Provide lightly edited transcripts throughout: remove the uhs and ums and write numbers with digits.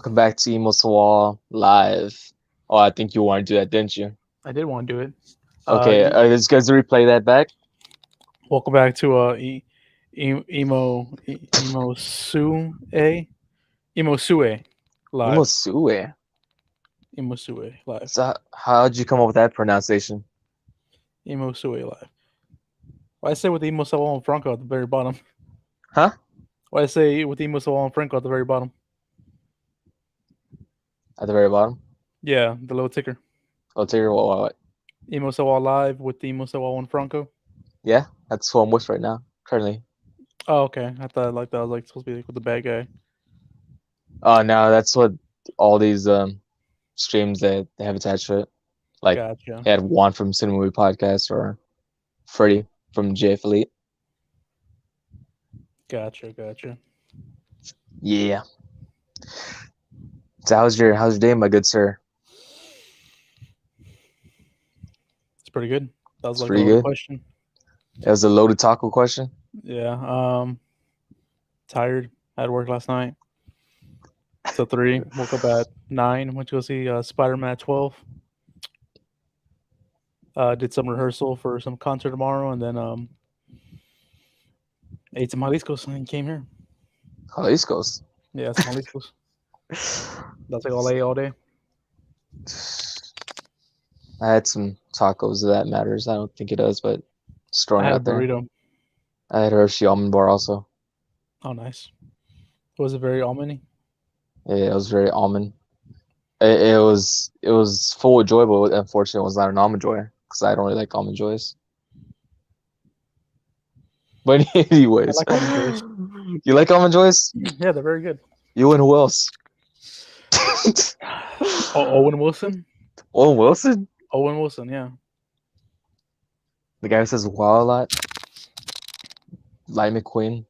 Welcome back to EmoséwA Live. Oh, I think you wanted to do that, didn't you? I did want to do it. Okay, let's guys replay that back. Welcome back to EmoséwA live. EmoséwA. EmoséwA live. So, how'd you come up with that pronunciation? EmoséwA live. Why I say with EmoséwA and Francø at the very bottom? Huh? Why I say with EmoséwA and Francø at the very bottom? At the very bottom? Yeah, the little ticker. I'll tell you what. EmoséwA live with the EmoséwA and Francø. Yeah, that's who I'm with right now, currently. Oh, okay. I thought that was supposed to be with the bad guy. Oh, no, that's what all these streams that they have attached to it. Like, Gotcha. they had Juan from Cinema Movie Podcast or Freddie from JF Elite. Gotcha. Yeah. So how's your day, my good sir? It's pretty good. That was It's like pretty a good. question. That was a loaded taco question. Yeah. Tired. Had work last night. So 3. Woke up at 9. Went to go see Spider-Man at 12. Did some rehearsal for some concert tomorrow, and then ate some Jaliscos and came here. Jaliscos. Yeah, some Jaliscos. That's like all I ate all day. I had some tacos, if that matters. I don't think it does, but just throwing I it had a out there. burrito. I had Hershey almond bar also. Oh, nice. Was it very almondy? Yeah, it was very almond. It was full with joy, but unfortunately, it was not an almond joy because I don't really like almond joys. But anyways, I like almond joys. You like almond joys? Yeah, they're very good. You and who else? Owen Wilson? Owen Wilson? Owen Wilson, yeah. The guy who says wow a lot. Light McQueen.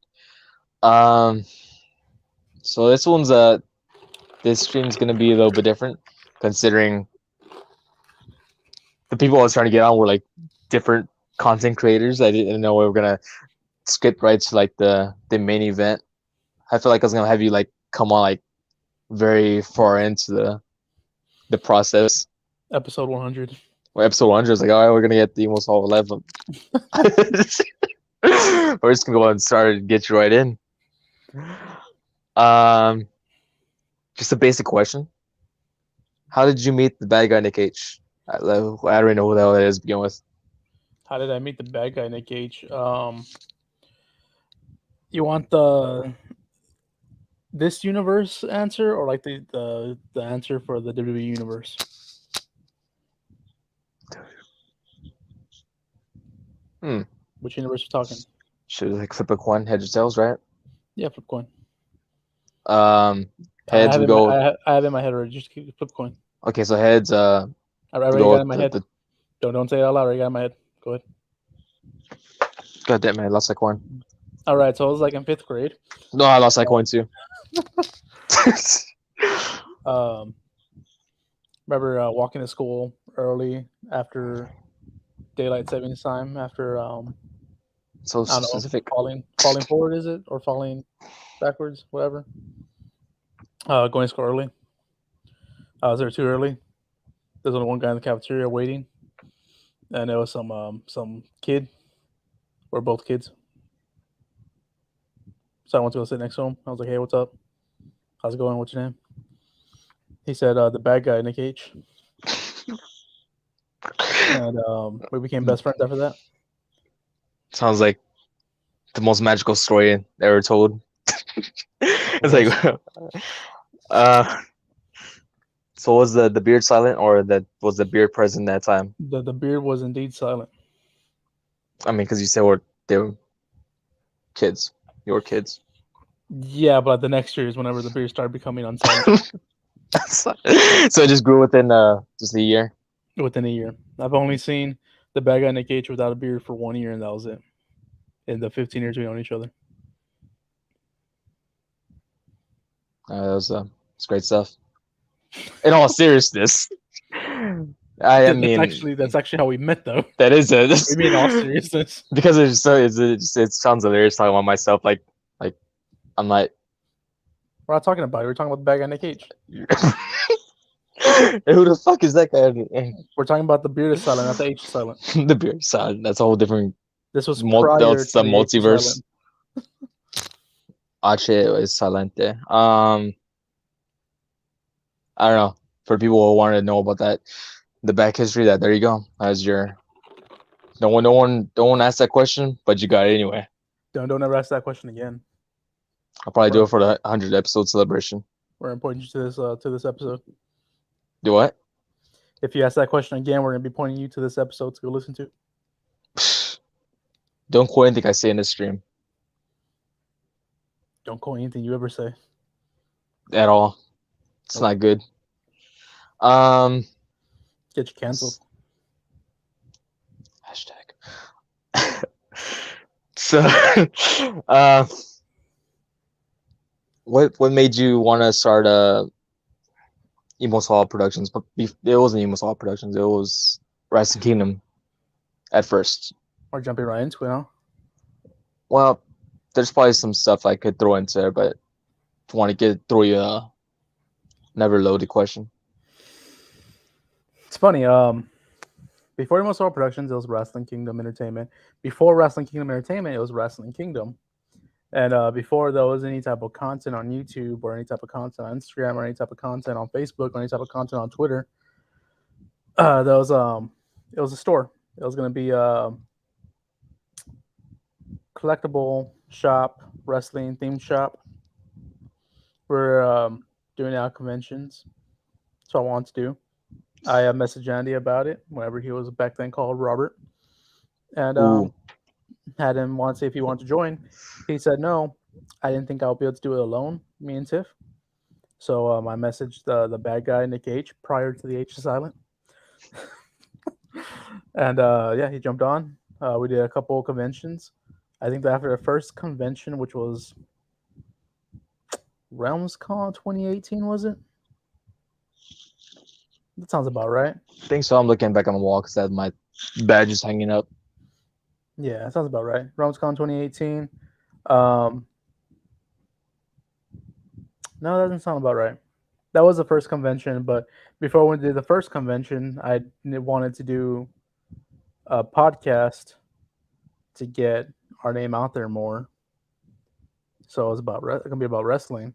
So this stream's gonna be a little bit different, considering the people I was trying to get on were like different content creators. I didn't know we were gonna skip right to like the main event. I feel like I was gonna have you like come on like very far into the process. Episode 100. Well, episode 100 is like, all right, we're gonna get the most all 11. We're just gonna go and start and get you right in. Just a basic question. How did you meet the bad guy Nick Cage? I don't even know who the hell that is to begin with. How did I meet the bad guy, Nick Cage? You want this universe answer or like the answer for the WWE universe? Which universe are we talking? Should like flip a coin, heads or tails, right? Yeah, flip coin. Heads we go. I have it in my head already. Just keep flip coin. Okay, so heads. I already got it in my head. Don't say it out loud. I already got it in my head. Go ahead. God damn it! I lost that coin. All right, so I was like in 5th grade. No, I lost that coin too. Remember walking to school early after daylight savings time. After so specific. Falling forward, is it, or falling backwards? Whatever. Going to school early. I was there too early. There's only one guy in the cafeteria waiting, and there was some kid. We're both kids. So I went to go sit next to him. I was like, "Hey, what's up? How's it going? What's your name?" He said, "The bad guy, Nick Cage." And we became best friends after that. Sounds like the most magical story ever told. It's like, so was the beard silent, or was the beard present that time? The beard was indeed silent. I mean, because you said they were kids. You were kids. Yeah, but the next year is whenever the beard started becoming unsilent. So it just grew within just a year. Within a year, I've only seen the bad guy Nick Cage without a beard for 1 year, and that was it. In the 15 years we known each other. It's great stuff. In all seriousness, I mean, that's actually how we met, though. That is it. We mean in all seriousness, because it sounds hilarious talking about myself. Like I'm not We're not talking about it. We're talking about the bad guy Nick Cage. Who the fuck is that guy? We're talking about the beard is silent, not the H is silent. The beard side. That's a whole different. This was prior That's to the the H is multiverse. silent. H is silente. I don't know. For people who want to know about that, the back history, that there you go. As your no one asked that question, but you got it anyway. Don't ever ask that question again. I'll probably do it for the 100 episode celebration. We're gonna point you to this episode. Do what? If you ask that question again, we're gonna be pointing you to this episode to go listen to. Don't quote anything I say in this stream. Don't quote anything you ever say. At all. It's not good. Get you canceled. Hashtag. So, what made you want to start EmoséwA Productions? But it wasn't EmoséwA Productions. It was Wrestling Kingdom at first. Or jumping right into it, huh? Well, there's probably some stuff I could throw into there, but if you want to throw you a never loaded question. It's funny. Before EmoséwA Productions, it was Wrestling Kingdom Entertainment. Before Wrestling Kingdom Entertainment, it was Wrestling Kingdom. And before there was any type of content on YouTube or any type of content on Instagram or any type of content on Facebook or any type of content on Twitter, it was a store. It was going to be a collectible shop, wrestling themed shop. We're doing our conventions. That's what I want to do. I messaged Andy about it whenever he was back then called Robert, and had him want to see if he wanted to join. He said no. I didn't think I'll be able to do it alone, me and Tiff. So I messaged the bad guy Nick H prior to the H is silent, and yeah, he jumped on. We did a couple conventions. I think that after the first convention, which was RealmsCon 2018, was it? That sounds about right. I think so. I'm looking back on the wall because I have my badge is hanging up. Yeah, that sounds about right. RealmsCon 2018. No, that doesn't sound about right. That was the first convention, but before we did the first convention, I wanted to do a podcast to get our name out there more. So it was gonna be about wrestling,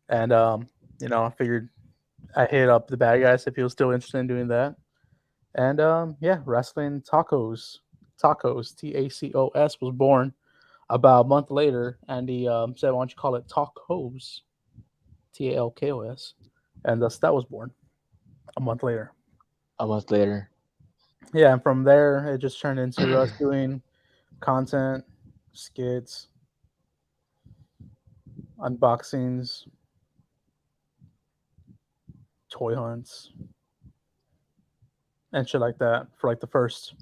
and I figured I hit up the bad guys if he was still interested in doing that, and yeah, Wrestling Tacos, TACOS was born about a month later, and he said, "Why don't you call it Tacos, TALKOS," and thus that was born a month later. A month later. Yeah, and from there it just turned into us doing content, skits, unboxings, toy hunts, and shit like that for like the first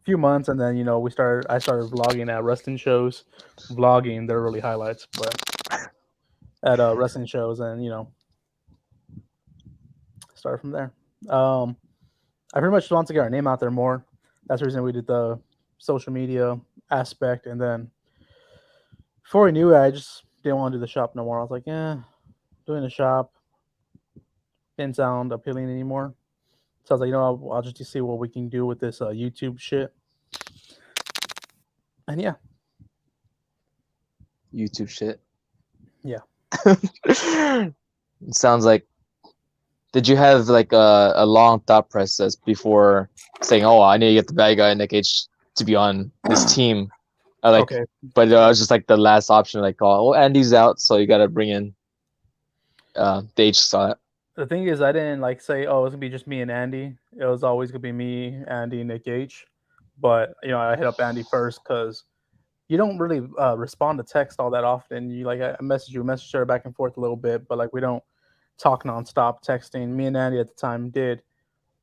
few months, and then I started vlogging at wrestling shows. Vlogging, they're really highlights, but at wrestling shows, and started from there. I pretty much want to get our name out there more. That's the reason we did the social media aspect, and then before we knew it, I just didn't want to do the shop no more. I was like, yeah, doing the shop didn't sound appealing anymore. So I was like, I'll just see what we can do with this YouTube shit. And yeah. YouTube shit. Yeah. It sounds like. Did you have like a long thought process before saying, "Oh, I need to get the bad guy Nick H to be on this team"? Okay. But it was just like the last option. Like, oh, well, Andy's out, so you got to bring in the H slot. The thing is, I didn't say, "Oh, it's gonna be just me and Andy." It was always gonna be me, Andy, Nick H. But I hit up Andy first because you don't really respond to text all that often. I message her back and forth a little bit, but we don't talk nonstop texting. Me and Andy at the time did.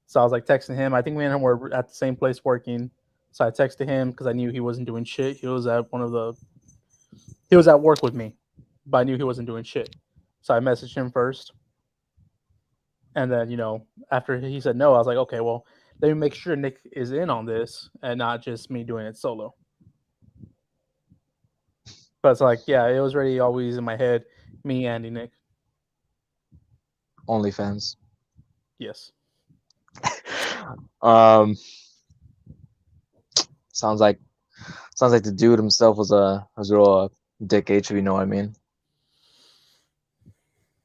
So I was texting him. I think me and him were at the same place working. So I texted him because I knew he wasn't doing shit. He was at work with me, but I knew he wasn't doing shit. So I messaged him first. And then, after he said no, I was like, okay, well, let me make sure Nick is in on this and not just me doing it solo. But it's yeah, it was already always in my head, me, Andy, Nick. OnlyFans. Yes. um, sounds like the dude himself was a real dick H, if you know what I mean.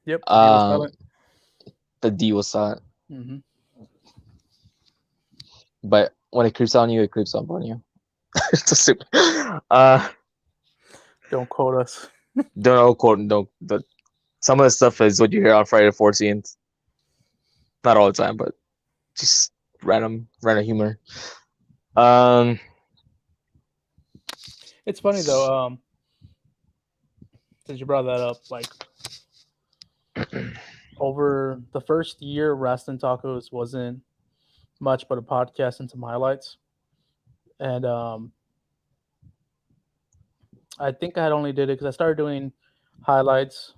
Yep. The D was silent. The D was silent, Mm-hmm. but when it creeps on you, it creeps up on you. It's a super. Uh, Don't quote us. don't quote. Don't. But some of the stuff is what you hear on Friday the 14th. Not all the time, but just random humor. Um, It's funny though. Since you brought that up, like over the first year, Wrestling Tacos wasn't much but a podcast and some highlights, and I think I had only did it because I started doing highlights,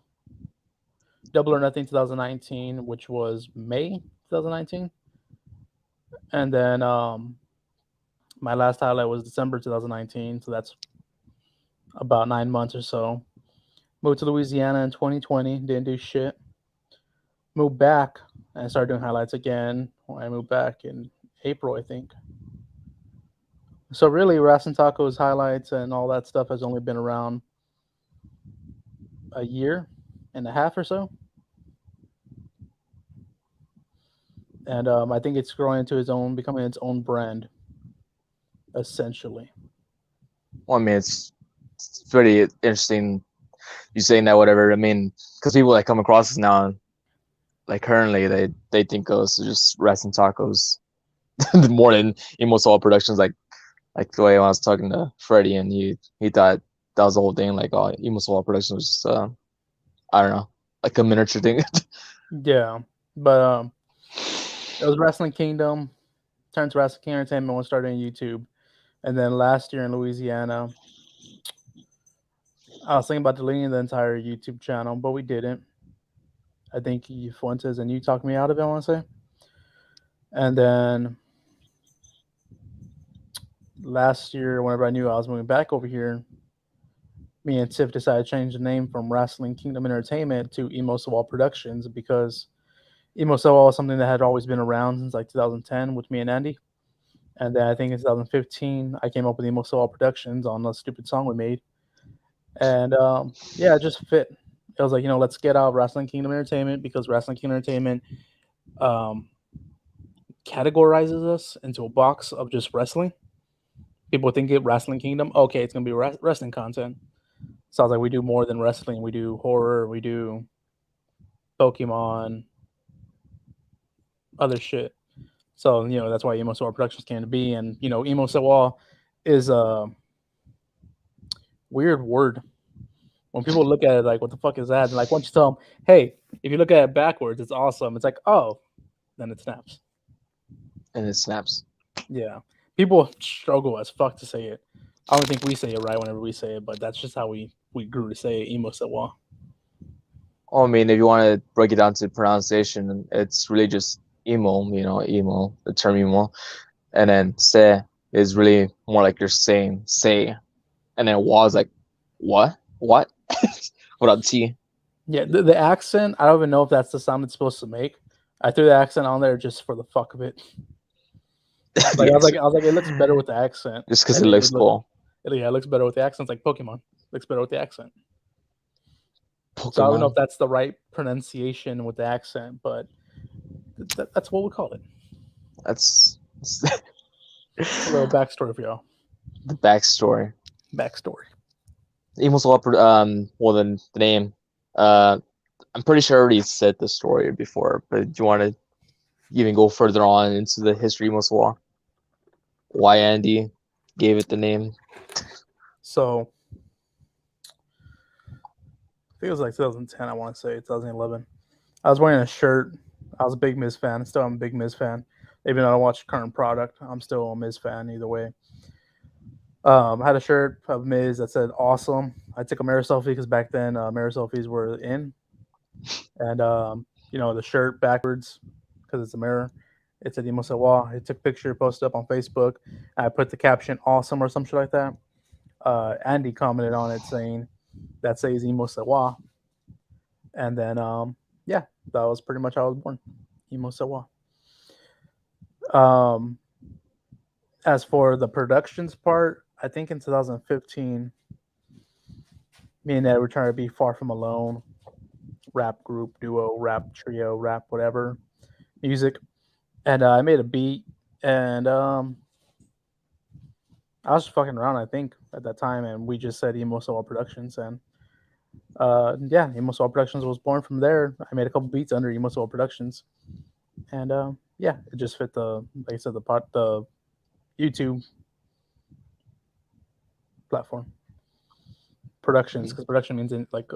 Double or Nothing 2019, which was May 2019, and then my last highlight was December 2019, so that's about 9 months or so. Moved to Louisiana in 2020, didn't do shit. Moved back and started doing highlights again. I moved back in April, I think. So really, Wrestling Tacos highlights and all that stuff has only been around a year and a half or so, and I think it's growing into its own, becoming its own brand, essentially. well, I mean, it's pretty interesting you saying that. Whatever. I mean, because people that come across us now, like currently, they think of us as just Wrestling Tacos more than EmoséwA Productions. Like the way I was talking to Freddie, and he thought that was the whole thing. Like, oh, EmoséwA Productions was just, I don't know, like a miniature thing. Yeah, but it was Wrestling Kingdom, turned to Wrestling King Entertainment when started on YouTube, and then last year in Louisiana, I was thinking about deleting the entire YouTube channel, but we didn't. I think Fuentes and you talked me out of it, I want to say. And then last year, whenever I knew I was moving back over here, me and Tiff decided to change the name from Wrestling Kingdom Entertainment to EmoséwA Productions because EmoséwA was something that had always been around since like 2010 with me and Andy. And then I think in 2015, I came up with EmoséwA Productions on a stupid song we made. And yeah, it just fit. It was like, let's get out Wrestling Kingdom Entertainment because Wrestling Kingdom Entertainment um, categorizes us into a box of just wrestling. People think it Wrestling Kingdom. Okay, it's gonna be wrestling content. Sounds like we do more than wrestling. We do horror. We do Pokemon, other shit. So that's why EmoséwA Productions came to be, and EmoséwA is a weird word. When people look at it, like, what the fuck is that? And like, once you tell them, hey, if you look at it backwards, it's awesome. It's like, oh, then it snaps. And it snaps. Yeah, people struggle as fuck to say it. I don't think we say it right whenever we say it, but that's just how we grew to say it, EmoséwA. Oh, I mean, if you want to break it down to pronunciation, it's really just emo, emo, the term emo. And then se is really more like you're saying say. And then wa is like, what? What? Without T. Yeah, the accent, I don't even know if that's the sound it's supposed to make. I threw the accent on there just for the fuck of it. Like I was like, it looks better with the accent. Just because And it looks cool. yeah, it looks better with the accent. It's like Pokemon. It looks better with the accent. So I don't know if Pokemon. that's the right pronunciation with the accent, but that's what we call it. That's A little backstory for y'all. the backstory. Backstory. EmoséwA, well, the name. I'm pretty sure I already said the story before, but do you want to even go further on into the history of EmoséwA? Why Andy gave it the name? So I think it was like 2010. I want to say 2011. I was wearing a shirt. I was a big Miz fan. Still, I'm a big Miz fan. Even though I don't watch current product, I'm still a Miz fan either way. I had a shirt of Miz that said "Awesome." I took a mirror selfie because back then mirror selfies were in, and the shirt backwards because it's a mirror. It said EmoséwA. I took a picture, posted up on Facebook. I put the caption "Awesome" or some shit like that. Andy commented on it saying that says EmoséwA, and then yeah, that was pretty much how I was born. EmoséwA. Um, as for the productions part, I think in 2015, me and Ed were trying to be Far From Alone, rap group, duo, rap trio, rap whatever, music, and I made a beat, and I was just fucking around, I think, at that time, and we just said EmoséwA Productions, and yeah, EmoséwA Productions was born from there. I made a couple beats under EmoséwA Productions, and yeah, it just fit the, like I said, the YouTube platform productions, because production means like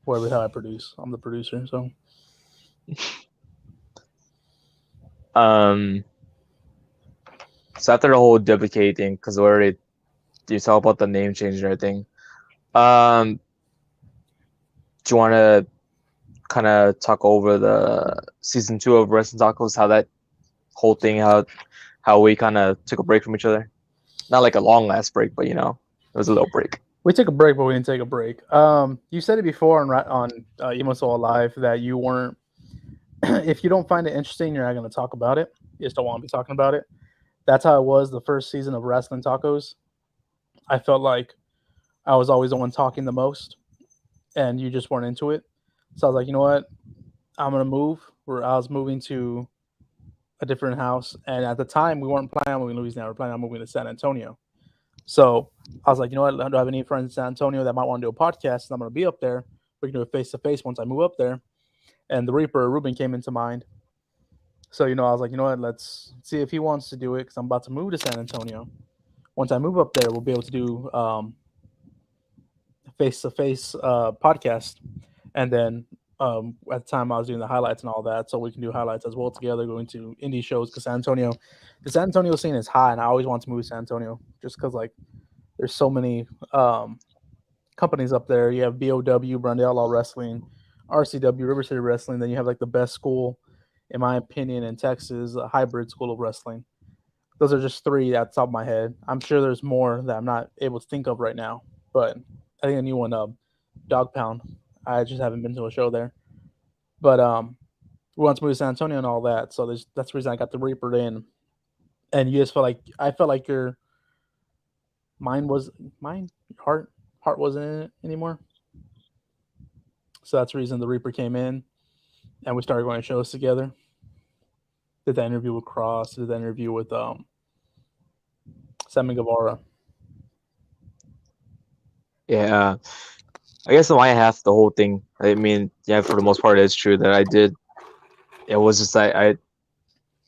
whatever the hell I produce. I'm the producer, so Um, so after the whole WK thing, because we already you talk about the name change and everything. Do you want to kind of talk over the season 2 of Wrestling Tacos? How that whole thing, how we kind of took a break from each other? Not like a long last break, but it was a little break. we took a break, but we didn't take a break. You said it before on EmoséwA Live that you weren't. If you don't find it interesting, you're not going to talk about it. You just don't want to be talking about it. That's how it was the first season of Wrestling Tacos. I felt like I was always the one talking the most, and you just weren't into it. So I was like, you know what? I'm gonna move. Where I was moving to a different house, and at the time we weren't planning on moving to Louisiana. We were planning on moving to San Antonio. So I was like, you know what? Do I have any friends in San Antonio that might want to do a podcast? And I'm gonna be up there. We can do it face to face once I move up there. And the Reaper Ruben came into mind. So I was like, you know what? Let's see if he wants to do it because I'm about to move to San Antonio. Once I move up there, we'll be able to do face to face podcast, and then at the time I was doing the highlights and all that, so we can do highlights as well together, going to indie shows because the San Antonio scene is high, and I always want to move to San Antonio just because like there's so many companies up there. You have BOW, Brandale Outlaw Wrestling, RCW, River City Wrestling. Then you have like the best school, in my opinion, in Texas, a hybrid school of wrestling. Those are just three at the top of my head. I'm sure there's more that I'm not able to think of right now, but I think a new one, Dog Pound. I just haven't been to a show there, but we want to move to San Antonio and all that. So that's the reason I got the Reaper in, and you just felt like I felt like your heart wasn't in it anymore. So that's the reason the Reaper came in, and we started going to shows together. Did that interview with Cross. Did that interview with Sammy Guevara. Yeah, I guess on my half, the whole thing. I mean, yeah, for the most part, it's true that I did. It was just I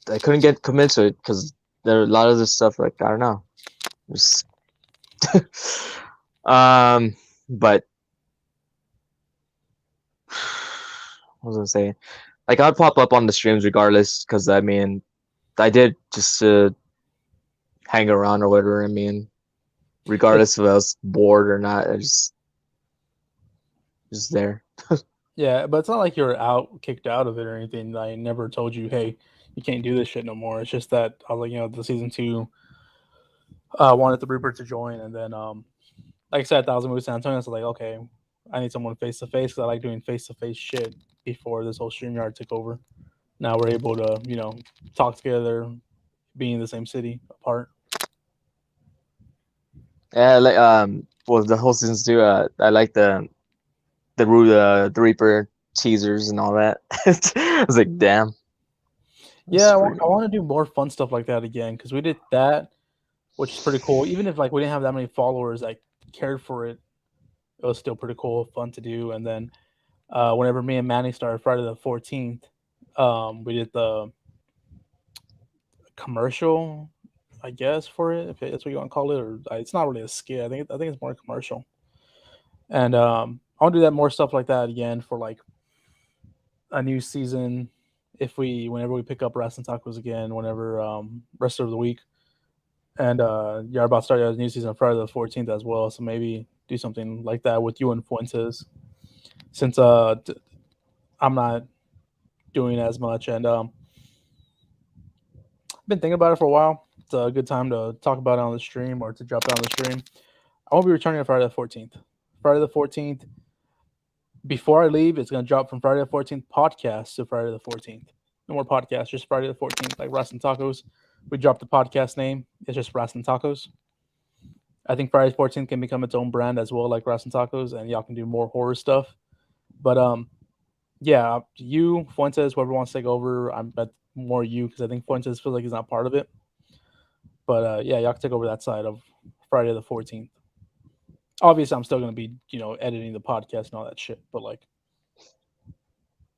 couldn't get committed to it because there are a lot of this stuff. Like I don't know, just but what was I saying? Like I'd pop up on the streams regardless, because I mean, I did just hang around or whatever. I mean, regardless if I was bored or not, I just there. Yeah, but it's not like you're kicked out of it or anything. I never told you, hey, you can't do this shit no more. It's just that I was like, the season 2 wanted the Rupert to join, and then like I said, I was moving to San Antonio. So like, okay, I need someone face to face because I like doing face to face shit before this whole StreamYard took over. Now we're able to, talk together, being in the same city apart. Yeah, like well, the whole season 2. I like the Reaper teasers and all that. I was like, damn. Yeah, I want to do more fun stuff like that again because we did that, which is pretty cool. Even if like we didn't have that many followers that cared for it, it was still pretty cool, fun to do. And then whenever me and Manny started Friday the 14th, we did the commercial, I guess, for it, if that's what you want to call it, or it's not really a skit. I think it's more commercial. And I want to do that more stuff like that again for like a new season. Whenever we pick up Wrestling Tacos again, whenever rest of the week, and you're about to start a new season Friday the 14th as well. So maybe do something like that with you and Fuentes, since I'm not doing as much, and I've been thinking about it for a while. It's a good time to talk about it on the stream or to drop it on the stream. I won't be returning on Friday the 14th. Friday the 14th, before I leave, it's gonna drop from Friday the 14th podcast to Friday the 14th. No more podcasts, just Friday the 14th. Like Rust and Tacos, we dropped the podcast name. It's just Rust and Tacos. I think Friday the 14th can become its own brand as well, like Rust and Tacos, and y'all can do more horror stuff. But yeah, you Fuentes, whoever wants to take over, I'm bet more you because I think Fuentes feels like he's not part of it. But yeah, y'all can take over that side of Friday the 14th. Obviously, I'm still gonna be editing the podcast and all that shit, but like,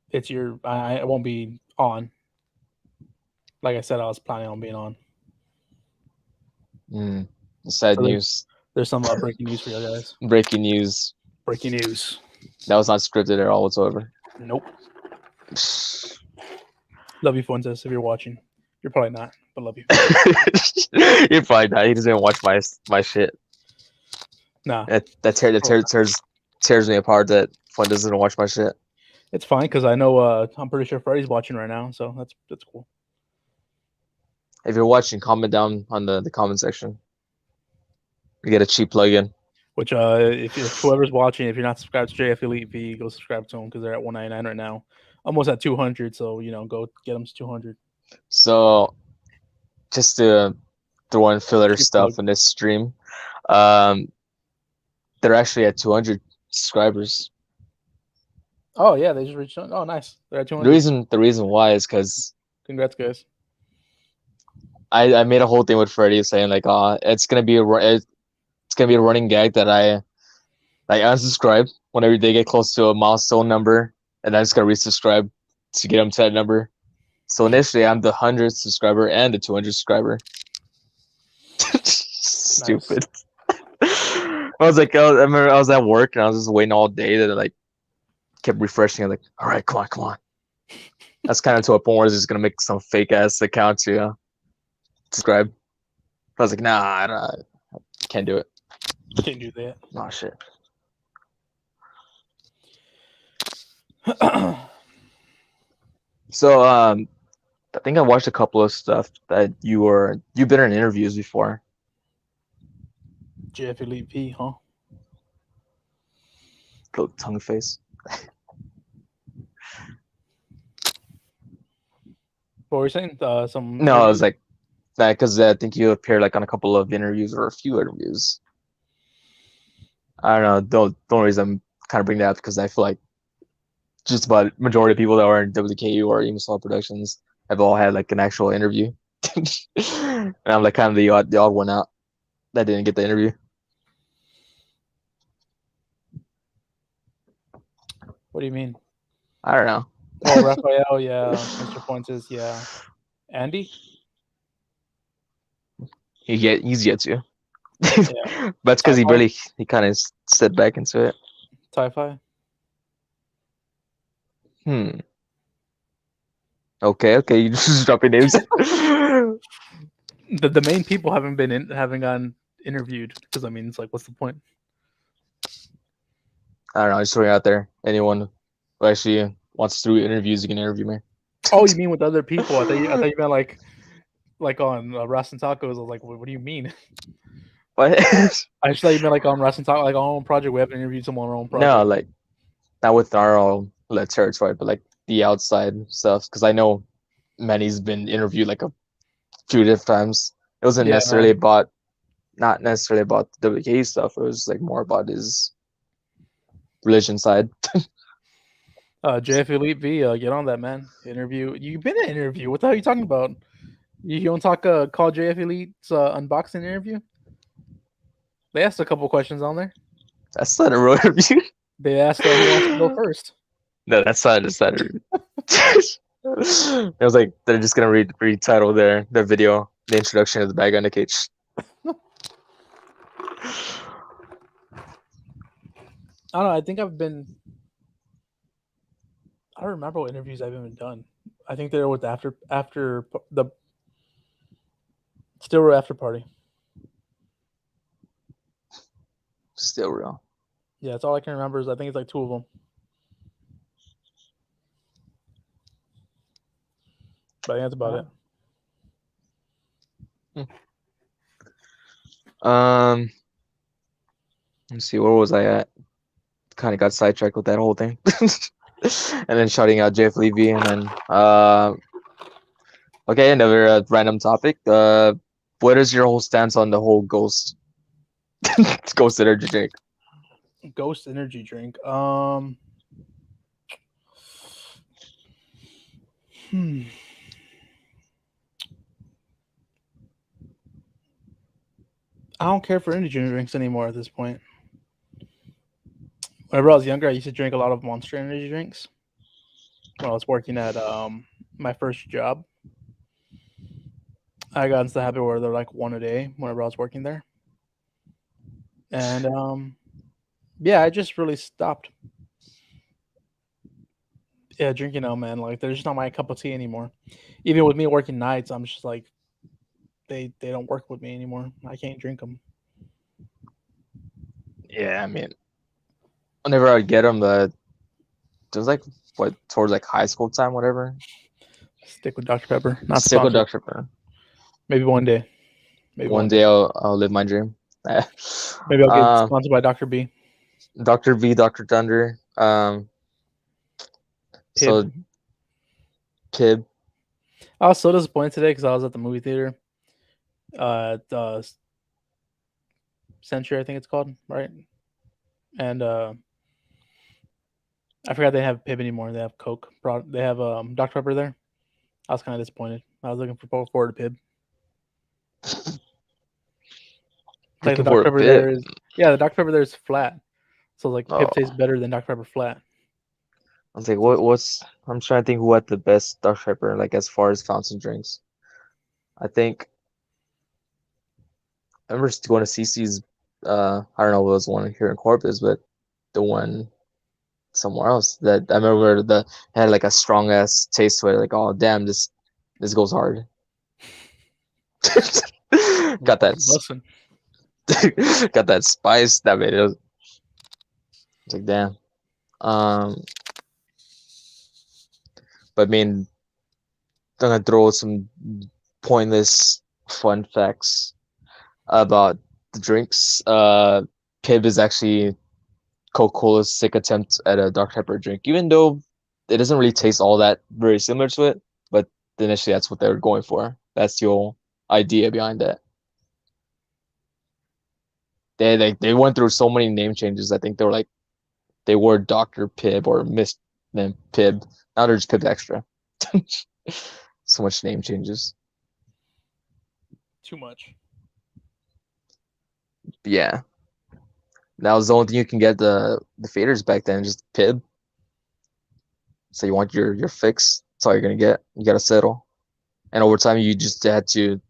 it's your I won't be on. Like I said, I was planning on being on. Sad So news. there's some breaking news for you guys. Breaking news. Breaking news. That was not scripted at all whatsoever. Nope. Love you, Fuentes, if you're watching. You're probably not, but love you. You're probably not. He doesn't even watch my shit. Nah. That tears me apart that Fun doesn't watch my shit. It's fine because I know I'm pretty sure Freddie's watching right now, so that's cool. If you're watching, comment down on the comment section. You get a cheap plugin. Which if whoever's watching, if you're not subscribed to JF Elite V, go subscribe to them because they're at $199 right now, almost at 200. So go get them to 200. So, just to throw in filler stuff in this stream, they're actually at 200 subscribers. Oh yeah, they just reached. Oh nice, they're at 200. The reason why is because congrats guys. I made a whole thing with Freddie saying like, it's gonna be a running gag that I unsubscribe whenever they get close to a milestone number, and I'm just gonna resubscribe to get them to that number. So initially, I'm the 100th subscriber and the 200 subscriber. Stupid. I was like, I remember I was at work and I was just waiting all day that like kept refreshing. I'm like, all right, come on. That's kind of to a point where I was just gonna make some fake ass account to subscribe. I was like, nah, I can't do it. Can't do that. Oh shit. So I think I watched a couple of stuff that you've been in interviews before. JF Elite V, huh? Little tongue face. What were you saying? Some No, I was like that because I think you appeared like on a couple of interviews or a few interviews. I don't know. The only reason I'm kind of bringing that up because I feel like just about majority of people that are in WKU or EmoséwA Productions have all had like an actual interview. And I'm like kind of the odd one out that didn't get the interview. What do you mean? I don't know. Oh, Raphael, yeah. Mr. Fuentes, yeah. Andy? He's yet to. Yeah. That's because he kind of stepped back into it. Ti-Fi? Okay, you just dropping names. The main people haven't gotten interviewed because I mean it's like what's the point? I don't know. Just throwing out there. Anyone who actually wants to do interviews, you can interview me. Oh, you mean with other people? I thought you meant like on Rust and Tacos. I was like, what do you mean? What? I just thought you meant like on Rust and Tacos, like our own project. We haven't interviewed someone on our own project. No, like not with our own territory, but like the outside stuff. Because I know Manny's been interviewed like a few different times. It wasn't necessarily not necessarily about the WK stuff. It was like more about his religion side. JF Elite V, get on that, man. Interview. You've been in an interview. What the hell are you talking about? You don't call JF Elite's unboxing interview? They asked a couple questions on there. That's not a real interview. They asked who wants to go first. No, that's not a interview. It was like they're just gonna retitle their video, the introduction of the bad guy in the cage. I don't know. I think I don't remember what interviews I've even done. I think they were with after the Still Real After Party. Still Real. Yeah, that's all I can remember. I think it's like 2 of them. But I think that's about it. Let's see, where was I at? kind of got sidetracked with that whole thing. And then shouting out Jeff Levy, and then okay, another random topic. What is your whole stance on the whole ghost energy drink? Ghost energy drink. Hmm. I don't care for energy drinks anymore at this point. Whenever I was younger, I used to drink a lot of Monster energy drinks. When I was working at my first job, I got into the habit where they're like one a day whenever I was working there, and yeah, I just really stopped. Yeah, drinking them, man. Like they're just not my cup of tea anymore. Even with me working nights, I'm just like they don't work with me anymore. I can't drink them. Yeah, I mean, whenever I get them, it was like what towards like high school time, whatever. Stick with Dr Pepper, not Stick with sponsored. Dr. Pepper. Maybe one day. Maybe One one day. day I'll live my dream. Maybe I'll get uh, sponsored by Dr B. Dr. V, Dr. Thunder. Pib. So Kib. I was so disappointed today because I was at the movie theater. The Century, I think it's called, right? And I forgot they have Pib anymore. They have Coke. They have Dr Pepper there. I was kind of disappointed. I was looking forward to Pib. Like the Looking for Dr a Pepper bit. there is, yeah, the Dr Pepper there is flat. So like Pib tastes Oh, better than Dr Pepper flat. I was like, So what's? I'm trying to think who had the best Dr. Pepper, like as far as fountain drinks. I think I remember going to CC's. I don't know what was one here in Corpus, but the one somewhere else that I remember the had like a strong ass taste to it. Like, oh damn, this goes hard. Got that, bussin'. got that spice that made it. It's like damn. Um, but I mean, I'm gonna throw some pointless fun facts about the drinks. Pib is actually Coca-Cola's sick attempt at a Dr. Pepper drink, even though it doesn't really taste all that very similar to it. But initially, that's what they were going for. That's the whole idea behind that. They went through so many name changes. I think they were Dr. Pibb or Miss Pibb. Now they're just Pibb Extra. So much name changes. Too much. But yeah, that was the only thing you can get the faders back then. Just Pibb. So you want your fix. That's all you're gonna get. You gotta settle. And over time, you just had to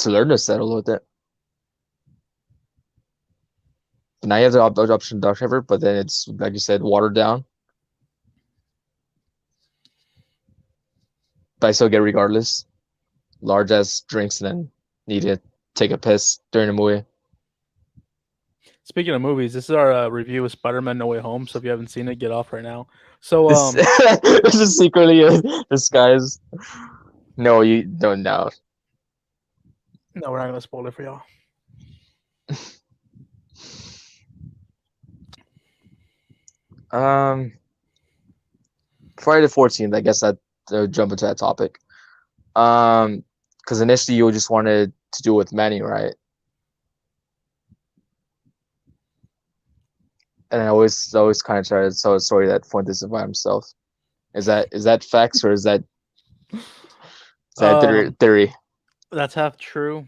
learn to settle with it. But now you have the option of Dr. Pepper, but then it's like you said, watered down. But I still get regardless. Large ass drinks and then need to take a piss during the movie. Speaking of movies, this is our review of Spider-Man: No Way Home. So if you haven't seen it, get off right now. So This this is secretly a disguise. No, you don't know. no, we're not gonna spoil it for y'all. Um, Friday the 14th. I guess that jump into that topic. Because initially you just wanted to do it with Manny, right? And I always kind of try to tell a story that Fuentes is by himself. Is that facts or is that Um, theory? that's half true.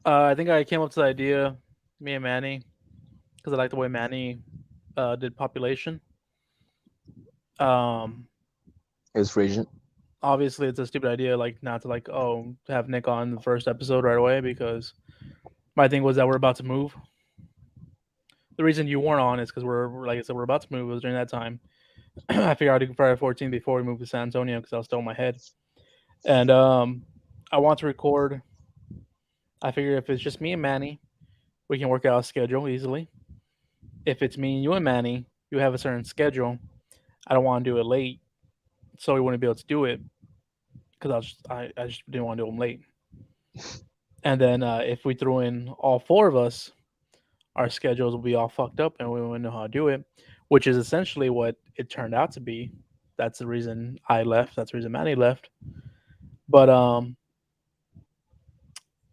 I think I came up to the idea, me and Manny, because I like the way Manny did population. Um, It was Regent. Obviously, it's a stupid idea, like not to like have Nick on the first episode right away because my thing was that we're about to move. The reason you weren't on is because like I said, we're about to move. It was during that time. I figured I'd do Friday 14 before we moved to San Antonio because I was still in my head, and I want to record. I figure if it's just me and Manny, we can work out a schedule easily. If it's me and you and Manny, you have a certain schedule. I don't want to do it late, so we wouldn't be able to do it because I just didn't want to do them late. And then if we threw in all four of us, our schedules will be all fucked up and we wouldn't know how to do it, which is essentially what it turned out to be. That's the reason I left. That's the reason Manny left. But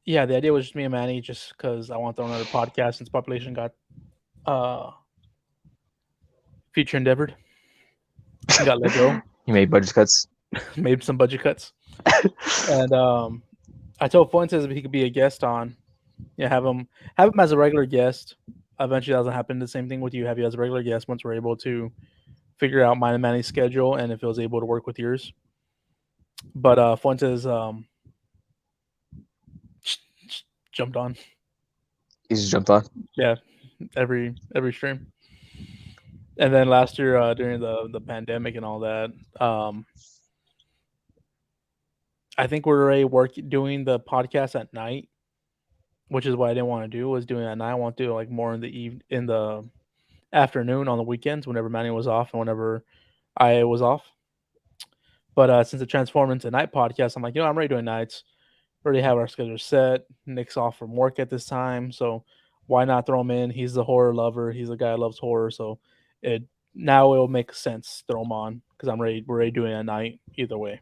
yeah, the idea was just me and Manny, just because I want to throw another podcast since population got uh future endeavored, got let go, You made budget cuts. made some budget cuts, and I told Fuentes if he could be a guest on, yeah, have him as a regular guest. Eventually, that doesn't happen. The same thing with you. Have you as a regular guest once we're able to figure out mine and Manny's schedule and if it was able to work with yours. But Fuentes jumped on. He just jumped on. Yeah, every stream. And then last year during the pandemic and all that, I think we're already doing the podcast at night, which is what I didn't want to do. Was doing it at night. I want to do like more in the afternoon on the weekends whenever Manny was off and whenever I was off. But since it transformed into night podcast, I'm like, I'm already doing nights. We already have our schedule set. Nick's off from work at this time, so why not throw him in? He's the horror lover. He's a guy who loves horror, so it'll make sense to throw him on because we're already doing it at night either way.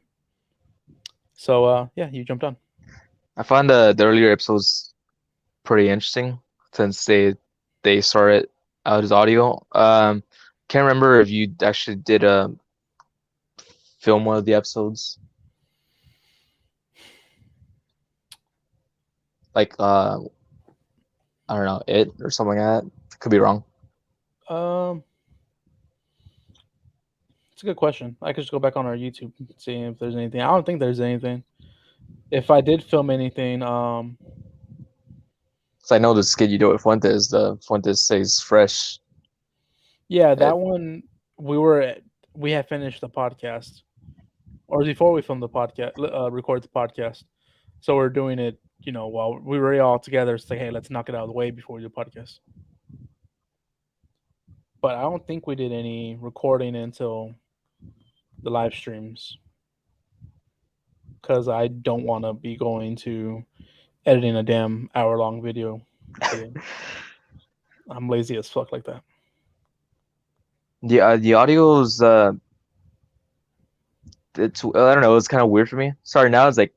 So yeah, you jumped on. I found the earlier episodes pretty interesting since they started out as audio. Can't remember if you actually did film one of the episodes. Like I don't know, it or something like that. Could be wrong. It's a good question. I could just go back on our YouTube and see if there's anything. I don't think there's anything. If I did film anything, So I know the skit you do with Fuentes. The Fuentes stays fresh. yeah, that one we had finished the podcast, or before we filmed the podcast, record the podcast. So we're doing it, while we were all together. It's like, hey, let's knock it out of the way before we do the podcast. But I don't think we did any recording until the live streams because I don't want to be going to editing a damn hour-long video. I'm lazy as fuck like that. The audio is it's I don't know, it's kind of weird for me. Sorry, now it's like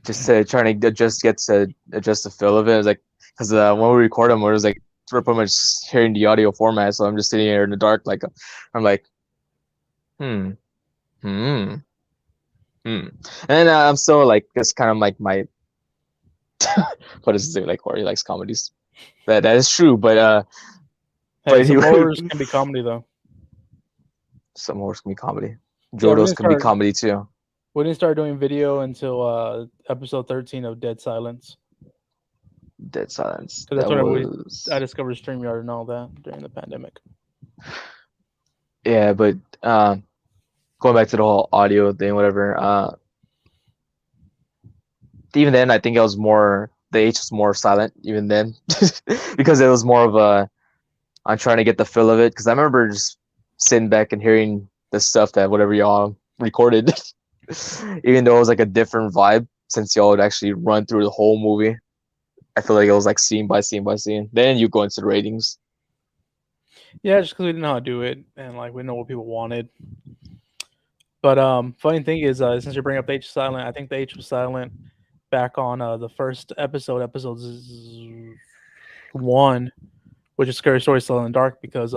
just trying to adjust the feel of it. It's like because when we record them, we're just like we're pretty much hearing the audio format, so I'm just sitting here in the dark, like I'm like, and then I'm still like it's kind of like my what is it like? Or he likes comedies. That is true, but hey, some horrors can be comedy though. Some horrors can be comedy. Jodos can be comedy too. We didn't start doing video until episode 13 of Dead Silence. Dead Silence. Because that's when I discovered StreamYard and all that during the pandemic. Yeah, but going back to the whole audio thing, whatever. Even then, I think the H was more silent even then because it was more of I'm trying to get the feel of it because I remember just sitting back and hearing the stuff that whatever y'all recorded, even though it was like a different vibe since y'all would actually run through the whole movie. I feel like it was like scene by scene by scene. Then you go into the ratings. Yeah, just because we didn't know how to do it and like we know what people wanted. But funny thing is, since you bring up the H silent, I think the H was silent back on the first episode 1, which is Scary Stories Still in the Dark, because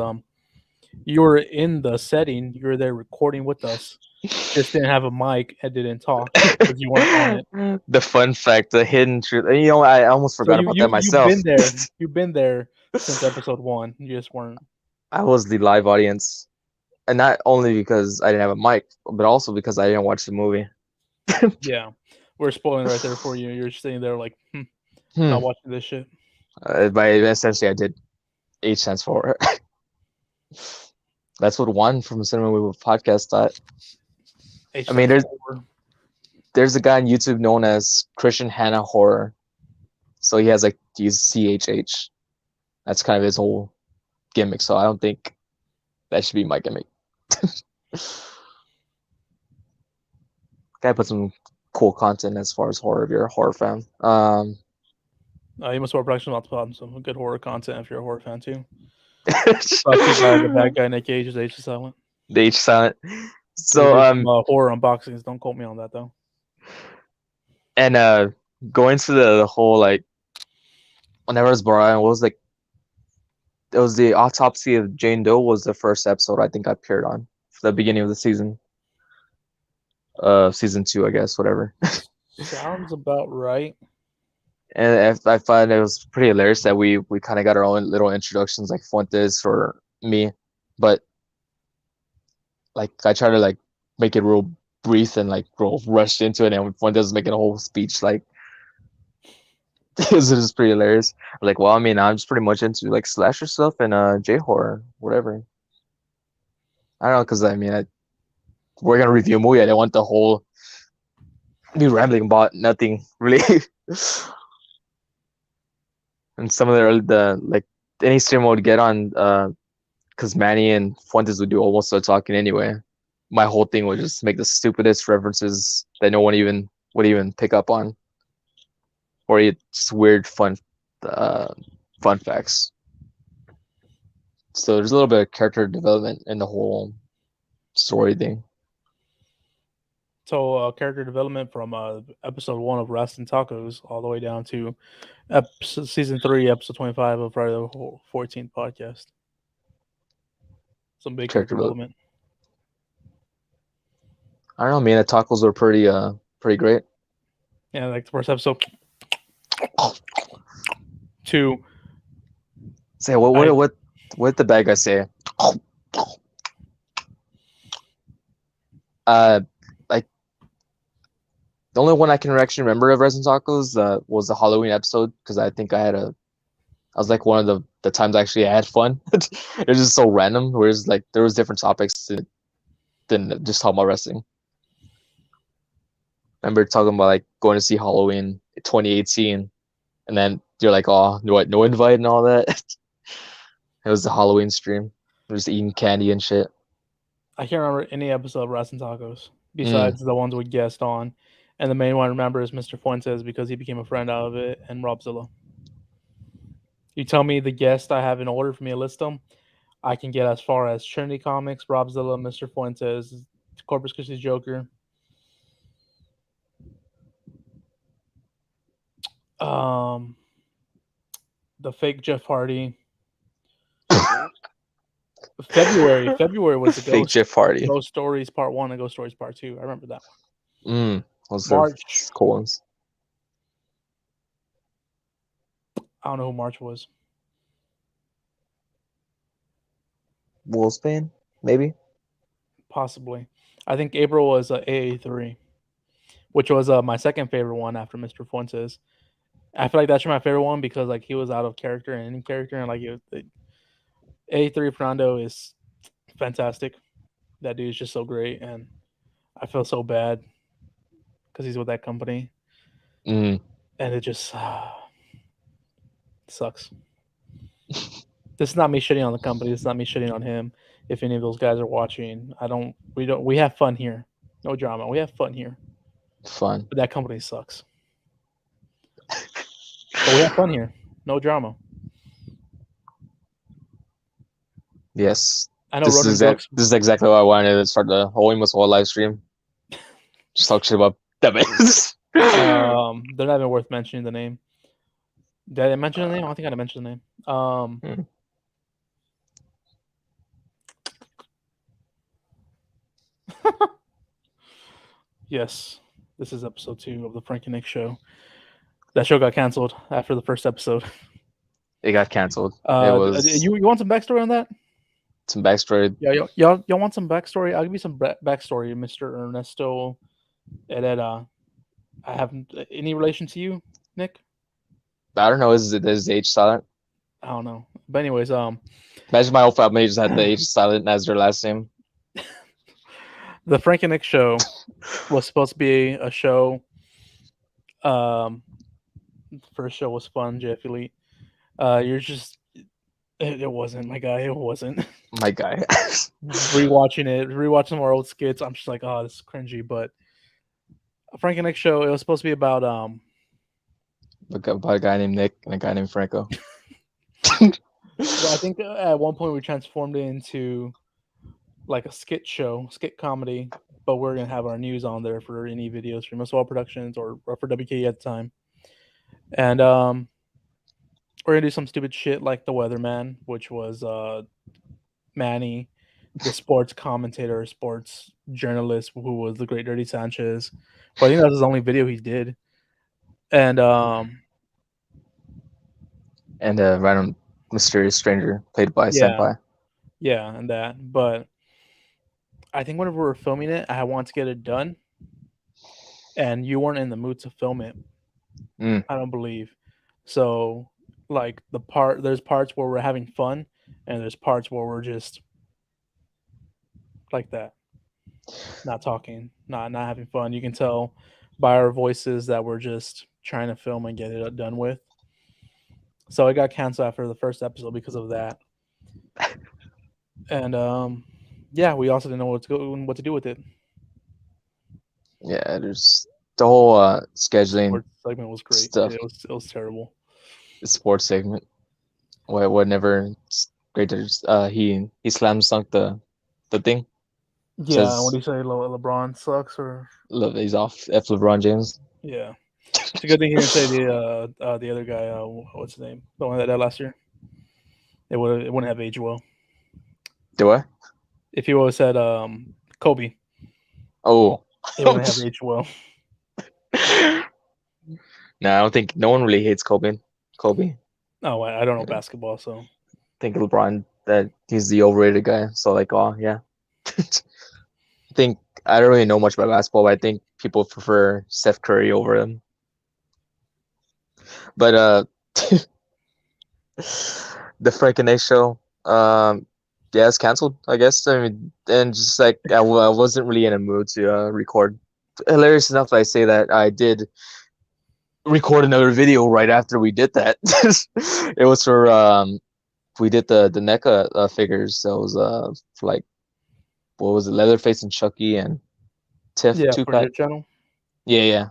you were in the setting, you were there recording with us, just didn't have a mic and didn't talk because you weren't on it. The fun fact, the hidden truth. I almost forgot about that myself. You've been there since episode 1. You just weren't. I was the live audience, and not only because I didn't have a mic, but also because I didn't watch the movie. Yeah, we're spoiling right there for you. You're sitting there like, not watching this shit. But essentially, I did. H stands for. That's what one from the Cinema Movie podcast thought. I mean, there's a guy on YouTube known as Christian Hannah Horror, so he has like these CHH. That's kind of his whole gimmick. So I don't think that should be my gimmick. Guy put some cool content as far as horror if you're a horror fan. EmoséwA Production about to put out some good horror content if you're a horror fan too. Brought to you by the bad guy Nick Cage, Age of Silent. The H silent. We So did some horror unboxings. Don't quote me on that though. and going to the whole like whenever it was Brian, what was like it was the autopsy of Jane Doe was the first episode I think I appeared on for the beginning of the season. Season 2, I guess, whatever. Sounds about right. And I find it was pretty hilarious that we kind of got our own little introductions, like Fuentes for me, but like I try to like make it real brief and like real rushed into it, and Fuentes was making a whole speech, like it was just pretty hilarious. I'm like, well, I mean, I'm just pretty much into like slasher stuff and J horror, whatever. I don't know, cause I mean, we're gonna review a movie. I didn't want the whole be rambling about nothing really. And some of the like any stream I would get on, because Manny and Fuentes would do almost the talking anyway. My whole thing would just make the stupidest references that no one even would even pick up on, or it's weird fun facts. So there's a little bit of character development in the whole story thing. So character development from episode 1 of Rest and Tacos all the way down to season 3, episode 25 of Friday the 14th podcast. Some big character development. I don't know, man. The tacos were pretty great. Yeah, like the first episode. 2. Say what did the bad guy say? Like the only one I can actually remember of Resin Tacos was the Halloween episode, because I think I was like one of the times actually I had fun. It was just so random, whereas like there was different topics than just talking about wrestling. I remember talking about like going to see Halloween 2018, and then you're like, oh, no invite and all that. It was the Halloween stream. We're just eating candy and shit. I can't remember any episode of Rest and Tacos besides the ones we guessed on. And the main one I remember is Mr. Fuentes because he became a friend out of it, and Robzilla. You tell me the guest I have in order for me to list them, I can get as far as Trinity Comics, Robzilla, Mr. Fuentes, Corpus Christi Joker. The fake Jeff Hardy. February was the fake Jeff Hardy. Ghost Stories Part 1 and Ghost Stories Part 2. I remember that one. Those March. Cool ones. I don't know who March was. Wolfsbane, maybe? Possibly. I think April was AA3, which was my second favorite one after Mr. Fuentes. I feel like that's my favorite one because like he was out of character and in character, and like AA3 Fernando is fantastic. That dude is just so great, and I feel so bad because he's with that company, and it just sucks. This is not me shitting on the company. This is not me shitting on him. If any of those guys are watching, we have fun here. No drama. We have fun here. Fun. But that company sucks. But we have fun here. No drama. Yes. I know this is exactly what I wanted to start the whole EmoséwA live stream. Just talk shit about them. They're not even worth mentioning the name. Did I mention the name? I don't think I mentioned the name. Yes, this is episode 2 of the Frank and Nick show. That show got canceled after the first episode. It got canceled. It was. You want some backstory on that? Some backstory. Yeah, y'all want some backstory? I'll give you some backstory, Mr. Ernesto Herrera. I have any relation to you, Nick? I don't know. Is H silent? I don't know. But anyways, imagine my whole family just had the H silent as their last name. The Frank and Nick show was supposed to be a show. First show was fun, Jeff Elite. You're just. It wasn't, my guy. It wasn't. My guy. Rewatching some more old skits, I'm just like, oh, this is cringy. But Frank and Nick show, it was supposed to be about About a guy named Nick and a guy named Franco. Well, I think at one point we transformed it into like a skit comedy, but we're gonna have our news on there for any videos from EmoséwA Productions or for WKE at the time, and we're gonna do some stupid shit like the Weatherman, which was Manny, the sports commentator, sports journalist who was the Great Dirty Sanchez. But I think that was his only video he did, and And a random mysterious stranger played by yeah, Senpai. yeah, and that. But I think whenever we were filming it, I wanted to get it done, and you weren't in the mood to film it. Mm. I don't believe. So, like there's parts where we're having fun, and there's parts where we're just like that, not talking, not having fun. You can tell by our voices that we're just trying to film and get it done with. So it got canceled after the first episode because of that. And yeah, we also didn't know what to do with it. Yeah, there's the whole scheduling Sports segment was great. stuff. It was terrible. The sports segment. What never great that he slam dunk the thing. Yeah, what Says do you say? LeBron sucks, or he's off F LeBron James. yeah. It's a good thing he didn't say the other guy. What's his name? The one that died last year. It wouldn't have aged well. Do I? If he would have said Kobe, Oh. it wouldn't have aged well. No, I don't think no one really hates Kobe. Oh, I don't know basketball, so I think LeBron that he's the overrated guy. So like, oh yeah. I think I don't really know much about basketball, but I think people prefer Steph Curry over him. But the Francø show, yeah, it's canceled. I guess. I mean, and just like I wasn't really in a mood to record. Hilarious enough, I say that I did record another video right after we did that. It was for we did the NECA figures. So it was for like what was it, Leatherface and Chucky and Tiff yeah, two for your pack. channel. Yeah.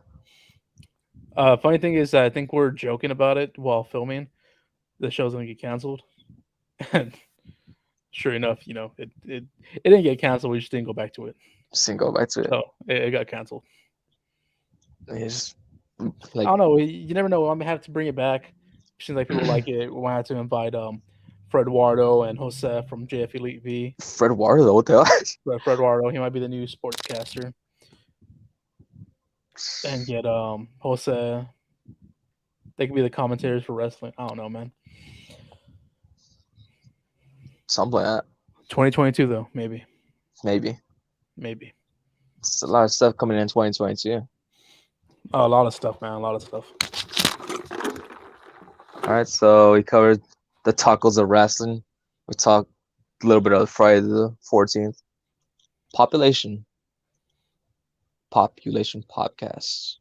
Funny thing is, I think we're joking about it while filming. The show's gonna get canceled, and sure enough, it didn't get canceled. We just didn't go back to it. Just didn't go back to it. So it got canceled. It's I don't know. You never know. I'm gonna have to bring it back. Seems like people like it. We might have to invite Fred Wardo and Jose from JF Elite V. Fred Wardo, what the hell? Fred Wardo, he might be the new sportscaster. And get Jose. They could be the commentators for wrestling. I don't know, man. Something like that. 2022 though, maybe. Maybe. It's a lot of stuff coming in 2022. A lot of stuff, man. A lot of stuff. All right, so we covered the tacos of wrestling. We talked a little bit of Friday the 14th. Population podcast.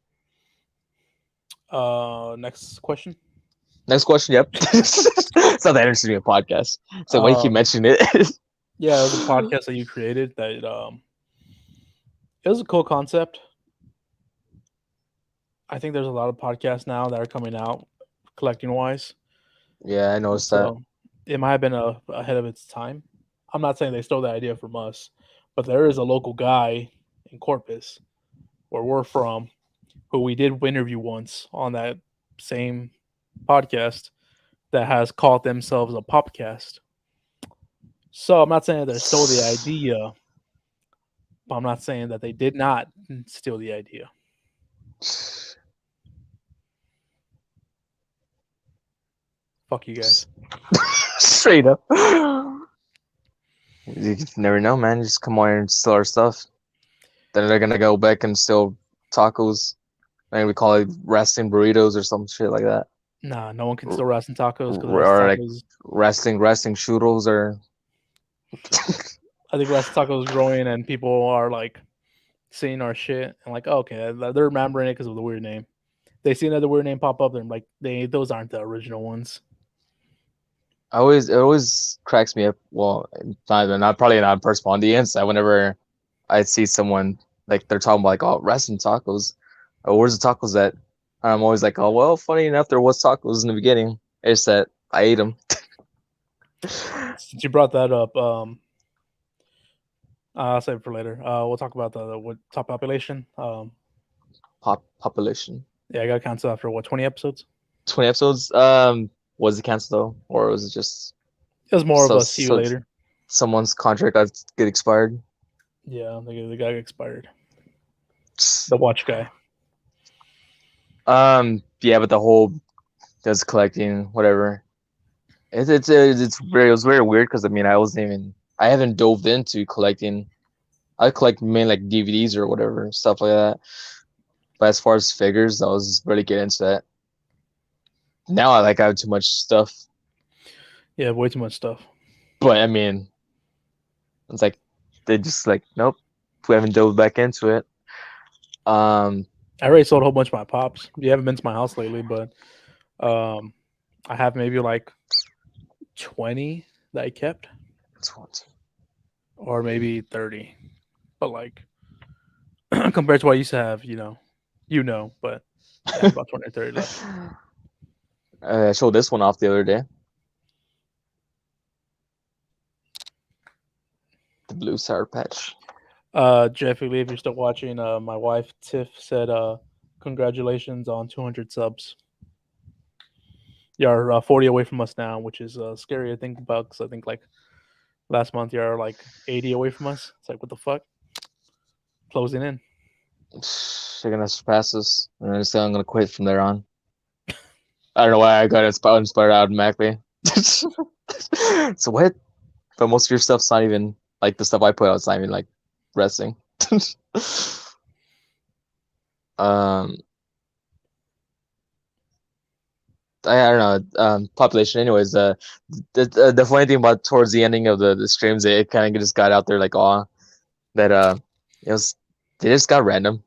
Next question. Next question. Yep. It's not that interesting in a podcast. So why you keep mentioning it? Yeah, it was a podcast that you created. That it was a cool concept. I think there's a lot of podcasts now that are coming out, collecting wise. Yeah, I noticed that. It might have been ahead of its time. I'm not saying they stole that idea from us, but there is a local guy in Corpus, where we're from, who we did interview once on that same podcast, that has called themselves a popcast. So I'm not saying that they stole the idea, but I'm not saying that they did not steal the idea. Fuck you guys. Straight up. You never know, man. Just come on here and steal our stuff. Then they're gonna go back and steal tacos. Maybe we call it wrestling burritos or some shit like that. Nah, no one can steal wrestling tacos. Or like wrestling churros or. I think wrestling tacos is growing and people are like seeing our shit and like, oh, okay, they're remembering it because of the weird name. They see another weird name pop up, and like, those aren't the original ones. It always cracks me up. Well, not probably not personal on the inside. Whenever I see someone like they're talking about like, oh, wrestling tacos, where's the tacos at? I'm always like, oh well, funny enough, there was tacos in the beginning. It's that I ate them. Since you brought that up, I'll save it for later. We'll talk about the what top population. Population. Yeah, I got canceled after what 20 episodes. 20 episodes. Was it canceled though, or was it just It was more of so a see you so later. someone's contract got get expired? Yeah, the guy expired. The watch guy. Yeah, but the whole does collecting whatever. It's very it was very weird because I mean I haven't dove into collecting. I collect mainly like DVDs or whatever stuff like that. But as far as figures, I was really get into that. Now I have too much stuff, Yeah, way too much stuff. but I mean it's like they just like nope, we haven't dove back into it. Um, I already sold a whole bunch of my pops. You haven't been to my house lately, but um, I have maybe like 20 that I kept, 20. or maybe 30. But like compared to what I used to have, but yeah, I have about 20 or 30 left. I showed this one off the other day. The blue sour patch. Jeffy Lee, if you're still watching, my wife Tiff said, congratulations on 200 subs. You're 40 away from us now, which is scary to think about because I think like last month you're like 80 away from us. It's like, what the fuck? Closing in. They're gonna surpass us, and I'm gonna quit from there on. I don't know why I got inspired automatically. So what? But most of your stuff's not even like the stuff I put out. It's not even like wrestling. um, I don't know. Population. Anyways, the funny thing about towards the ending of the streams, it kind of just got out there like awe that it was they just got random.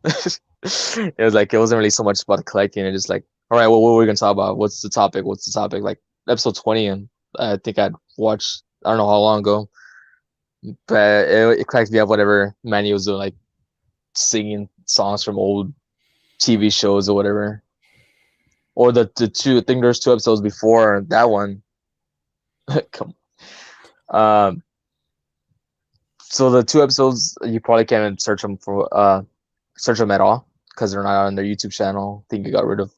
It was like it wasn't really so much about collecting. It just like all right, well, what are we gonna talk about? What's the topic? What's the topic? Like episode 20, and I think I'd watched. I don't know how long ago, but it cracked me up. Whatever Manny was doing, like singing songs from old TV shows or whatever. Or the two, I think there's two episodes before that one. Come. Um, so the two episodes you probably can't search them at all because they're not on their YouTube channel. I think you got rid of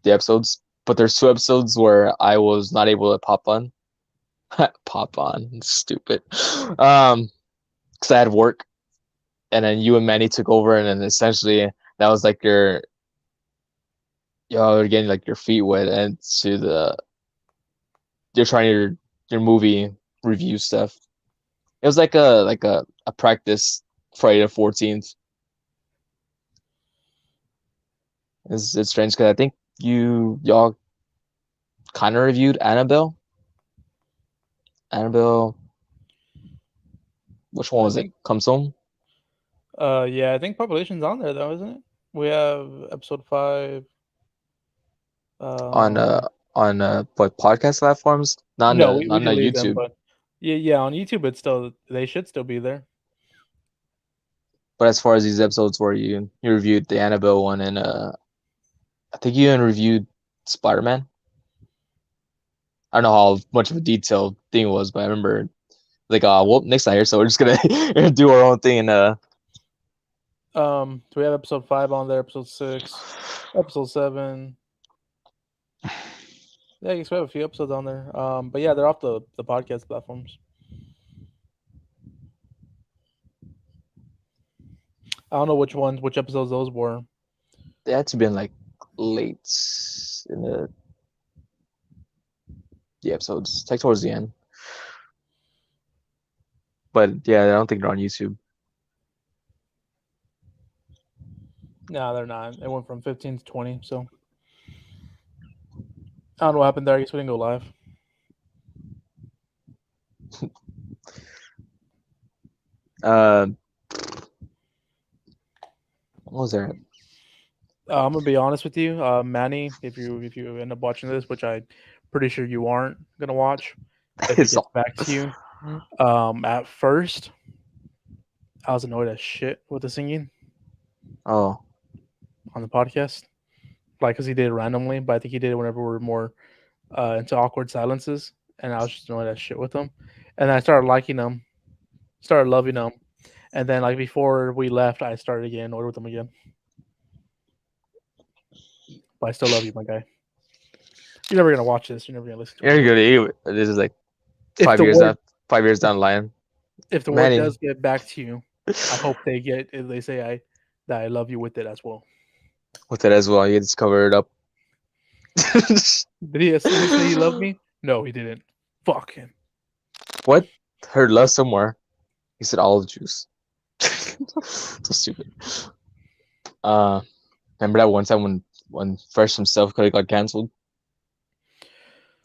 the episodes. But there's two episodes where I was not able to pop on. Pop on, stupid. Because I had work, and then you and Manny took over, and then essentially that was like you're getting like your feet wet and to you're trying your movie review stuff. It was like a practice Friday the 14th. It's strange because I think y'all kind of reviewed Annabelle. Annabelle, which one I was it? think, Comes home yeah, I think population's on there though, isn't it? We have episode 5. on Um, what podcast platforms? Not on no, the we, not we on the delete them, YouTube. but yeah, on YouTube, they should still be there. But as far as these episodes where you reviewed the Annabelle one and I think you even reviewed Spider-Man. I don't know how much of a detailed thing it was, but I remember like well next time here, so we're just gonna do our own thing and So we have episode 5 on there, episode 6, episode 7. Yeah, I guess we have a few episodes on there. But yeah, they're off the podcast platforms. I don't know which episodes those were. they had to be in like late in the episodes, like towards the end. But yeah, I don't think they're on YouTube. No, they're not. It went from 15 to 20. So I don't know what happened there. I guess we didn't go live. Uh, what was there? I'm gonna be honest with you, Manny. If you end up watching this, which I'm pretty sure you aren't gonna watch, if it It's gets back to you, at first I was annoyed as shit with the singing oh on the podcast. like because he did it randomly, but I think he did it whenever we were more into awkward silences, and I was just doing that shit with him, and I started liking him, started loving him, and then like before we left, I started again order with him again. But I still love you, my guy. You're never gonna watch this. You're never gonna listen to it. You're But good. This is like if the word 5 years down the line. if the word Manny, does get back to you, I hope they say I that I love you with it as well. with it as well. You just cover it up. Did he say he loved me? No, he didn't. Fuck him. What? Heard love somewhere. He said olive juice. So stupid. Uh, remember that one time when Fresh himself could have got canceled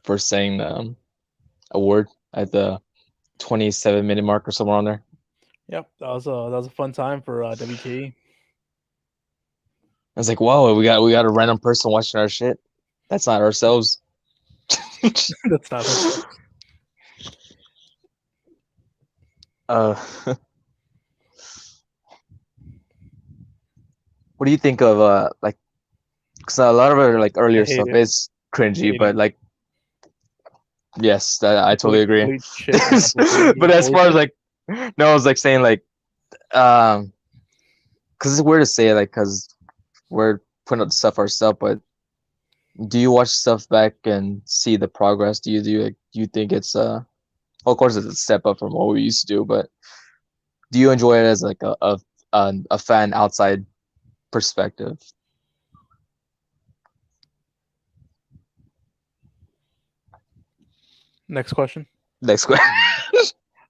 for saying a word at the 27-minute mark or somewhere on there. Yep, that was a fun time for WKE. I was like, whoa, we got a random person watching our shit. That's not ourselves. That's not ourselves. What do you think of like? Because a lot of our like I earlier hate stuff it. is cringy, Hate but it. like, yes, I totally agree. Complete shit, man. Complete But as far as bullshit. like, no, I was like saying like, because it's weird to say like, because we're putting up stuff ourselves, but do you watch stuff back and see the progress? Do you think it's well, of course it's a step up from what we used to do, but do you enjoy it as like a fan outside perspective? Next question. Next question.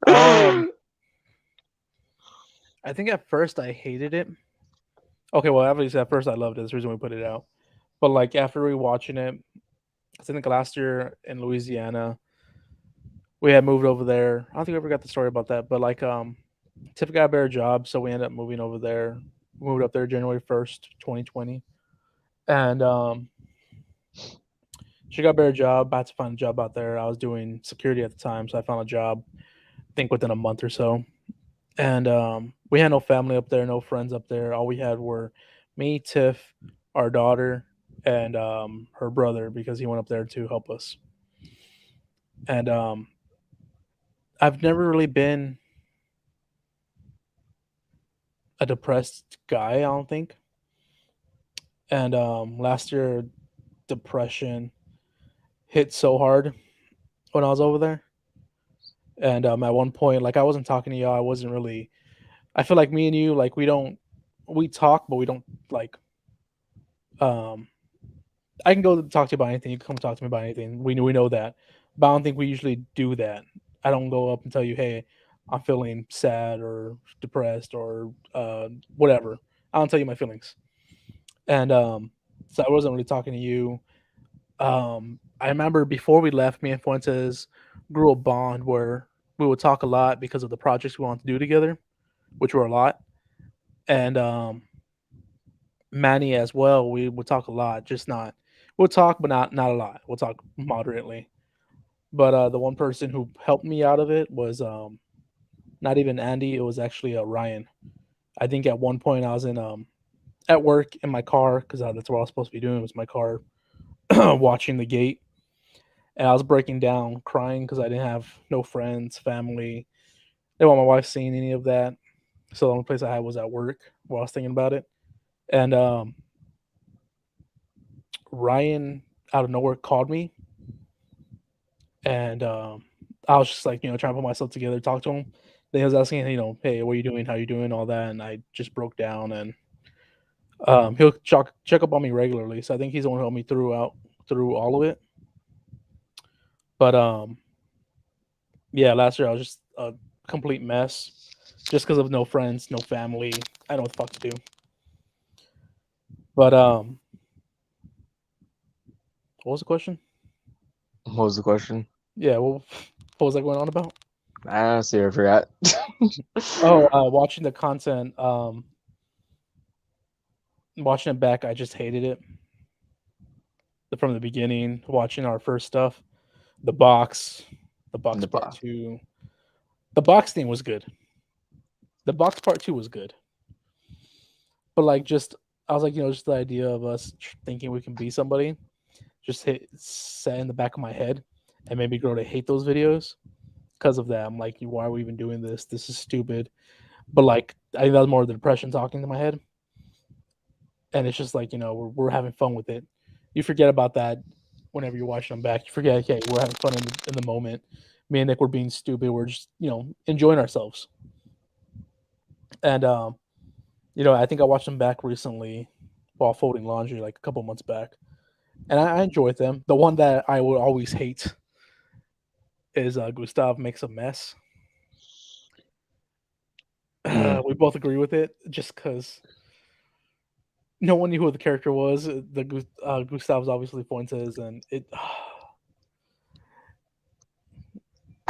Um, I think at first I hated it. Okay, well, obviously at first I loved it. That's the reason we put it out. But like after rewatching it, I think last year in Louisiana, we had moved over there. I don't think we ever got the story about that, but like Tiff got a better job, so we ended up moving over there. Moved up there January 1st, 2020, and she got a better job. I had to find a job out there. I was doing security at the time, so I found a job. I think within a month or so, and we had no family up there, no friends up there. All we had were me, Tiff, our daughter, and her brother because he went up there to help us. And I've never really been a depressed guy, I don't think. And last year, depression hit so hard when I was over there. And at one point, like I wasn't talking to y'all. I wasn't really. I feel like me and you, like we talk, but we don't like. Um, I can go talk to you about anything. You can come talk to me about anything. We know that, but I don't think we usually do that. I don't go up and tell you, hey, I'm feeling sad or depressed or whatever. I don't tell you my feelings. And so I wasn't really talking to you. I remember before we left, me and Fuentes grew a bond where we would talk a lot because of the projects we wanted to do together, which were a lot. And Manny as well, we would talk a lot, just not. We'll talk, but not a lot. We'll talk moderately. But the one person who helped me out of it was not even Andy. It was actually Ryan. I think at one point I was in at work in my car because that's what I was supposed to be doing was my car watching the gate, and I was breaking down, crying because I didn't have no friends, family. I didn't want my wife seeing any of that. So the only place I had was at work while I was thinking about it. And Ryan out of nowhere called me, and I was just like, trying to put myself together, talk to him. Then he was asking, hey, what are you doing? How you doing? All that, and I just broke down. And he'll check up on me regularly, so I think he's the one who helped me through all of it. But yeah, last year I was just a complete mess, just because of no friends, no family. I don't know what the fuck to do. But what was the question? What was the question? Yeah, well, what was I going on about? I honestly forgot. Oh, watching the content. Watching it back, I just hated it from the beginning. Watching our first stuff, the box, the box The part box. two, the box thing was good. The box part two was good, but like just I was like, just the idea of us thinking we can be somebody just hit set in the back of my head and made me grow to hate those videos because of that. I'm like, why are we even doing this? This is stupid. But like, I think that was more the depression talking to my head, and it's just like we're having fun with it. You forget about that whenever you're watching them back. You forget, okay, we're having fun in the moment. Me and Nick were being stupid. We're just enjoying ourselves. And I think I watched them back recently while folding laundry, like a couple months back, and I enjoyed them. The one that I would always hate is Gustav makes a mess. Mm. We both agree with it, just because no one knew who the character was. The Gustav's obviously Fuentes, and it.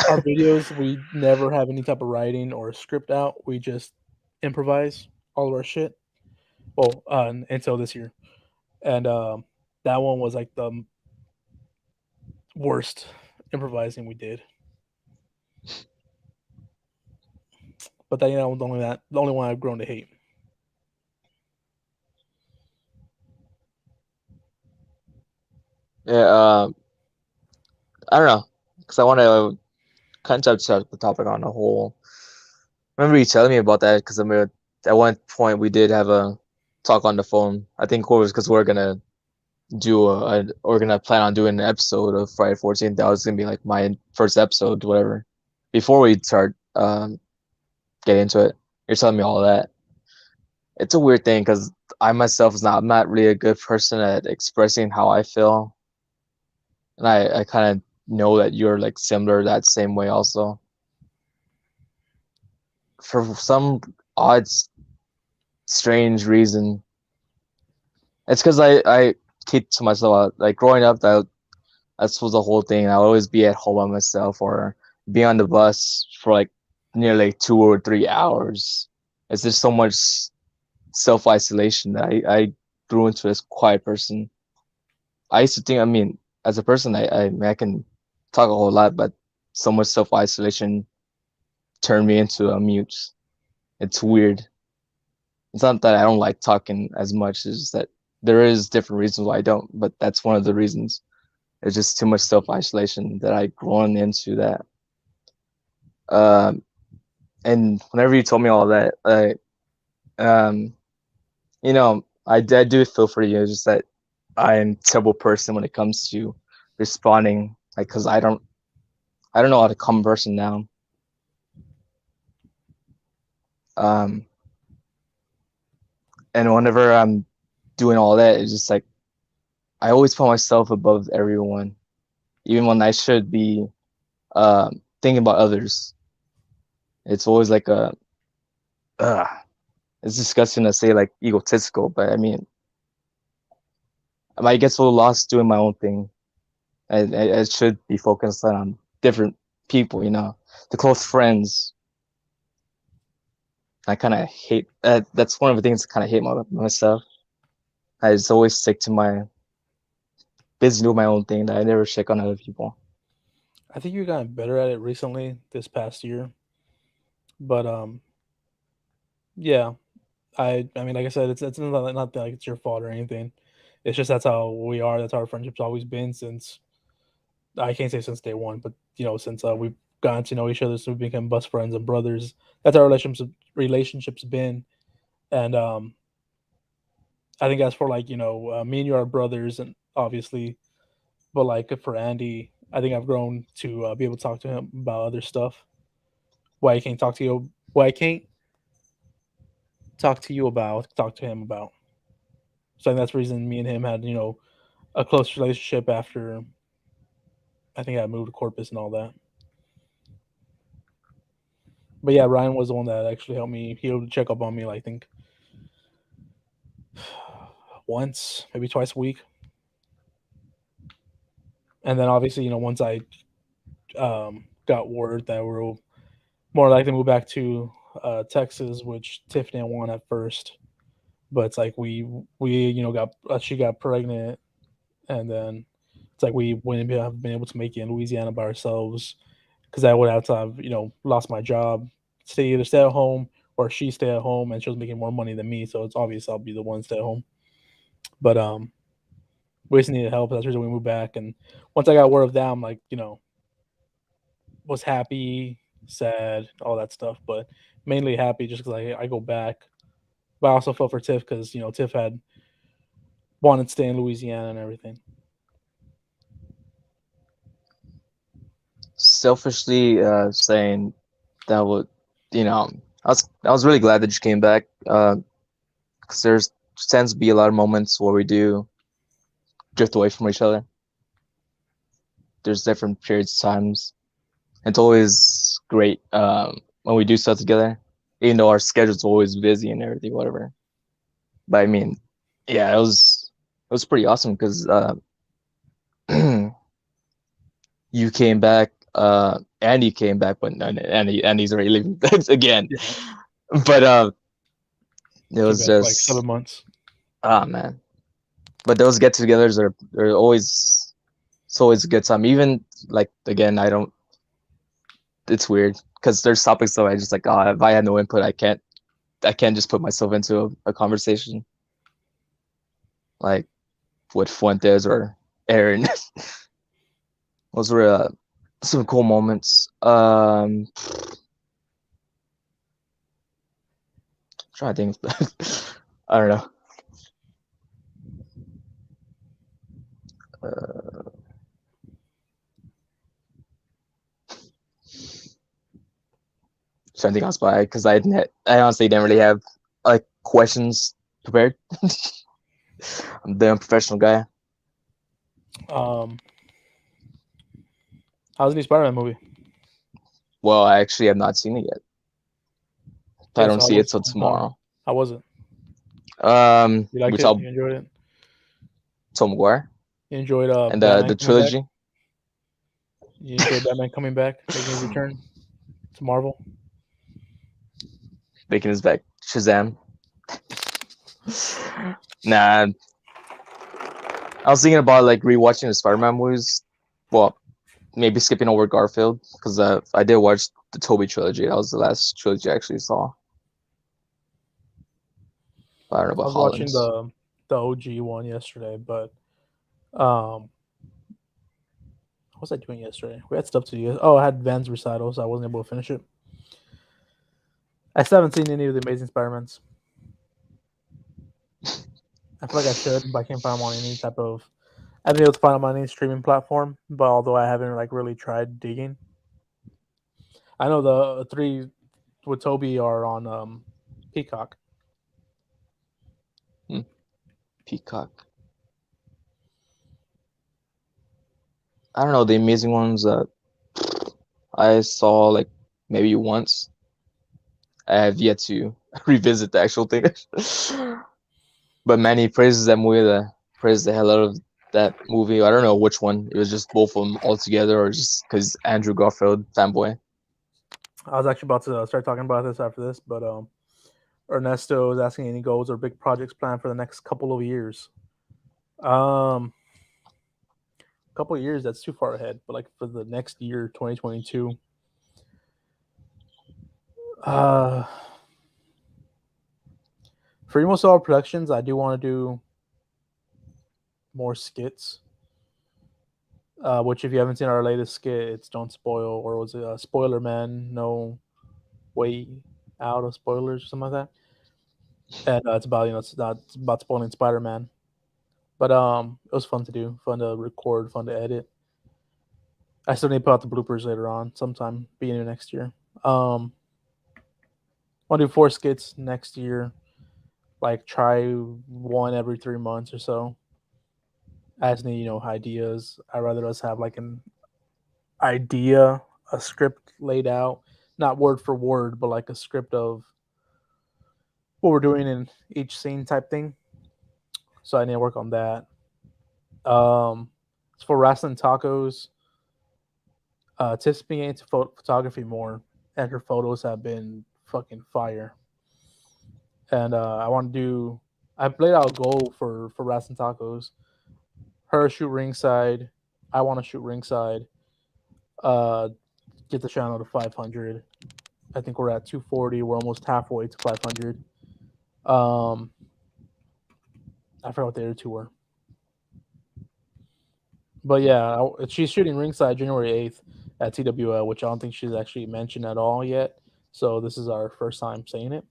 Our videos, we never have any type of writing or script out. We just improvise all of our shit. Well, until this year, and that one was like the worst improvising we did. But that the only one I've grown to hate. Yeah. I don't know, because I want to kind of touch the topic on the whole. Remember you telling me about that? Because I remember at one point we did have a talk on the phone. I think it was because we're gonna plan on doing an episode of Friday 14th. That was gonna be like my first episode, whatever. Before we start get into it, you're telling me all of that. It's a weird thing because I myself I'm not really a good person at expressing how I feel, and I kind of know that you're like similar that same way also. For some odd, strange reason, it's because I keep to myself. Like growing up, that was the whole thing. I would always be at home by myself or be on the bus for like nearly 2 or 3 hours. It's just so much self isolation that I grew into this quiet person. I used to think, I mean, as a person, I can talk a whole lot, but so much self isolation turned me into a mute. It's weird. It's not that I don't like talking as much, it's just that there is different reasons why I don't, but that's one of the reasons. It's just too much self isolation that I grown into that. Um, and whenever you told me all that, um, I do feel for you. It's just that I am a terrible person when it comes to responding, like, cause I don't know how to calm a person down. Um, and whenever I'm doing all that, it's just like I always put myself above everyone, even when I should be thinking about others. It's always like uh, it's disgusting to say like egotistical, but I mean, I get so lost doing my own thing. I should be focused on different people, the close friends. I kind of hate that. That's one of the things I kind of hate myself. I just always stick to my busy doing my own thing that I never check on other people. I think you've gotten better at it recently, this past year. But yeah, I mean, like I said, it's not like it's your fault or anything. It's just that's how we are. That's how our friendship's always been since I can't say since day one, but since we've gotten to know each other, so we become best friends and brothers. That's our relationships been, and I think as for like me and you are brothers, and obviously, but like for Andy, I think I've grown to be able to talk to him about other stuff. Why I can't talk to you? Why I can't talk to you about? Talk to him about. So I think that's the reason me and him had a close relationship after I think I moved to Corpus and all that. But yeah, Ryan was the one that actually helped me. He would check up on me, like, I think once, maybe twice a week. And then obviously, once I got word that we are more likely to move back to Texas, which Tiffany didn't want at first, but it's like we got she got pregnant, and then it's like we wouldn't have been able to make it in Louisiana by ourselves because I would have to have lost my job, either stay at home or she stay at home, and she was making more money than me, so it's obvious I'll be the one to stay at home. But we just needed help. That's the reason we moved back. And once I got word of that, I'm like, was happy, sad, all that stuff, but mainly happy just because I go back. But I also felt for Tiff because Tiff had wanted to stay in Louisiana and everything. Selfishly, saying that would, I was really glad that you came back. Because there's tends to be a lot of moments where we do drift away from each other. There's different periods of times. It's always great when we do stuff together, even though our schedule's always busy and everything, whatever. But I mean, yeah, it was pretty awesome because you came back, Andy came back, but Andy's already leaving again. Yeah. But it Came was back for like just 7 months. man. But those get-togethers are always it's always a good time. Even like again, I don't. It's weird because there's topics that I just like. Oh, if I had no input, I can't just put myself into a conversation like with Fuentes or Aaron. Those were some cool moments. Trying to think. I don't know. Trying to think on spy because I honestly didn't really have like questions prepared. I'm the unprofessional guy. Um, how's the new Spider-Man movie? Well, I actually have not seen it yet. I Okay, don't so see it till tomorrow. how was it? You We liked it? saw You enjoyed it? Tom McGuire You enjoyed and Batman the coming back? trilogy. You enjoyed Batman coming back, making his return to Marvel? Making his back. Shazam. Nah, I was thinking about like rewatching the Spider-Man movies. Well, maybe skipping over Garfield because I did watch the Toby trilogy. That was the last trilogy I actually saw. But I don't know I about was watching Holland's. the OG one yesterday, but um, what was I doing yesterday? We had stuff to do. Oh, I had Van's recital, so I wasn't able to finish it. I still haven't seen any of the Amazing Spider-Mans. I feel like I should, but I can't find them on any type of. I haven't been able to find them on any streaming platform, but although I haven't like really tried digging, I know the three with Toby are on Peacock. Hmm. Peacock. I don't know the amazing ones. I saw like maybe once. I have yet to revisit the actual thing. But many praises that movie. Praised the hell out of that movie. I don't know which one. It was just both of them all together, or just because Andrew Garfield fanboy. I was actually about to start talking about this after this, but Ernesto is asking any goals or big projects planned for the next couple of years. Um, couple of years that's too far ahead, but like for the next year, 2022. Uh, for EmoséwA Productions, I do want to do more skits. Which, if you haven't seen our latest skit, it's "Don't Spoil" or was it "Spoiler Man"? No way out of spoilers or something like that. And it's about it's about spoiling Spider-Man. But it was fun to do, fun to record, fun to edit. I still need to put out the bloopers later on, sometime beginning of next year. I'll do 4 skits next year. Like try one every 3 months or so. I just need ideas. I'd rather us have like an idea, a script laid out, not word for word, but like a script of what we're doing in each scene type thing. So I need to work on that. As for wrestling tacos, Tiff's being into photography more, and her photos have been fucking fire. And I want to do. I laid out a goal for wrestling tacos. Her shoot ringside. I want to shoot ringside. Uh, get the channel to 500, I think we're at 240. We're almost halfway to 500. Um, I forgot what the other two were. But yeah, she's shooting ringside January 8th at TWL, which I don't think she's actually mentioned at all yet. So this is our first time saying it.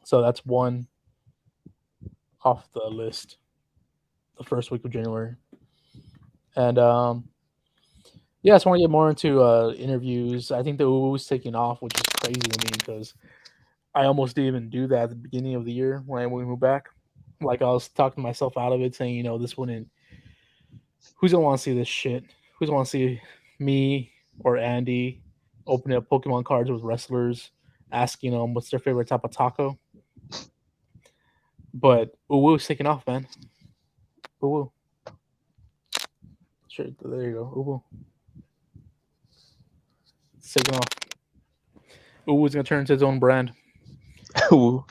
So that's one off the list, the first week of January. And yeah, I just want to get more into interviews. I think the Uwu's taking off, which is crazy to me because I almost didn't even do that at the beginning of the year when we moved back. Like I was talking myself out of it, saying, this wouldn't. Who's gonna want to see this shit? Who's gonna want to see me or Andy opening up Pokemon cards with wrestlers, asking them what's their favorite type of taco? But Uwu's taking off, man. Uwu. Sure, there you go. Uwu. It's taking off. Uwu's gonna turn into his own brand. Want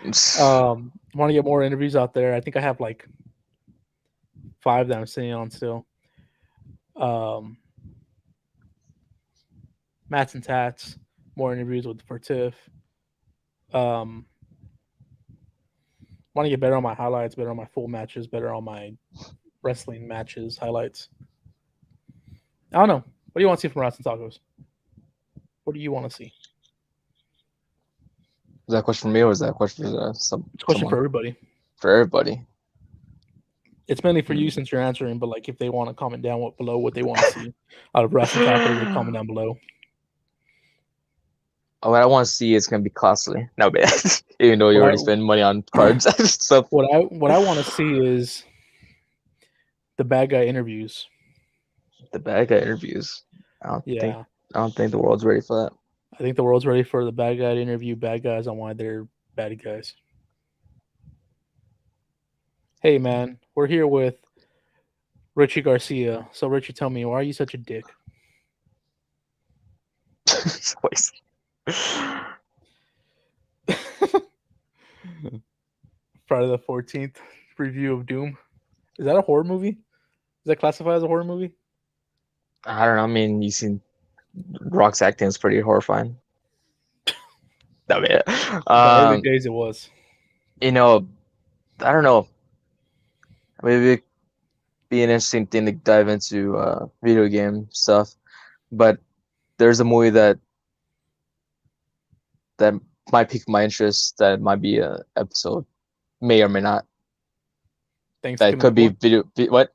to get more interviews out there. I think I have like 5 that I'm sitting on still. Mats and Tats, more interviews with Fertif. Want to get better on my highlights, better on my full matches, better on my wrestling matches, highlights. I don't know. What do you want to see from Rats and Tacos? What do you want to see? Was that a question for me or was that a question for It's a question someone? for everybody. For everybody. It's mainly for you since you're answering, but like if they want to comment down below what they want to see out of Rats and Tacos, they comment down below. What I want to see is gonna be costly. No, but even though you already spend money on cards stuff. What I want to see is the bad guy interviews. The bad guy interviews. I don't think the world's ready for that. I think the world's ready for the bad guy to interview bad guys on why they're bad guys. Hey man, we're here with Richie Garcia. So Richie, tell me, why are you such a dick? Friday the 14th review of Doom. Is that a horror movie? Is that classified as a horror movie? I don't know. I mean, you seen Rock's acting is pretty horrifying. No, man. Early days it was. I don't know. Maybe it'd be an interesting thing to dive into video game stuff. But there's a movie that might pique my interest. That might be a episode, may or may not. That could be video. What?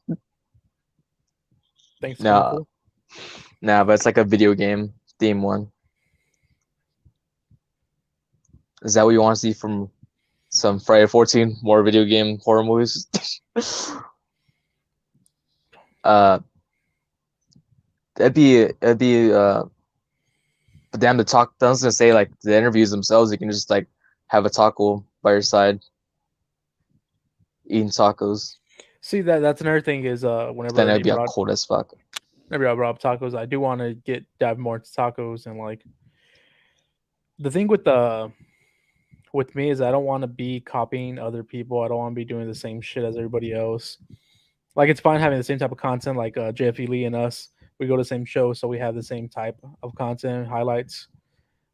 No, but it's like a video game theme one. Is that what you want to see from some Friday 14 more video game horror movies? It'd be but damn, the talk. I was gonna say like the interviews themselves. You can just like have a taco by your side, eating tacos. See that's another thing is whenever then it'd be cold as fuck. Whenever I brought up tacos, I do want to dive more into tacos and like the thing with me is I don't want to be copying other people. I don't want to be doing the same shit as everybody else. Like it's fine having the same type of content like JFE Lee and us. We go to the same show, so we have the same type of content, highlights.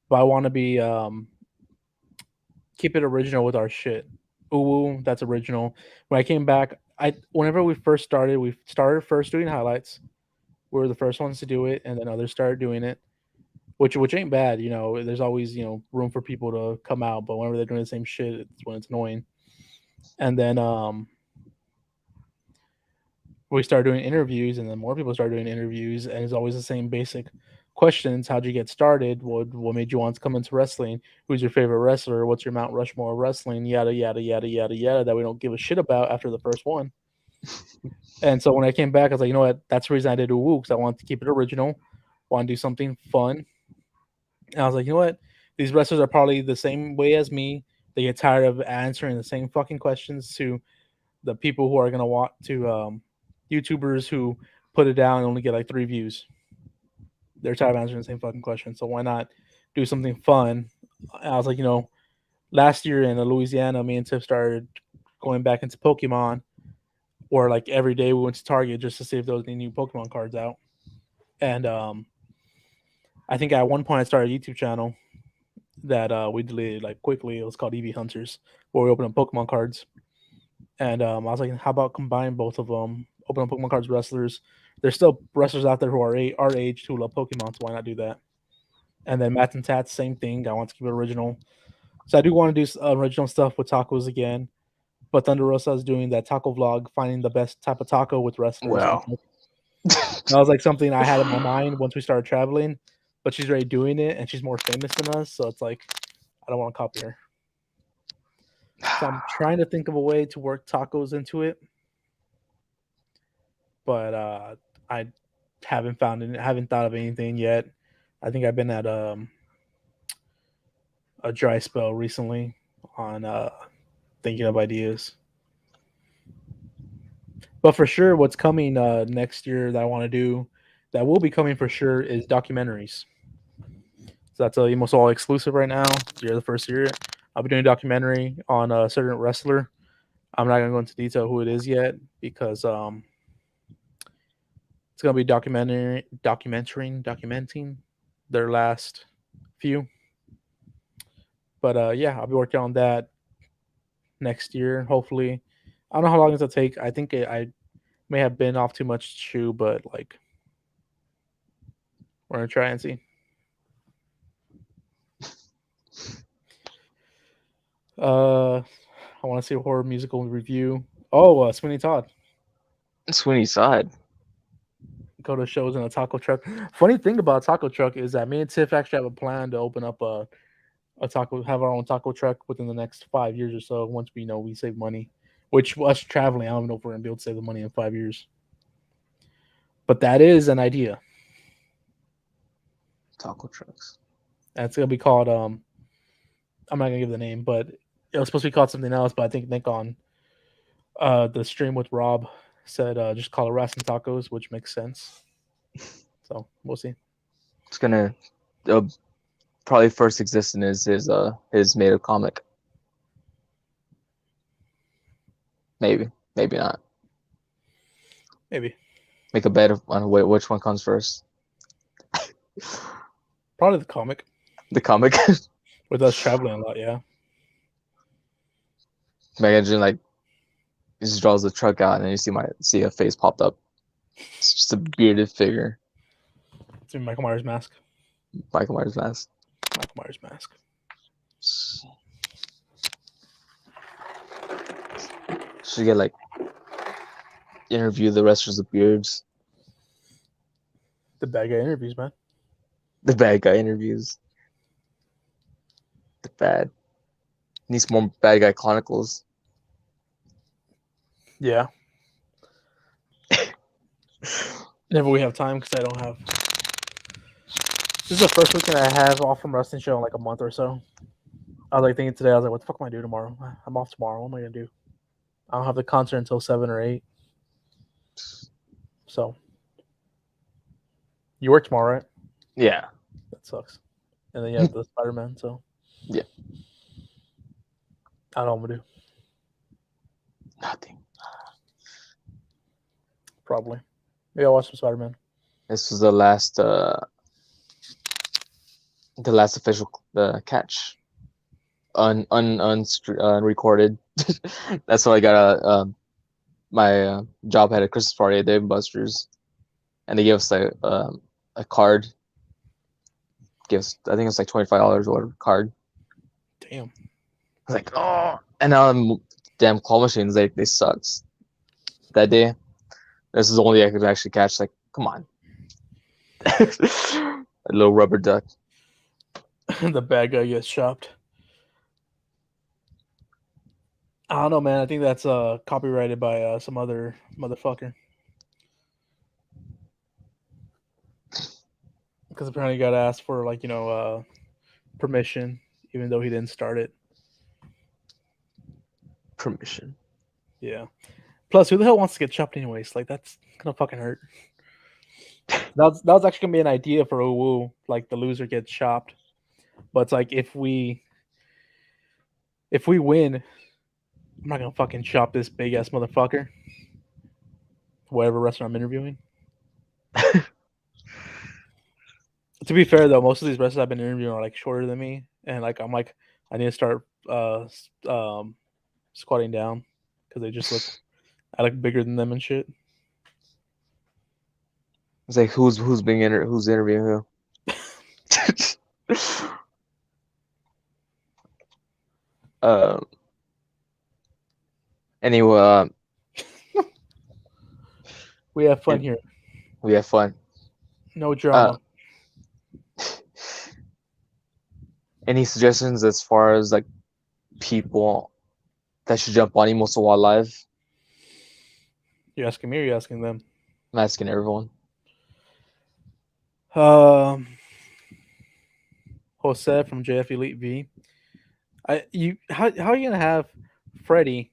But I want to be keep it original with our shit. Ooh, that's original. When I came back, whenever we started first doing highlights. We were the first ones to do it, and then others started doing it, which ain't bad. There's always room for people to come out, but whenever they're doing the same shit, it's when it's annoying. And then we started doing interviews, and then more people started doing interviews, and it's always the same basic questions. How'd you get started? What made you want to come into wrestling? Who's your favorite wrestler? What's your Mount Rushmore of wrestling? Yada yada yada yada yada. That we don't give a shit about after the first one. And so when I came back, I was like, you know what? That's the reason I did Uwu, because I wanted to keep it original, want to do something fun. And I was like, you know what? These wrestlers are probably the same way as me. They get tired of answering the same fucking questions to the people who are going to want to YouTubers who put it down and only get like 3 views. They're tired of answering the same fucking question. So why not do something fun? And I was like, last year in Louisiana, me and Tiff started going back into Pokemon. Or like every day we went to Target just to see if there was any new Pokemon cards out. And I think at one point I started a YouTube channel that we deleted like quickly. It was called EV Hunters, where we opened up Pokemon cards. And I was like, how about combine both of them? Open up Pokemon cards wrestlers. There's still wrestlers out there who are our age who love Pokemon, so why not do that? And then Mats and Tats, same thing. I want to keep it original. So I do want to do original stuff with tacos again. But Thunder Rosa is doing that taco vlog, finding the best type of taco with wrestlers. And Well, that was like something I had in my mind once we started traveling. But she's already doing it, and she's more famous than us. So it's like, I don't want to copy her. So I'm trying to think of a way to work tacos into it. But I haven't haven't thought of anything yet. I think I've been at a dry spell recently on thinking of ideas. But for sure, what's coming next year that I want to do, that will be coming for sure, is documentaries. So that's almost all exclusive right now. You're the first to hear it. I'll be doing a documentary on a certain wrestler. I'm not gonna go into detail who it is yet because it's gonna be documenting their last few. But yeah, I'll be working on that next year. Hopefully, I don't know how long it'll take. I think I may have been off too much to chew, but like we're gonna try and see. I want to see a horror musical review. Oh, Sweeney Todd. Sweeney Side. Go to shows in a taco truck. Funny thing about taco truck is that me and Tiff actually have a plan to open up a taco, have our own taco truck within the next 5 years or so. Once we know we save money, which us traveling, I don't know if we're gonna be able to save the money in 5 years. But that is an idea. Taco trucks. And it's gonna be called I'm not gonna give the name, but it was supposed to be called something else. But I think Nick on the stream with Rob said just call it Rassin Tacos, which makes sense. So we'll see. It's gonna probably first exist in his made of comic. Maybe not. Maybe. Make a bet on which one comes first. Probably the comic. The comic. With us traveling a lot, yeah. Imagine like he just draws the truck out and then you see a face popped up. It's just a bearded figure. It's in Michael Myers mask. Michael Myers mask. Michael Myers mask. Should get like interview the wrestlers with beards. The bad guy interviews, man. The bad guy interviews. The bad. Needs more bad guy chronicles. Yeah. Never we have time because I don't have. This is the first weekend I have off from wrestling show in like a month or so. I was like thinking today, I was like, what the fuck am I doing tomorrow? I'm off tomorrow. What am I gonna do? I don't have the concert until 7 or 8. So you work tomorrow, right? Yeah. That sucks. And then you have the Spider-Man, so yeah. I don't know what I'm gonna do. Nothing. Probably. Maybe I'll watch some Spider-Man. This was the last official catch. Unrecorded. That's why I got my job had a Christmas party at Dave & Buster's, and they gave us like a card. I think it was like $25 or whatever card. Damn. I was like, oh, and now damn claw machines they sucked that day. This is the only I could actually catch. Like, come on, a little rubber duck. The bad guy gets chopped. I don't know, man. I think that's copyrighted by some other motherfucker. Because apparently he got asked for like permission, even though he didn't start it. Permission. Yeah. Plus, who the hell wants to get chopped anyways? Like that's gonna fucking hurt. That was actually gonna be an idea for Uwu. Like the loser gets chopped, but it's like if we win, I'm not gonna fucking chop this big ass motherfucker. Whatever restaurant I'm interviewing. To be fair though, most of these wrestlers I've been interviewing are like shorter than me, and like I'm like I need to start squatting down because they just look I look bigger than them and shit. It's like who's interviewing who? uh, anyway, We have fun and here, we have fun. no Uh, drama. any suggestions as far as like people that should jump on EmoséwA live? You're asking me or you're asking them? I'm asking everyone. Um, Jose from JF Elite V. How are you gonna have Freddie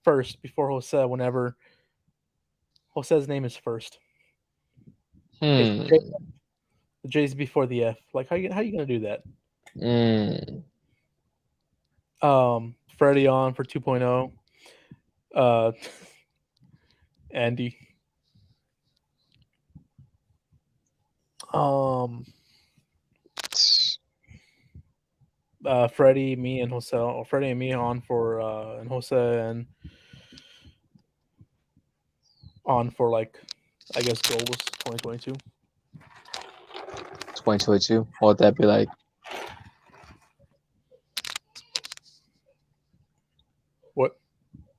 first before Jose whenever Jose's name is first? It's Hmm. J, the J's before the F. Like how you gonna do that? Mm. Freddie on for 2.0. Uh, Andy. Um, Freddie, me, and Jose. Or Freddie and me on for and Jose and on for like I guess goal was 2022. 2022. What would that be like? What?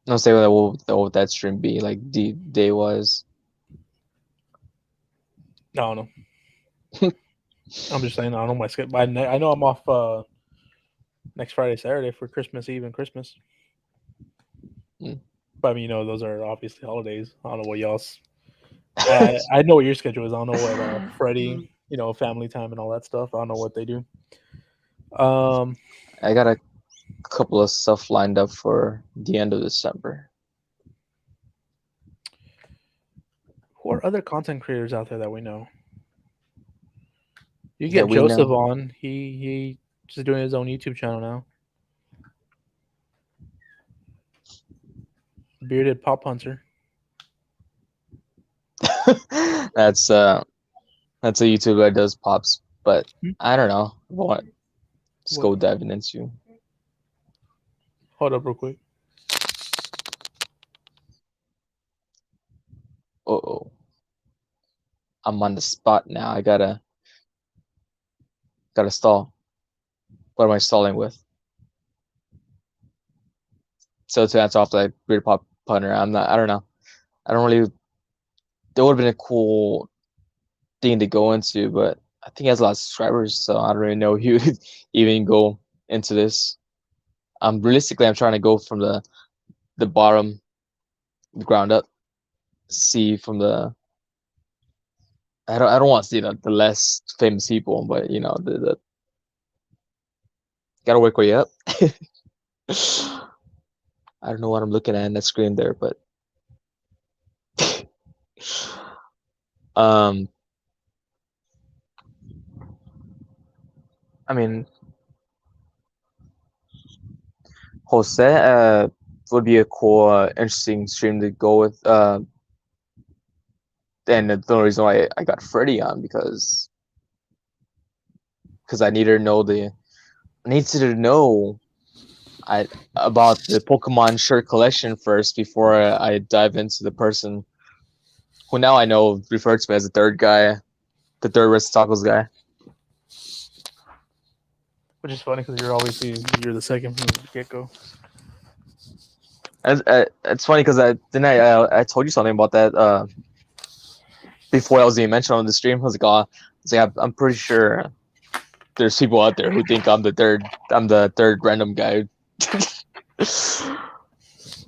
No, say what would that stream be like? Day wise. No, no. I'm just saying I don't know my schedule. I know I'm off next Friday, Saturday for Christmas Eve and Christmas. Mm. But I mean, those are obviously holidays. I don't know what y'all's. I know what your schedule is. I don't know what Freddie, family time and all that stuff. I don't know what they do. I got a couple of stuff lined up for the end of December. Who are other content creators out there that we know? You That get we Joseph know. on. He just doing his own YouTube channel now. Bearded Pop Hunter. That's a YouTuber that does pops, but I don't know what just What? go diving into. Hold up, real quick. Oh, I'm on the spot now. I gotta stall. What am I stalling with? So to answer off like weird pop punter, I'm not. I don't know. I don't really. That would have been a cool thing to go into, but I think he has a lot of subscribers, so I don't really know if he would even go into this. Realistically, I'm trying to go from the bottom, the ground up, see from the. I don't want to see the less famous people, but the gotta work way up. I don't know what I'm looking at in that screen there, but um, I mean, Jose would be a cool, interesting stream to go with. And the only reason why I got Freddy on because I needed to know I about the Pokemon shirt collection first before I dive into the person who now I know referred to me as the third guy, the third Rest Tacos guy. Which is funny because you're the second from the get go. It's funny because I told you something about that before I was even mentioned on the stream. I was like, I'm pretty sure there's people out there who think I'm the third random guy.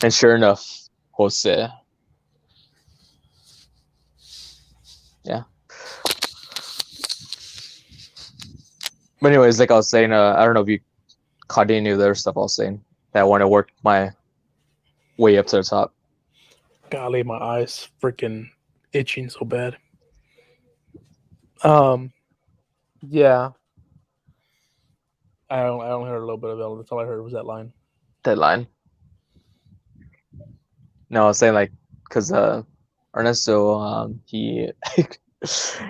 And sure enough, Jose. Yeah. But anyways, like I was saying, I don't know if you caught any of the other stuff I was saying. That I want to work my way up to the top. Golly, my eyes freaking itching so bad. Yeah. I only heard a little bit of it. That's all I heard was that line. That line. No, I was saying like, cause Ernesto, he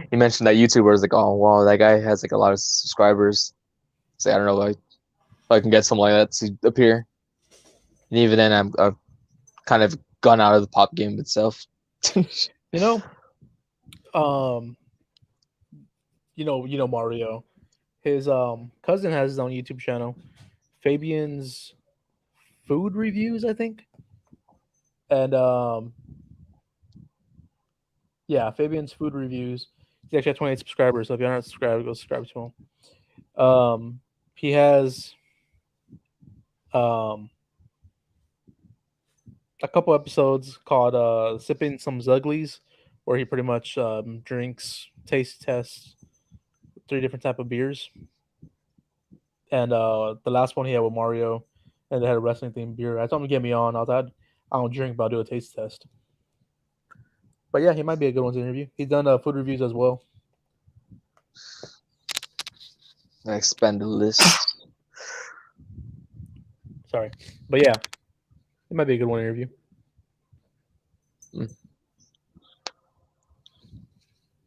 He mentioned that YouTuber is like, oh wow, that guy has like a lot of subscribers. So I don't know, like if I can get something like that to appear. And even then, I've kind of gone out of the pop game itself. You know, um, Mario. His cousin has his own YouTube channel, Fabian's Food Reviews, I think. And yeah, Fabian's Food Reviews. He's actually at 28 subscribers, so if you're not subscribed, go subscribe to him. He has um a couple episodes called "Sipping Some Zuglies," where he pretty much drinks, taste tests 3 different type of beers. And the last one he had with Mario, and they had a wrestling themed beer. I told him to get me on. I thought I don't drink, but I'll do a taste test. But yeah, he might be a good one to interview. He's done food reviews as well. I expand the list. Sorry, but yeah, it might be a good one to interview.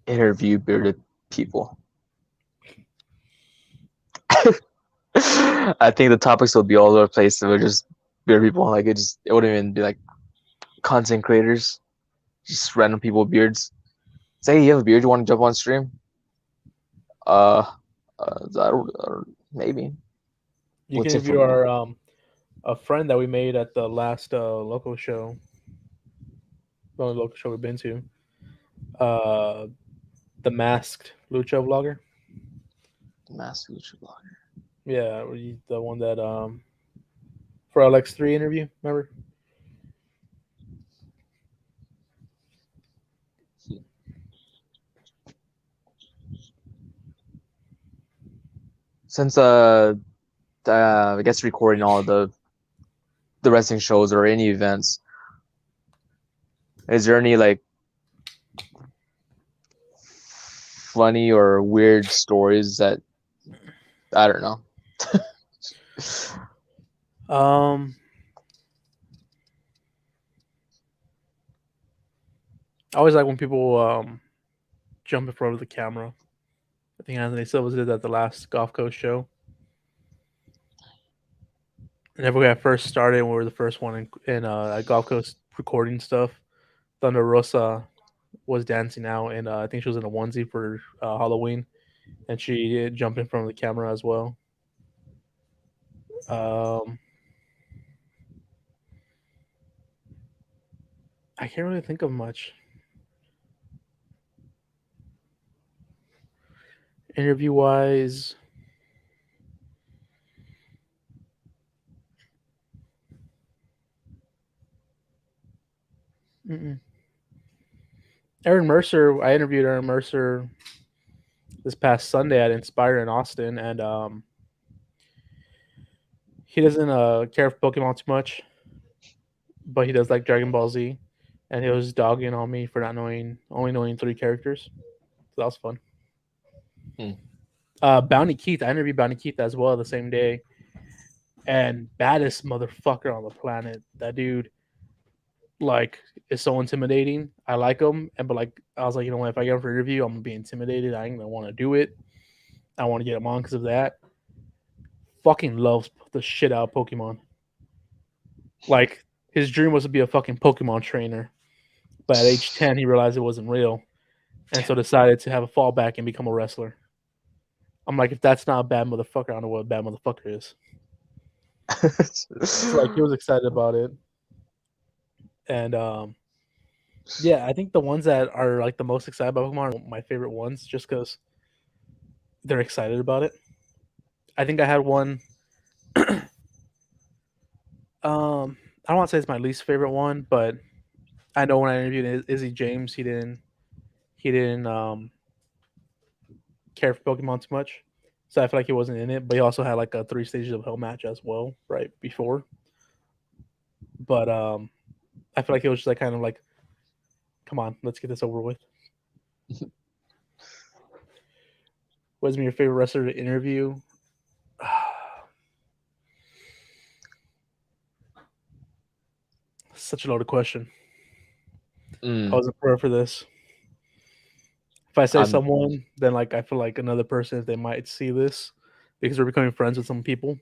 Interview bearded people. I think the topics will be all over the place. It would just bearded people. Like it wouldn't even be like content creators, just random people with beards. Say, hey, you have a beard, you want to jump on stream? Uh, maybe. You can What's it interview for? our a friend that we made at the last local show, the only local show we've been to. Uh, the masked lucha vlogger. Master YouTube blogger. Yeah, the one that for LX3 interview. Remember? Since I guess recording all the wrestling shows or any events, is there any like funny or weird stories that I don't know? Um, I always like when people jump in front of the camera. I think Anthony Silva did that at the last Golf Coast show. Whenever we first started, we were the first one in at Golf Coast recording stuff. Thunder Rosa was dancing out, and I think she was in a onesie for Halloween, and she did jump in front of the camera as well. Um, I can't really think of much. Interview wise, Aaron Mercer. I interviewed Aaron Mercer this past Sunday at Inspire in Austin, and he doesn't care for Pokemon too much, but he does like Dragon Ball Z, and he was dogging on me for not knowing only knowing 3 characters. So that was fun. Hmm. Bounty Keith. I interviewed Bounty Keith as well the same day, and baddest motherfucker on the planet. That dude, like, is so intimidating. I like him, and but like, I was like, you know what? If I get him for an interview, I'm gonna be intimidated. I ain't gonna want to do it. I want to get him on because of that. Fucking loves the shit out of Pokemon. Like, his dream was to be a fucking Pokemon trainer, but at age 10, he realized it wasn't real, and so decided to have a fallback and become a wrestler. I'm like, if that's not a bad motherfucker, I don't know what a bad motherfucker is. So like, he was excited about it, and yeah, I think the ones that are like the most excited about Pokemon are my favorite ones, just because they're excited about it. I think I had one. I don't want to say it's my least favorite one, but I know when I interviewed Izzy James, he didn't care for Pokemon too much, so I feel like he wasn't in it. But he also had like a 3 stages of hell match as well, right before. But I feel like it was just like kind of like, come on, let's get this over with. What's been your favorite wrestler to interview? Such a loaded question. I Mm. wasn't prepared for this. If I say I'm someone, then like I feel like another person, if they might see this because we're becoming friends with some people,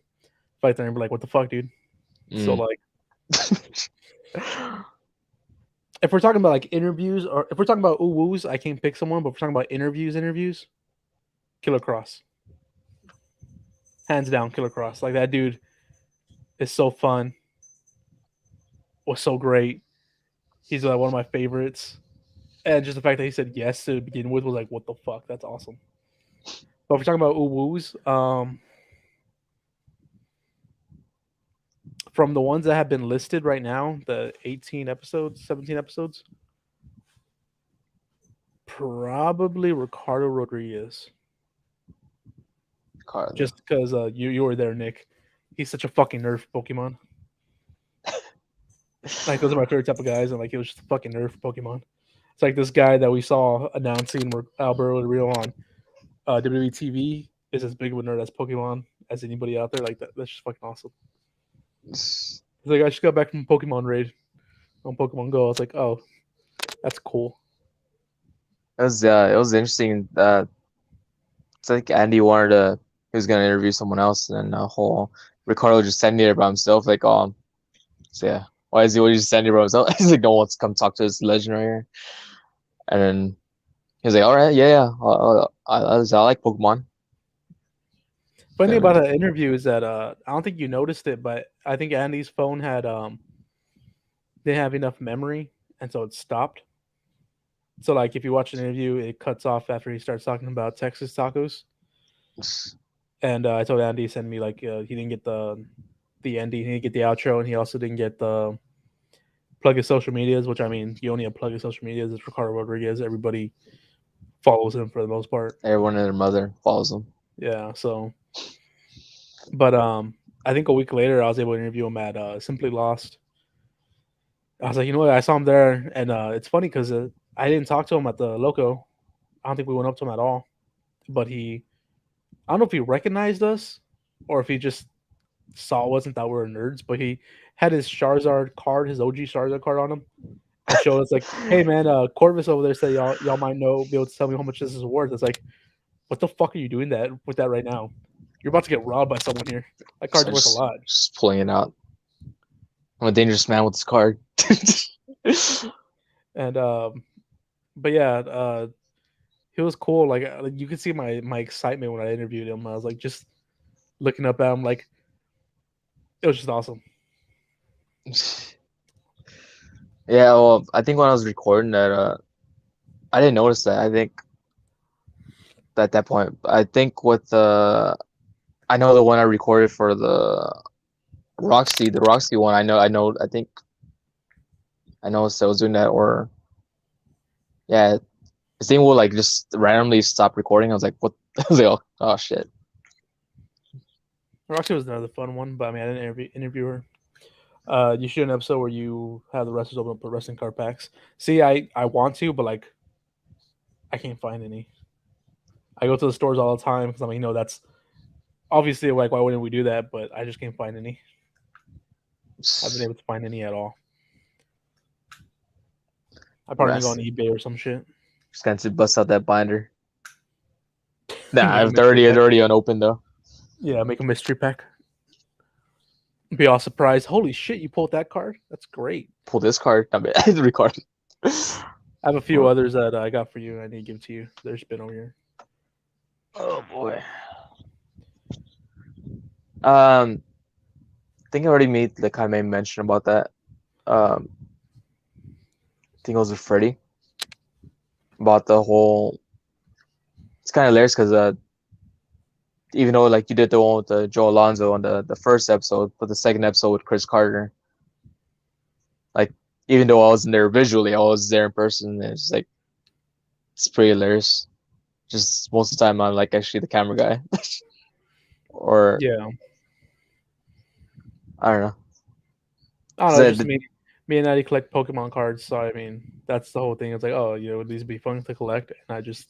fight there and be like, "What the fuck, dude?" So mm. like, if we're talking about like interviews, or if we're talking about woos, I can't pick someone. But if we're talking about interviews, Killer Cross, hands down, Killer Cross. Like that dude is so fun, was so great. He's like one of my favorites, and just the fact that he said yes to begin with was like, what the fuck? That's awesome. But if we're talking about woos, from the ones that have been listed right now, the 18 episodes, 17 episodes, probably Ricardo Rodriguez. Carla. Just because you were there, Nick. He's such a fucking nerf Pokemon. Like those are my favorite type of guys, and like he was just a fucking nerf Pokemon. It's like this guy that we saw announcing Alberto Del Rio on WWE TV is as big of a nerd as Pokemon as anybody out there. Like that's just fucking awesome. It's like I just got back from Pokemon Raid on Pokemon Go. I was like, oh, that's cool. It was interesting. It's like Andy wanted to he was gonna interview someone else, and then the whole Ricardo just sending it by himself. Like, so yeah, why is he always just sending it by himself? He's like, no one wants to come talk to this legend right here. And then he was like, all right, yeah, I like Pokemon. Funny thing And about then, that interview is that I don't think you noticed it, but I think Andy's phone had didn't have enough memory, and so it stopped. So like if you watch an interview, it cuts off after he starts talking about Texas tacos. And I told Andy to send me like he didn't get the ending, he didn't get the outro, and he also didn't get the plug his social medias. Which I mean, you only have plug his social medias. It's Ricardo Rodriguez. Everybody follows him for the most part. everyone and their mother follows him. Yeah. So, but I think a week later I was able to interview him at Simply Lost. I was like, you know what? I saw him there, and it's funny because I didn't talk to him at the loco. I don't think we went up to him at all. But I don't know if he recognized us or if he just saw wasn't that we were nerds. But he had his Charizard card, his OG Charizard card on him, and showed us like, "Hey man, Corvus over there said y'all might know, be able to tell me how much this is worth." It's like, what the fuck are you doing that with that right now? You're about to get robbed by someone here. That card's So worth a lot. just pulling it out. I'm a dangerous man with this card. And but yeah, he was cool. Like you could see my excitement when I interviewed him. I was like just looking up at him, like it was just awesome. Yeah, well, I think when I was recording that, I didn't notice that. I think at that point, I think with I know the one I recorded for the Roxy one. I think I know so I was doing that, or yeah, this thing will like just randomly stop recording. I was like, what? I was like, oh shit. Roxy was another fun one, but I mean I didn't interview her. You should do an episode where you have the wrestlers open up the wrestling card packs. See, I want to, but like I can't find any. I go to the stores all the time because I mean, that's obviously like why wouldn't we do that? But I just can't find any. I haven't been able to find any at all. I probably need to go on Wrestling. eBay or some shit. Just going to bust out that binder. Nah, Make a mystery it's pack. already unopened though. Yeah, make a mystery pack. Be all surprised. Holy shit, you pulled that card? That's great. Pull this card. I mean, record. I have a few others that I got for you. I need to give to you. There's been over here. Oh boy. I think I already made the kind of mention about that. I think it was with Freddie about the whole. It's kind of hilarious because even though like you did the one with Joe Alonzo on the first episode, but the second episode with Chris Carter, like even though I wasn't there visually, I was there in person. And it's like it's pretty hilarious. Just most of the time, I'm like actually the camera guy, or Yeah. I don't know. I don't know. Cause Just me and Eddie collect Pokemon cards. So, I mean, that's the whole thing. It's like, oh, these would be fun to collect. And I just,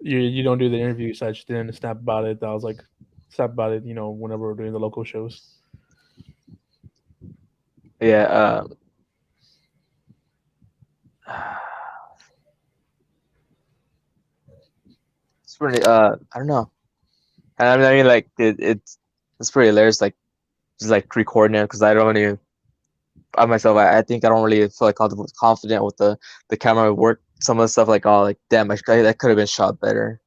you don't do the interview. So I just didn't snap about it. I was like, snap about it, whenever we're doing the local shows. yeah. it's pretty. I don't know. And I mean, like it's pretty hilarious. Like just like recording it because I don't really. I myself, I think I don't really feel like confident with the camera work. Some of the stuff like, oh, like damn, that could have been shot better.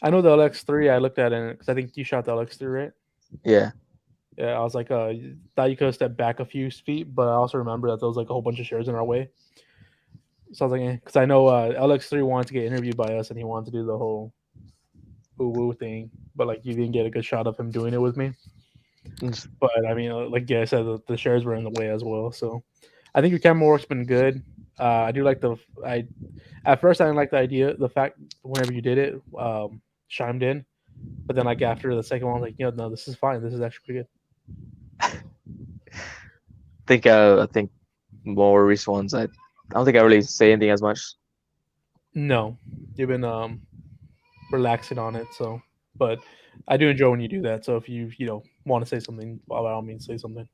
I know the LX3. I looked at it because I think you shot the LX3, right? Yeah. Yeah, I was like, thought you could have stepped back a few feet, but I also remember that there was like a whole bunch of shares in our way. So I was like, because I know LX3 wanted to get interviewed by us and he wanted to do the whole woo woo thing, but like you didn't get a good shot of him doing it with me. But I mean, like yeah, I said, the shares were in the way as well. So I think your camera work's been good. I do like I at first I didn't like the idea, the fact whenever you did it, chimed in, but then like after the second one, I'm like, no, this is fine. This is actually pretty good. I think more recent ones. I don't think I really say anything as much. No, you've been relaxing on it. So, but I do enjoy when you do that. So if you want to say something, by all means, say something.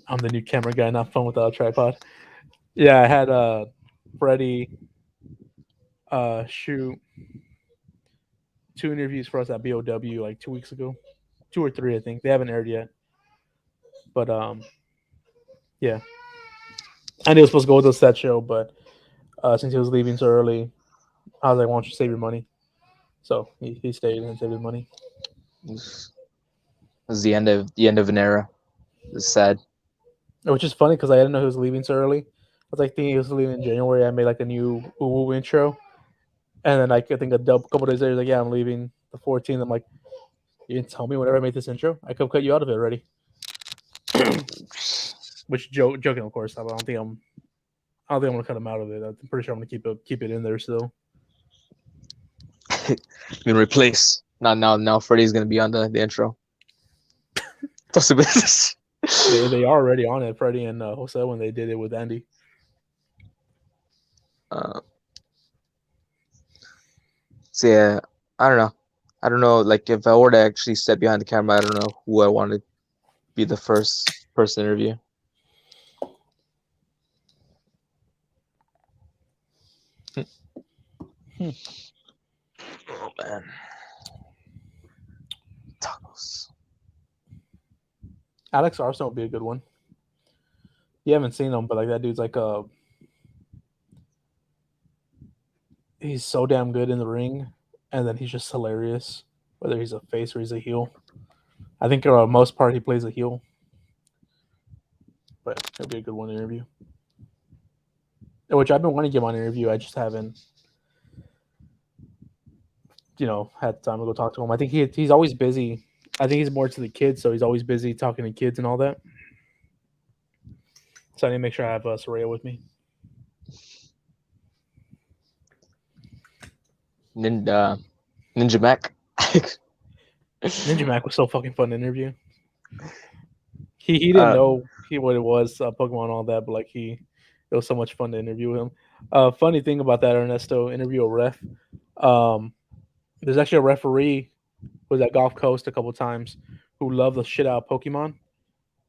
I'm the new camera guy, not fun without a tripod. Yeah, I had Freddie shoot 2 interviews for us at BOW like 2 weeks ago, 2 or 3, I think. They haven't aired yet, but yeah, and he was supposed to go with us to that show, but since he was leaving so early, I was like, "Why don't you save your money?" So he stayed and saved his money. It's the end of an era. It's sad. Which is funny because I didn't know he was leaving so early. I was like thinking he was leaving in January. I made like a new Uwu intro, and then like, I think a couple days later, he's like, "Yeah, I'm leaving the 14th." I'm like, "You didn't tell me whenever I made this intro. I could have cut you out of it already." Which joking, of course. I don't think I'm gonna cut him out of it. I'm pretty sure I'm gonna keep it in there still. Been replaced. Now Freddy's gonna be on the intro. Possibilities. They are already on it, Freddie and Jose, when they did it with Andy. Uh, so yeah, I don't know. I don't know. Like if I were to actually step behind the camera, I don't know who I want to be the first person interview. Oh man, tacos. Alex Arsenal would be a good one. You haven't seen him, but like that dude's like he's so damn good in the ring, and then he's just hilarious. Whether he's a face or he's a heel, I think for the most part he plays a heel, but it'll be a good one to interview. Which I've been wanting to get him on an interview. I just haven't, had time to go talk to him. I think he's always busy. I think he's more to the kids, so he's always busy talking to kids and all that. So I need to make sure I have Soraya with me. Ninja Mac. Ninja Mac was so fucking fun to interview. He didn't know what it was, Pokemon and all that, but like it was so much fun to interview him. Funny thing about that Ernesto interview a ref. There's actually a referee who was at Gulf Coast a couple times who loved the shit out of Pokemon.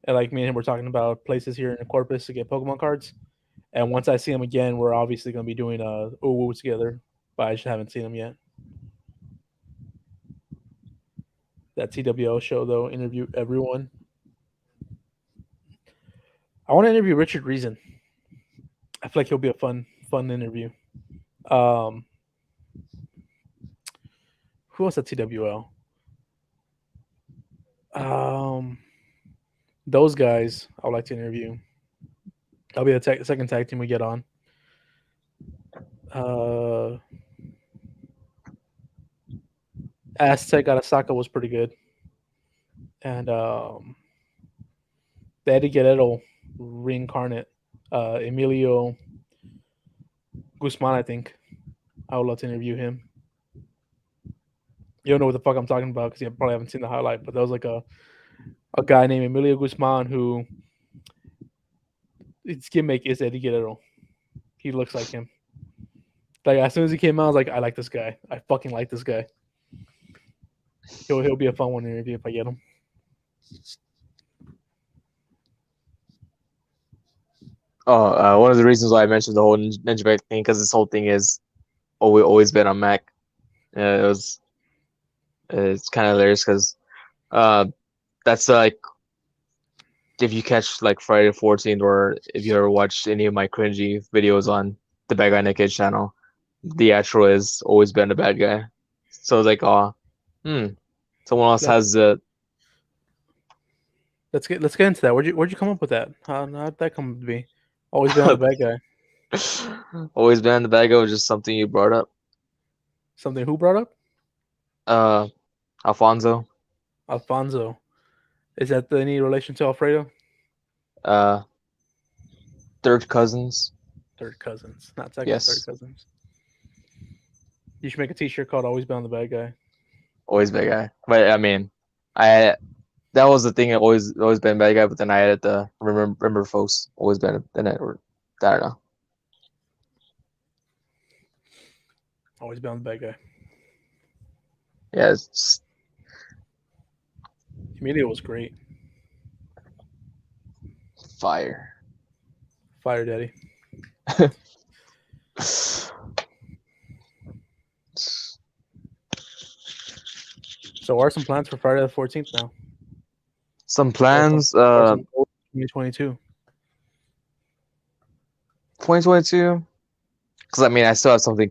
And like me and him were talking about places here in Corpus to get Pokemon cards. And once I see him again, we're obviously going to be doing a Uwu together, but I just haven't seen him yet. That TWO show though, interview everyone. I want to interview Richard Reason. I feel like he'll be a fun interview. Who else at TWL? Those guys I would like to interview. That'll be the second tag team we get on. Aztec Arasaka was pretty good. And the Eddie Guerrero reincarnate, Emilio Guzman, I think. I would love to interview him. You don't know what the fuck I'm talking about because you probably haven't seen the highlight, but there was like a guy named Emilio Guzman who his gimmick is Eddie Guerrero. He looks like him. Like as soon as he came out, I was like, I like this guy. I fucking like this guy. He'll be a fun one to interview if I get him. Oh, one of the reasons why I mentioned the whole Ninja Mac thing because this whole thing is always been on Mac. It was it's kind of hilarious because uh that's like if you catch like Friday the 14th or if you ever watched any of my cringy videos on the Bad Guy Naked channel, the actual is always been the bad guy. So it's like, oh, hmm, someone else Let, has the let's get into that. Where'd you come up with that? How'd that come to be? Always been on the bad guy. always been the bad guy was just something you brought up. Something who brought up? Uh, Alfonso, Alfonso. Is that any relation to Alfredo? uh, third cousins. Third cousins, not second. Third Yes, cousins. You should make a T-shirt called "Always Been on the Bad Guy." always bad guy. But I mean, I that was the thing. Always been bad guy. But then I added the remember folks. Always been in it. Or I don't know. Always been on the bad guy. Yeah, it's just Emilio was great. fire. Fire Daddy. So, what are some plans for Friday the 14th now? Some Or some plans. or some goals for 2022? 2022. Because I mean, I still have something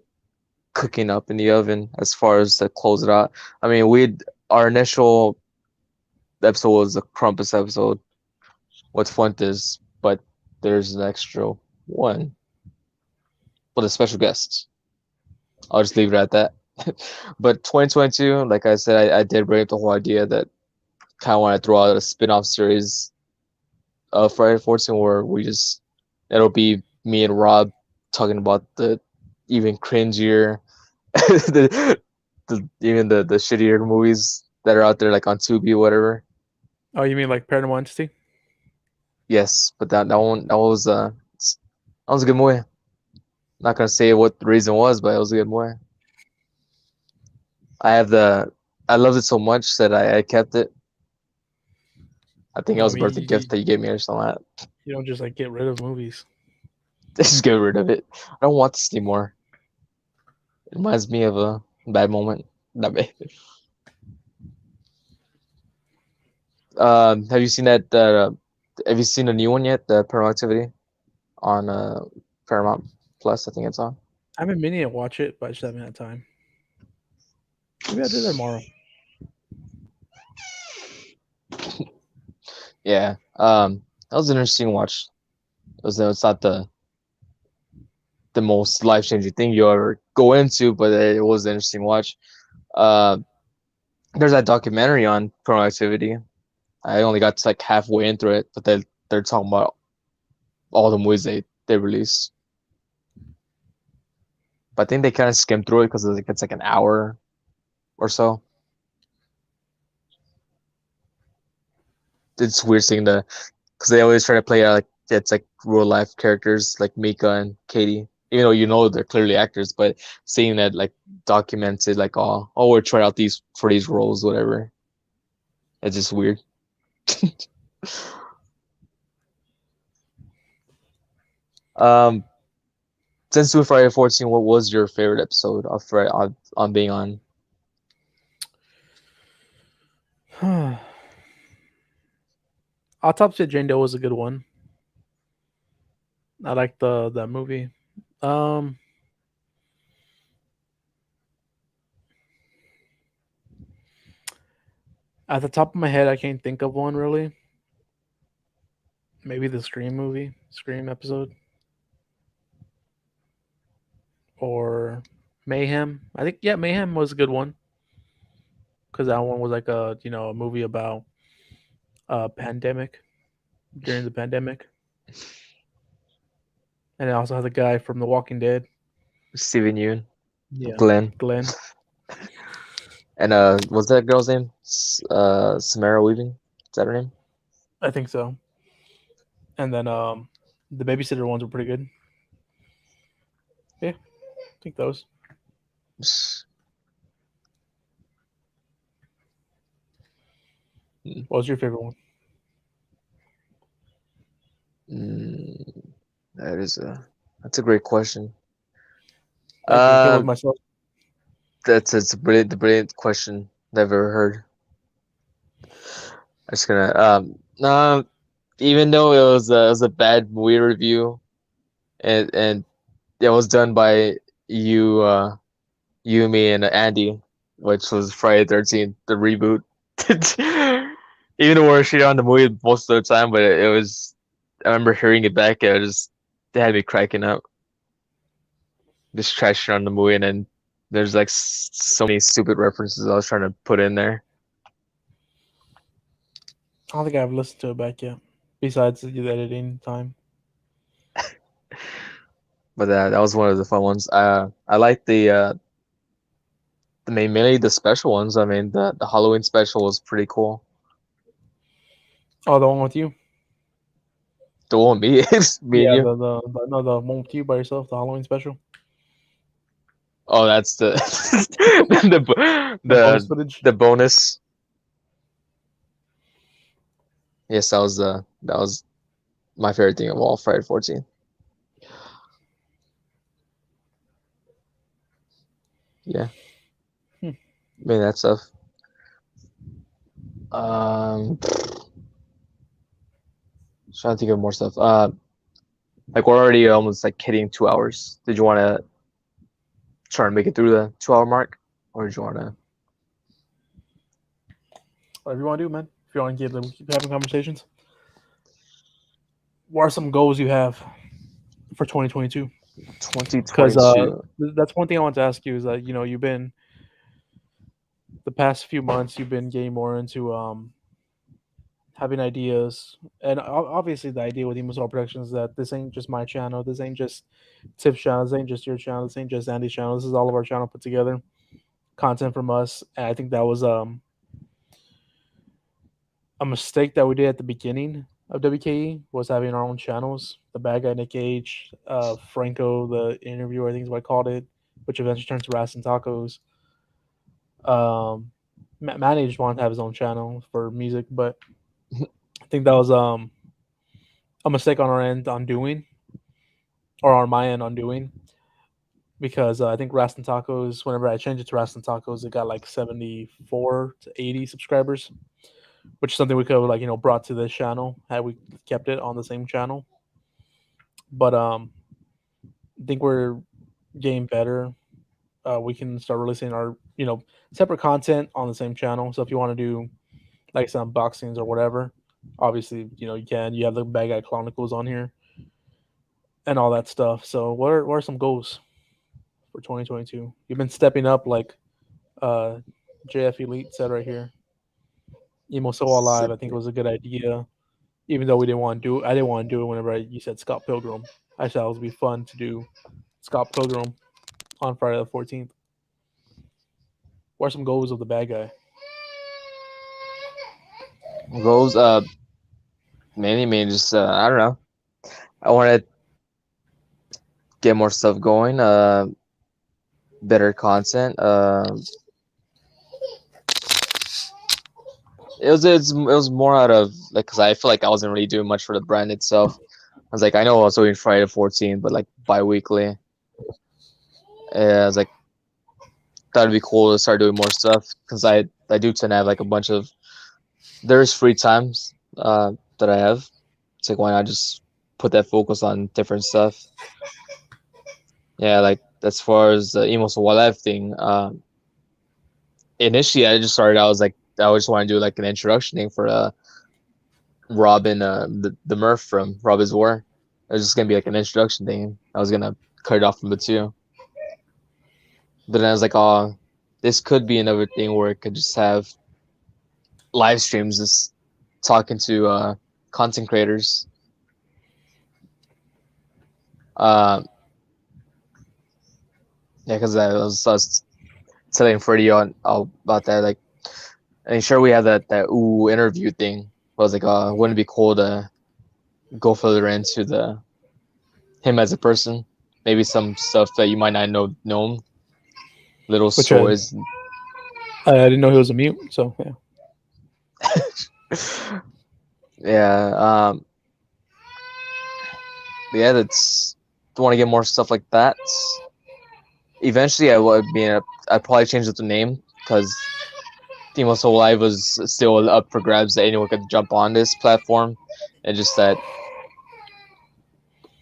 cooking up in the oven as far as to close it out. I mean, we our initial episode was a Crumpus episode with Fuentes, but there's an extra one with a special guest. I'll just leave it at that. But 2022, like I said, I did bring up the whole idea that kind of want to throw out a spin-off series of Friday the 14th where we just it'll be me and Rob talking about the even cringier even the shittier movies that are out there like on Tubi or whatever. Oh, you mean like Paranormal Entity? Yes, but that was a good movie. Not gonna say what the reason was, but it was a good movie. I have the I loved it so much that I kept it. I think it I was a mean, birthday gift that you gave me or something like that. you don't just like get rid of movies. Just get rid of it. I don't want this anymore. It reminds me of a bad moment. Not bad. Have you seen that? Have you seen the new one yet? The Paranormal Activity on Paramount Plus. I think it's on. I've been meaning to watch it, but I just haven't had time. Maybe I'll do that tomorrow. Yeah. That was an interesting watch. It's not the most life changing thing you ever go into, but it was an interesting watch. Uh, there's that documentary on Paranormal Activity. I only got to like halfway into it, but they're talking about all the movies they released. But I think they kind of skimmed through it because it's like an hour or so. It's weird seeing because they always try to play like it's like real life characters like Mika and Katie, even though you know they're clearly actors, but seeing that like documented like oh we're trying out these for these roles, whatever. It's just weird. um, since we Friday 14, what was your favorite episode of Friday on being on? Autopsy of Jane Doe was a good one. I like the that movie. Um, at the top of my head, I can't think of one really. Maybe the Scream movie, Scream episode, or Mayhem. I think yeah, Mayhem was a good one because that one was like a movie about a pandemic during the pandemic, and it also had the guy from The Walking Dead. Steven Yeun, Yeah, Glenn, Glenn. and what's that girl's name? Samara Weaving. Is that her name? I think so. And then the babysitter ones were pretty good. Yeah, I think those. Mm. What was your favorite one? Mm. That's a great question. I can kill it Um, myself. it's a brilliant question that I've ever heard. I'm just gonna even though it was a bad movie review, and it was done by you, you, me, and Andy, which was Friday 13th, the reboot. Even though we're shitting on the movie most of the time, but it was. I remember hearing it back, and it just they had me cracking up, just trashing on the movie, and then there's like so many stupid references I was trying to put in there. I don't think I've listened to it back yet. Besides the editing time. But that was one of the fun ones. I like the mainly the special ones. I mean, the Halloween special was pretty cool. Oh, the one with you? The one with me, it's me and Yeah, you. the one with you by yourself, the Halloween special, Oh, that's the the bonus footage. the bonus. Yes, that was my favorite thing of all Friday 14th. Yeah, Hmm. I mean that stuff. Um, trying to think of more stuff. Like we're already almost like hitting 2 hours. Did you want to try to make it through the 2 hour mark, or did you want to? Whatever you want to do, man. If you want to keep having conversations, what are some goals you have for 2022? Because 2022. that's one thing I want to ask you is that you've been the past few months you've been getting more into having ideas, and obviously the idea with EmoséwA Productions is that this ain't just my channel, this ain't just Tip's channel, this ain't just your channel, this ain't just Andy's channel, this is all of our channel put together, content from us. And I think that was a mistake that we did at the beginning of WKE was having our own channels. The bad guy Nick H, Francø, the interviewer, I think is what I called it, which eventually turned to Ras and Tacos. Manny just wanted to have his own channel for music, but I think that was a mistake on our end on doing, or on my end on doing, because I think Ras and Tacos, whenever I changed it to Ras and Tacos, it got like 74 to 80 subscribers, which is something we could have brought to this channel had we kept it on the same channel. But I think we're getting better. We can start releasing our separate content on the same channel. So if you want to do like some unboxings or whatever, obviously you can. You have the Bad Guy Chronicles on here and all that stuff. So what are some goals for 2022? You've been stepping up like uh, JF Elite said right here. EmoséwA Live, I think it was a good idea. Even though we didn't want to do it, I didn't want to do it whenever you said Scott Pilgrim. I thought it would be fun to do Scott Pilgrim on Friday the 14th. What are some goals of the bad guy? Goals, mainly just I don't know. I want to get more stuff going. Better content. It was more out of like because I feel like I wasn't really doing much for the brand itself. I was like, I know I was doing Friday 14, but like bi-weekly. I was like, that'd be cool to start doing more stuff because I do tend to have like a bunch of there's free times that I have. It's like why not just put that focus on different stuff. Yeah, like as far as the EmoséwA Live thing, initially I just started. I was like, I just want to do like an introduction thing for Robin, the Murph from Rob is War. It was just gonna be like an introduction thing. I was gonna cut it off from the two, but then I was like, oh, this could be another thing where it could just have live streams, just talking to content creators. Uh, yeah, because I was telling Freddie on about that, like, and sure we have that ooh interview thing. I was like, wouldn't it be cool to go further into the him as a person? Maybe some stuff that you might not know little Which stories. I didn't know he was a mute. So yeah. Yeah. yeah, that's want to get more stuff like that. Eventually, I'd probably change it to name because Team Soul Live was still up for grabs. That anyone could jump on this platform, and just that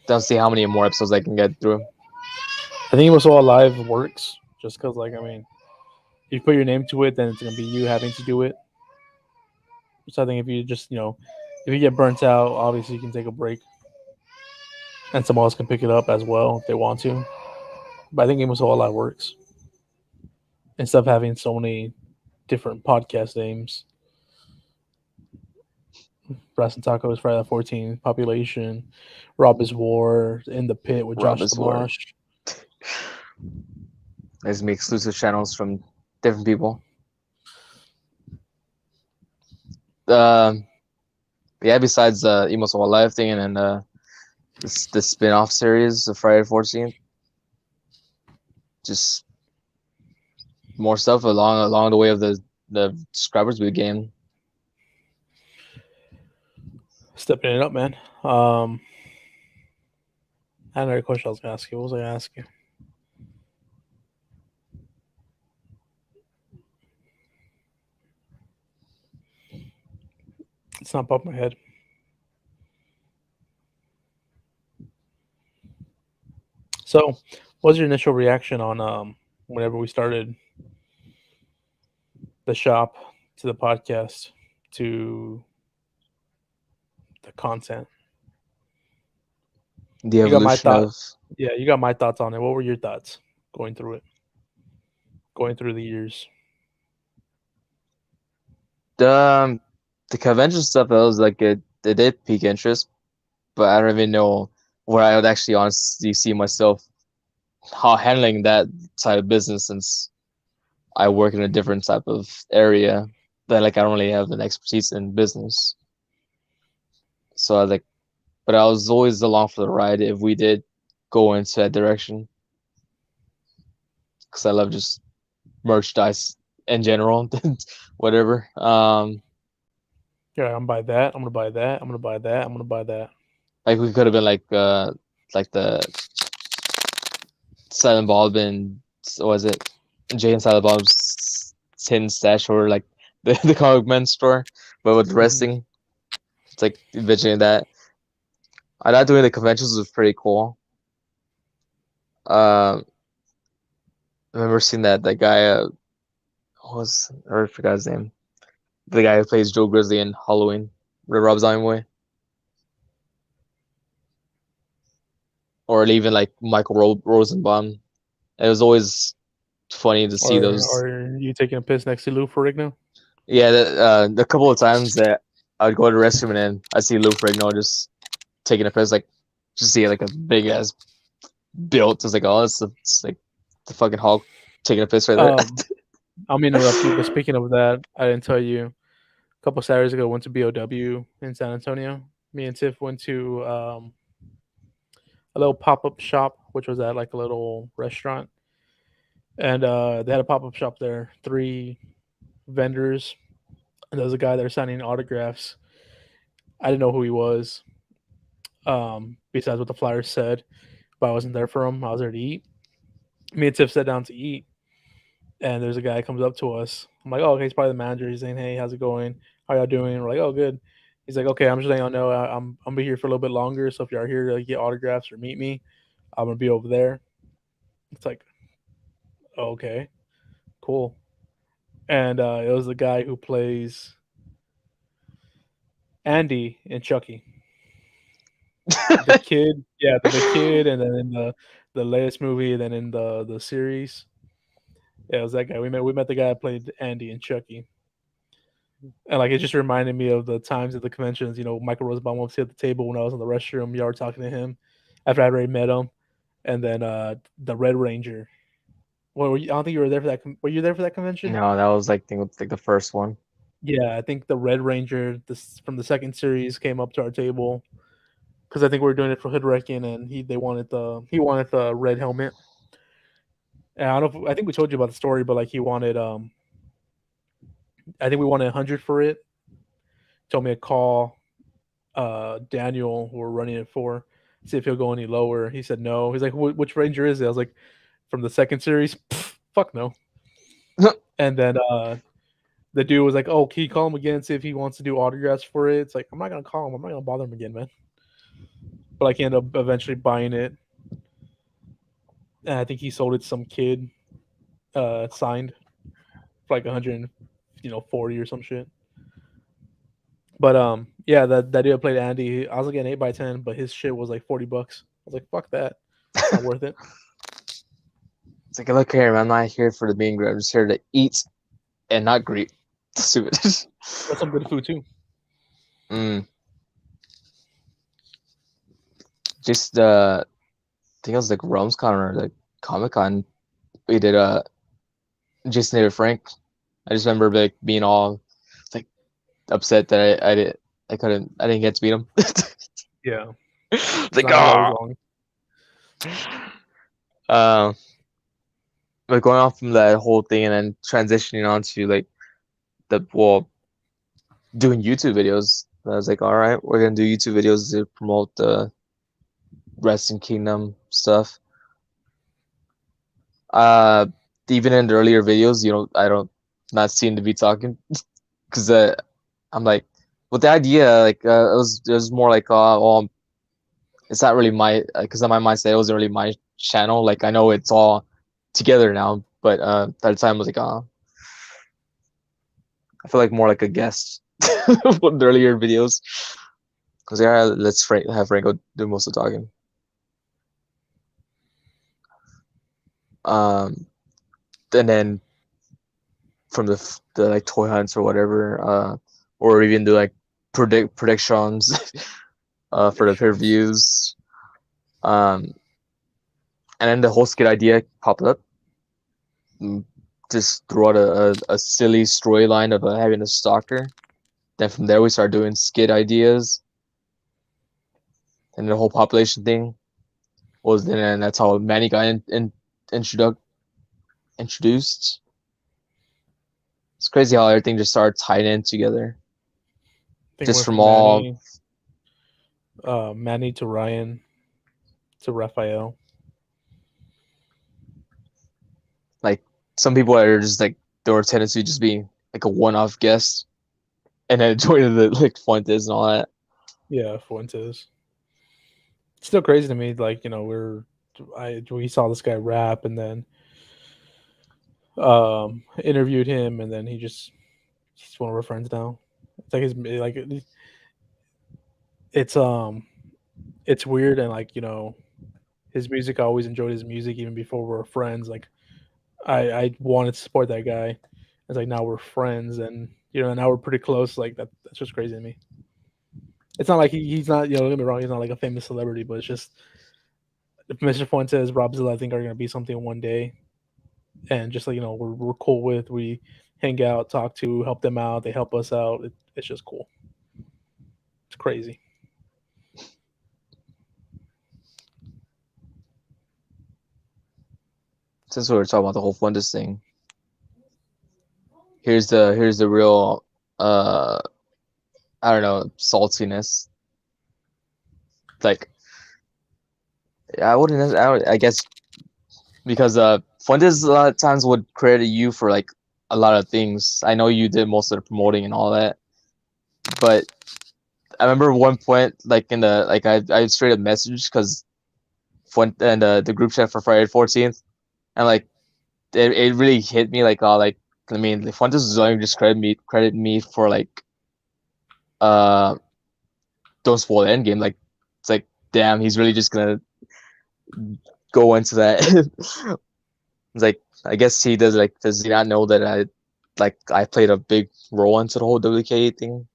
don't see how many more episodes I can get through. I think it was all live works just because, like, I mean, if you put your name to it, then it's gonna be you having to do it. So I think if you just, if you get burnt out, obviously you can take a break, and someone else can pick it up as well if they want to. But I think it was all live works instead of having so many different podcast names. Brass and Tacos, Friday the 14th, Population, Rob is War, In the Pit with Rob Josh is war. Samash. There's me exclusive channels from different people. Um, yeah. Besides the EmoséwA Live thing and then the spin-off series of Friday the 14th, just more stuff along the way of the subscribers we gained. Stepping it up, man. I had another question I was going to ask you. What was I going to ask you? It's not above my head. So, what was your initial reaction on whenever we started the shop to the podcast to the content? The You got my evolution thought. of Yeah, you got my thoughts on it. What were your thoughts going through it? Going through the years. the um, the convention stuff. It was like it did pique interest, but I don't even know where I would actually honestly see myself how handling that side of business since I work in a different type of area that like I don't really have an expertise in business. So I was like, but I was always along for the ride if we did go into that direction because I love just merchandise in general, whatever. Yeah, I'm gonna buy that. I'm gonna buy that. I'm gonna buy that. I'm gonna buy that. Like we could have been like the Silent Bob and what was it Jay and Silent Bob's tin stash or like the comic man store, but with Mm-hmm. wrestling. It's like envisioning that. I thought doing the conventions was pretty cool. Um, I remember seeing that guy. What was I forgot his name. The guy who plays Joe Grizzly in Halloween, the Rob Zombie way, or even like Michael Rosenbaum. It was always funny to see Or those. are you taking a piss next to Lou Ferrigno? Yeah, a couple of times that I would go to the restroom and then I see Lou Ferrigno just taking a piss, like just see like a big ass built. It's like, oh, it's like the fucking Hulk taking a piss right there. Um, I'm gonna interrupt you, but speaking of that, I didn't tell you. A couple Saturdays ago, went to BOW in San Antonio. Me and Tiff went to a little pop up shop, which was at like a little restaurant, and they had a pop up shop there. Three vendors, and there was a guy there signing autographs. I didn't know who he was, besides what the flyer said, but I wasn't there for him. I was there to eat. Me and Tiff sat down to eat, and there's a guy comes up to us. I'm like, oh, okay, he's probably the manager. He's saying, hey, how's it going? How y'all doing? We're like, oh, good. He's like, okay, I'm just letting y'all know I'm gonna be here for a little bit longer. So if y'all are here to get autographs or meet me, I'm gonna be over there. It's like, oh, okay, cool. And it was the guy who plays Andy in Chucky, the kid. Yeah, the kid, and then in the latest movie, and then in the series, yeah, it was that guy. We met the guy that played Andy in Chucky. And like it just reminded me of the times at the conventions. Michael Rosenbaum was at the table when I was in the restroom. Y'all were talking to him after I already met him, and then the Red Ranger. Well, I don't think you were there for that. Were you there for that convention? No, that was like I think like the first one. Yeah, I think the Red Ranger, this from the second series, came up to our table because I think we were doing it for Hood Wrecking, and he wanted the red helmet. And I don't know. I think we told you about the story, but like he wanted I think we wanted 100 for it. Told me to call Daniel, who we're running it for. see if he'll go any lower. He said no. He's like, which Ranger is it? I was like, from the second series. Pfft, fuck no. And then the dude was like, oh, can you call him again? See if he wants to do autographs for it. It's like, I'm not gonna call him. I'm not gonna bother him again, man. But like, he ended up eventually buying it. And I think he sold it to some kid, signed for like 140 or some shit. But yeah, that dude I played Andy. I was like an 8x10, but his shit was like $40. I was like, fuck that. It's not worth it. It's like, look here, man, I'm not here for the meet and greet. I'm just here to eat and not greet. Stupid. That's some good food too. Just I think it was like RomesCon or like Comic-Con. We did Jason David Frank. I just remember like being all like upset that I didn't get to meet him. Yeah. It's like, but going off from that whole thing and then transitioning onto like doing YouTube videos. I was like, all right, we're gonna do YouTube videos to promote the Wrestling Kingdom stuff. Even in the earlier videos, I don't not seem to be talking because I'm like, with the idea, like it was more like, well, it's not really my, because in my mindset it wasn't really my channel. Like I know it's all together now, but at the time I was like, I feel like more like a guest with the earlier videos. Because yeah, let's have Franco do most of the talking. And then from the like toy hunts or whatever, or even do like predictions for the pay-per-views. And then the whole skit idea popped up. Just threw out a silly storyline of having a stalker. Then from there we started doing skit ideas. And the whole population thing was then, and that's how Manny got introduced. It's crazy how everything just started tying in together. Just from all Manny to Ryan to Raphael. Like some people are just like, there were tendency to just being like a one-off guest, and then joining the like Fuentes and all that. Yeah, Fuentes. It's still crazy to me. Like, we saw this guy rap and then interviewed him, and then he's one of our friends now. It's like it's weird, and like, his music, I always enjoyed his music even before we were friends. Like I wanted to support that guy. It's like now we're friends, and now we're pretty close. Like that's just crazy to me. It's not like he's not, don't get me wrong, he's not like a famous celebrity, but it's just Mr. Fuentes, Rob Zilla, I think are going to be something one day. And just like, we're cool with, we hang out, talk to, help them out. They help us out. It's just cool. It's crazy. Since we were talking about the whole Fuentes thing, here's the real I don't know, saltiness. Like, I guess because Fuentes a lot of times would credit you for like a lot of things. I know you did most of the promoting and all that, but I remember one point, like in the like I straight up messaged because Fuentes and the group chat for Friday the 14th, and like it really hit me like, I mean, Fuentes was only just credit me for like don't spoil the end game. Like it's like, damn, he's really just gonna go into that. It's like, I guess he does, like, does he not know that I played a big role into the whole WK thing?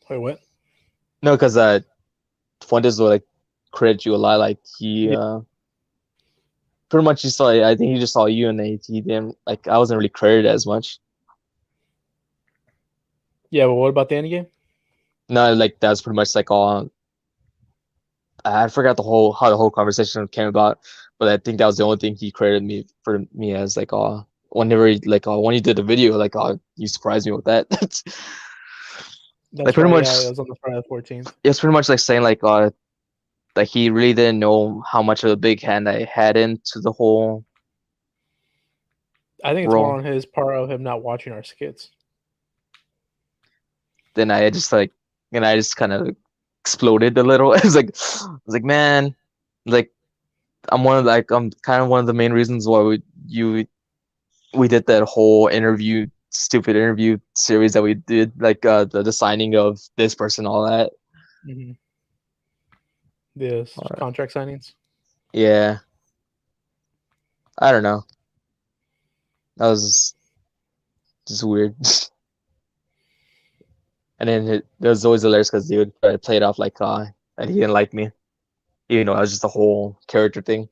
Wait, what? No, because Fuentes will like credit you a lot. Like he pretty much just saw, I think he just saw you, and he didn't, like, I wasn't really credited as much. Yeah, but what about the end game? No, like that's pretty much like all. I forgot how the whole conversation came about, but I think that was the only thing he credited me as, like, whenever when you did the video, like, you surprised me with that. That's Like pretty right. much, Yeah, it was on the Friday the 14th. it's pretty much like saying like he really didn't know how much of a big hand I had into the whole I think it's more role. on his part of him not watching our skits. Then I just like, and I just kind of exploded a little. I was like, man, like I'm kind of one of the main reasons why we did that whole stupid interview series that we did, like the signing of this person, all that. Mm-hmm. The Or, contract signings. yeah, I don't know. That was just weird. And then it was always hilarious because he would try to play it off like that he didn't like me, even though it was just a whole character thing.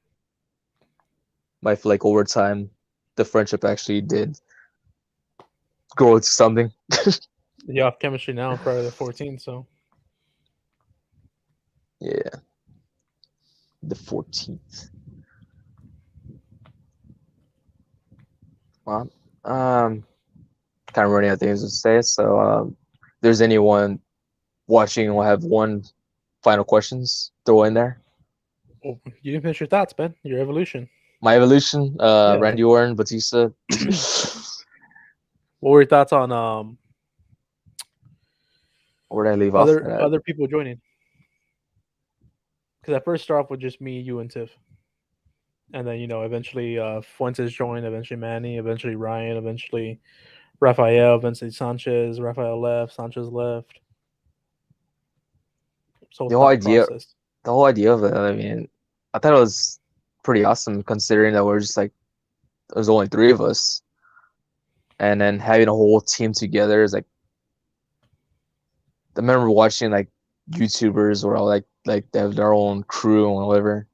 But I feel like over time, the friendship actually did grow into something. You have chemistry now on Friday the 14th, so Yeah, the 14th. Well, kind of running out of things to say. So, if there's anyone watching, we'll have one final questions throw in there. oh, you didn't finish your thoughts, Ben. Your evolution. My evolution, Yeah. Randy Orton, Batista. What were your thoughts on Where did I leave off other at? other people joining? Because at first start off with just me, you, and Tiff, and then eventually Fuentes joined, eventually Manny, eventually Ryan, eventually Rafael, eventually Sanchez. Rafael left, Sanchez left. So The whole thought idea, process. the whole idea of it. I mean, I thought it was pretty awesome considering that we're just like there's only three of us, and then having a whole team together is like. I remember watching like YouTubers or all like they have their own crew or whatever.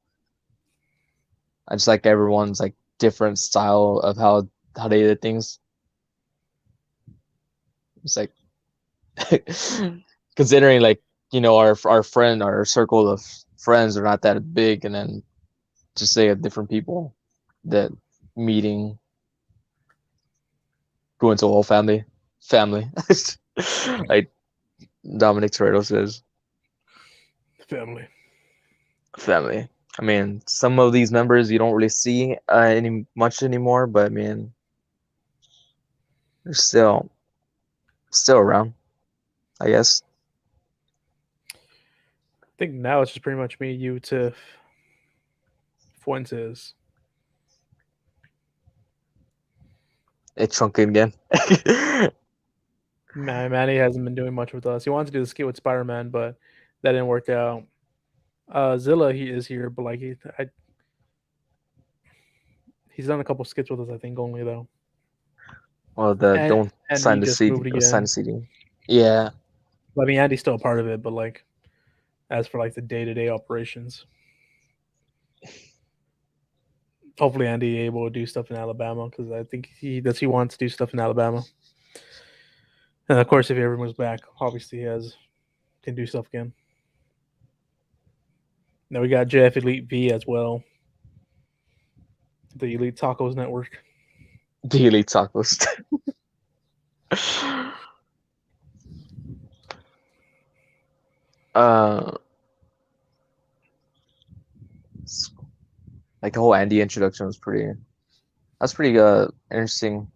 I just like everyone's like different style of how they did things. It's like considering like our circle of friends are not that big, and then just say different people that meeting grew into a whole family. Like Dominic Toretto says, Family. family. I mean, some of these members you don't really see any much anymore, but I mean, they're still around, I guess. I think now it's just pretty much me, you, Tiff, Fuentes. It shrunk again. Manny hasn't been doing much with us. He wanted to do the skit with Spider Man, but that didn't work out. Zilla, he is here, but like he's done a couple skits with us, I think, only though. Well, the And don't Andy sign the just CD. moved Sign again. the CD. Yeah, I mean, Andy's still a part of it, but like as for like the day to day operations, hopefully Andy able to do stuff in Alabama because I think he wants to do stuff in Alabama. And of course, if he ever moves back, obviously he can do stuff again. Now we got Jeff Elite V as well, the Elite Tacos Network. the elite tacos. uh, like the whole Andy introduction was pretty. That's pretty interesting.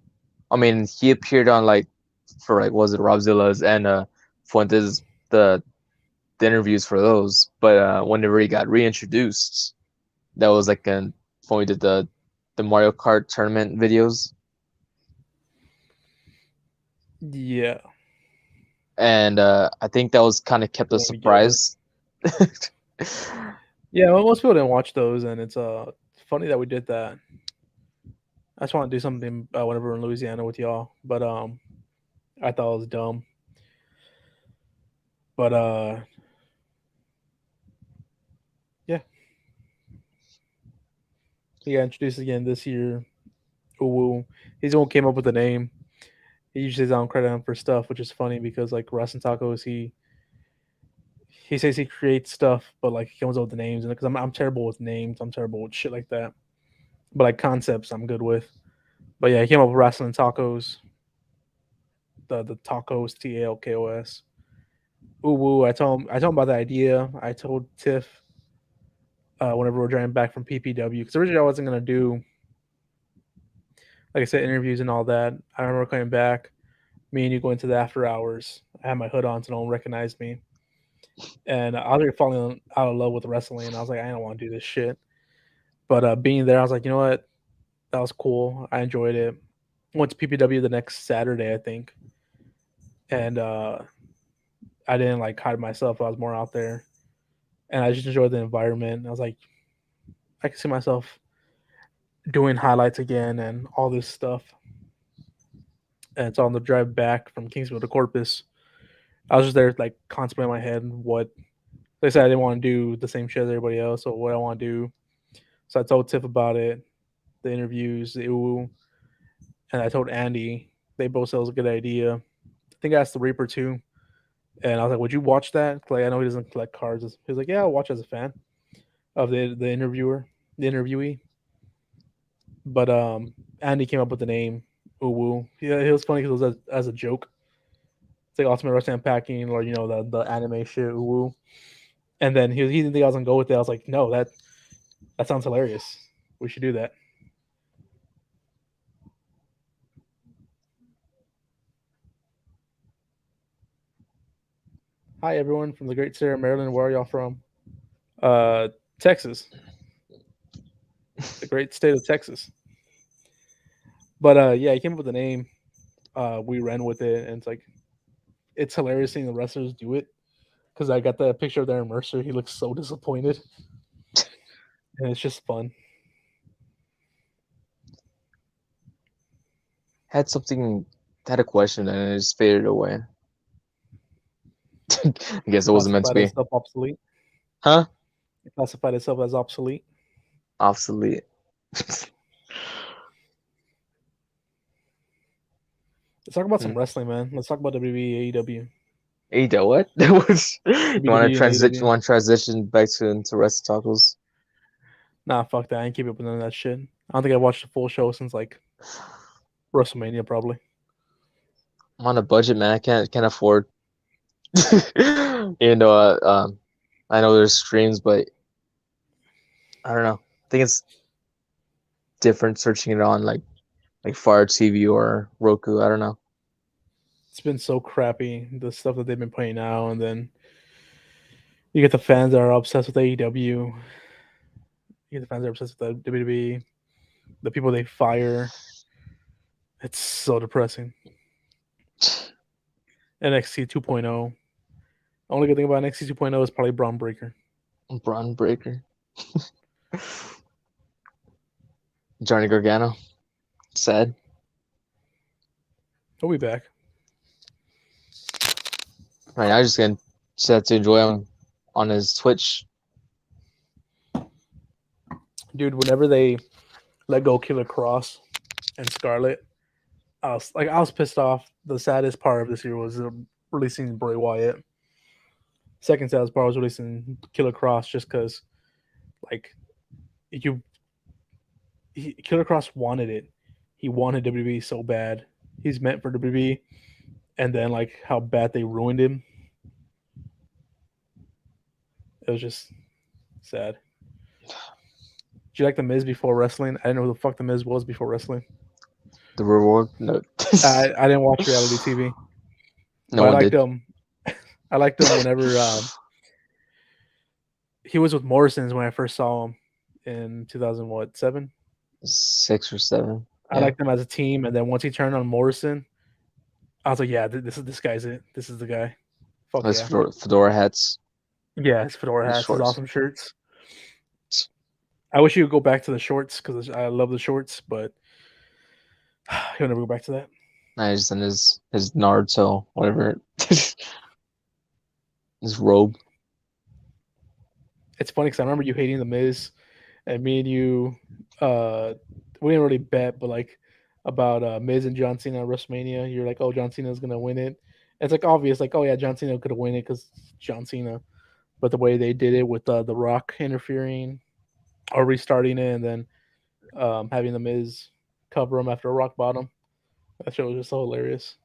I mean, he appeared on like for like was it Robzilla's and Fuentes the interviews for those, but whenever he got reintroduced, that was like when we did the Mario Kart tournament videos, Yeah, and I think that was kind of kept a when we get hurt. surprise. Yeah, well, most people didn't watch those, and it's funny that we did that. I just want to do something whenever we're in Louisiana with y'all, but I thought it was dumb. But yeah, he got introduced again this year. Ooh, he's the one who came up with the name. He usually doesn't credit him for stuff, which is funny because like Russ and Tacos, he says he creates stuff, but like he comes up with the names, and because I'm terrible with names, I'm terrible with shit like that. But like concepts, I'm good with. But yeah, he came up with wrestling tacos, the tacos, TALKOS. Ooh, woo. I told him about the idea. I told Tiff whenever we are driving back from PPW because originally I wasn't gonna do, like I said, interviews and all that. I remember coming back, me and you going to the after hours. I had my hood on so no one recognized me, and I was already falling out of love with wrestling. And I was like, I don't want to do this shit. But being there, I was like, you know what? That was cool. I enjoyed it. Went to PPW the next Saturday, I think, and I didn't like hide myself. I was more out there, and I just enjoyed the environment. I was like, I can see myself doing highlights again and all this stuff. And so on the drive back from Kingsville to Corpus, I was just there like contemplating in my head what, like I said, I didn't want to do the same shit as everybody else. So what I want to do. So I told Tiff about it, the interviews, the ooh, and I told Andy. They both said it was a good idea. I think I asked the Reaper too, and I was like, "Would you watch that?" Like I know he doesn't collect cards. He was like, "Yeah, I'll watch as a fan of the interviewer, the interviewee." But Andy came up with the name Uwu. Yeah, it was funny because it was as a joke. It's like Ultimate Wrestling Unpacking, or the anime shit Uwu. And then he didn't think I was gonna go with it. I was like, no, that sounds hilarious. We should do that. Hi everyone from the great state of Maryland. Where are y'all from? Uh, Texas, the great state of Texas. But yeah, he came up with the name. We ran with it, and it's hilarious seeing the wrestlers do it. Because I got the picture of Darren Mercer. He looks so disappointed, and it's just fun. Had something, had a question and it just faded away. I guess it wasn't meant to Classified be. itself obsolete. Huh? It classified itself as obsolete. Obsolete. Let's talk about some Hmm. wrestling, man. Let's talk about WWE, AEW, Hey, that what? That was. You want to WWE, and transition? You AEW. want to transition back to into wrestling tacos? Nah, fuck that. I ain't keep up with none of that shit. I don't think I watched the full show since like WrestleMania, probably. I'm on a budget, man. I can't afford. You know, I know there's streams, but I don't know. I think it's different searching it on like Fire TV or Roku. I don't know. It's been so crappy, the stuff that they've been putting out, and then you get the fans that are obsessed with AEW. You get the fans that are obsessed with the WWE. The people they fire. It's so depressing. NXT 2.0. Only good thing about NXT 2.0 is probably Braun Breaker. Braun Breaker, Johnny Gargano. Sad. He'll be back. Right now, just have to enjoy him on his Twitch. Dude, whenever they let go Killer Cross and Scarlet, I was pissed off. The saddest part of this year was releasing Bray Wyatt. Second saddest part was releasing Killer Cross just because like you Killer Cross wanted it. He wanted WWE so bad. He's meant for WWE, and then like how bad they ruined him. It was just sad. Did you like the Miz before wrestling? I didn't know who the fuck the Miz was before wrestling. The reward? No, I didn't watch reality TV, no but I one liked did. him. I liked him whenever he was with Morrison's when I first saw him in 2007. 6 or 7. I Yeah, liked them as a team, and then once he turned on Morrison, I was like, yeah, this guy's it. This is the guy. Fuck those yeah. fedora hats, Yeah, his fedora the hats, his shorts. awesome shirts. I wish he would go back to the shorts because I love the shorts, but he'll never go back to that. Nice, and his Naruto, whatever, his robe. It's funny because I remember you hating the Miz, and me and you, uh, we didn't really bet, but like about Miz and John Cena at WrestleMania. You're like, oh, John Cena's gonna win it. It's like obvious, like, oh yeah, John Cena could win it because John Cena. But the way they did it with the Rock interfering or restarting it, and then having the Miz cover him after a rock bottom, that show was just so hilarious.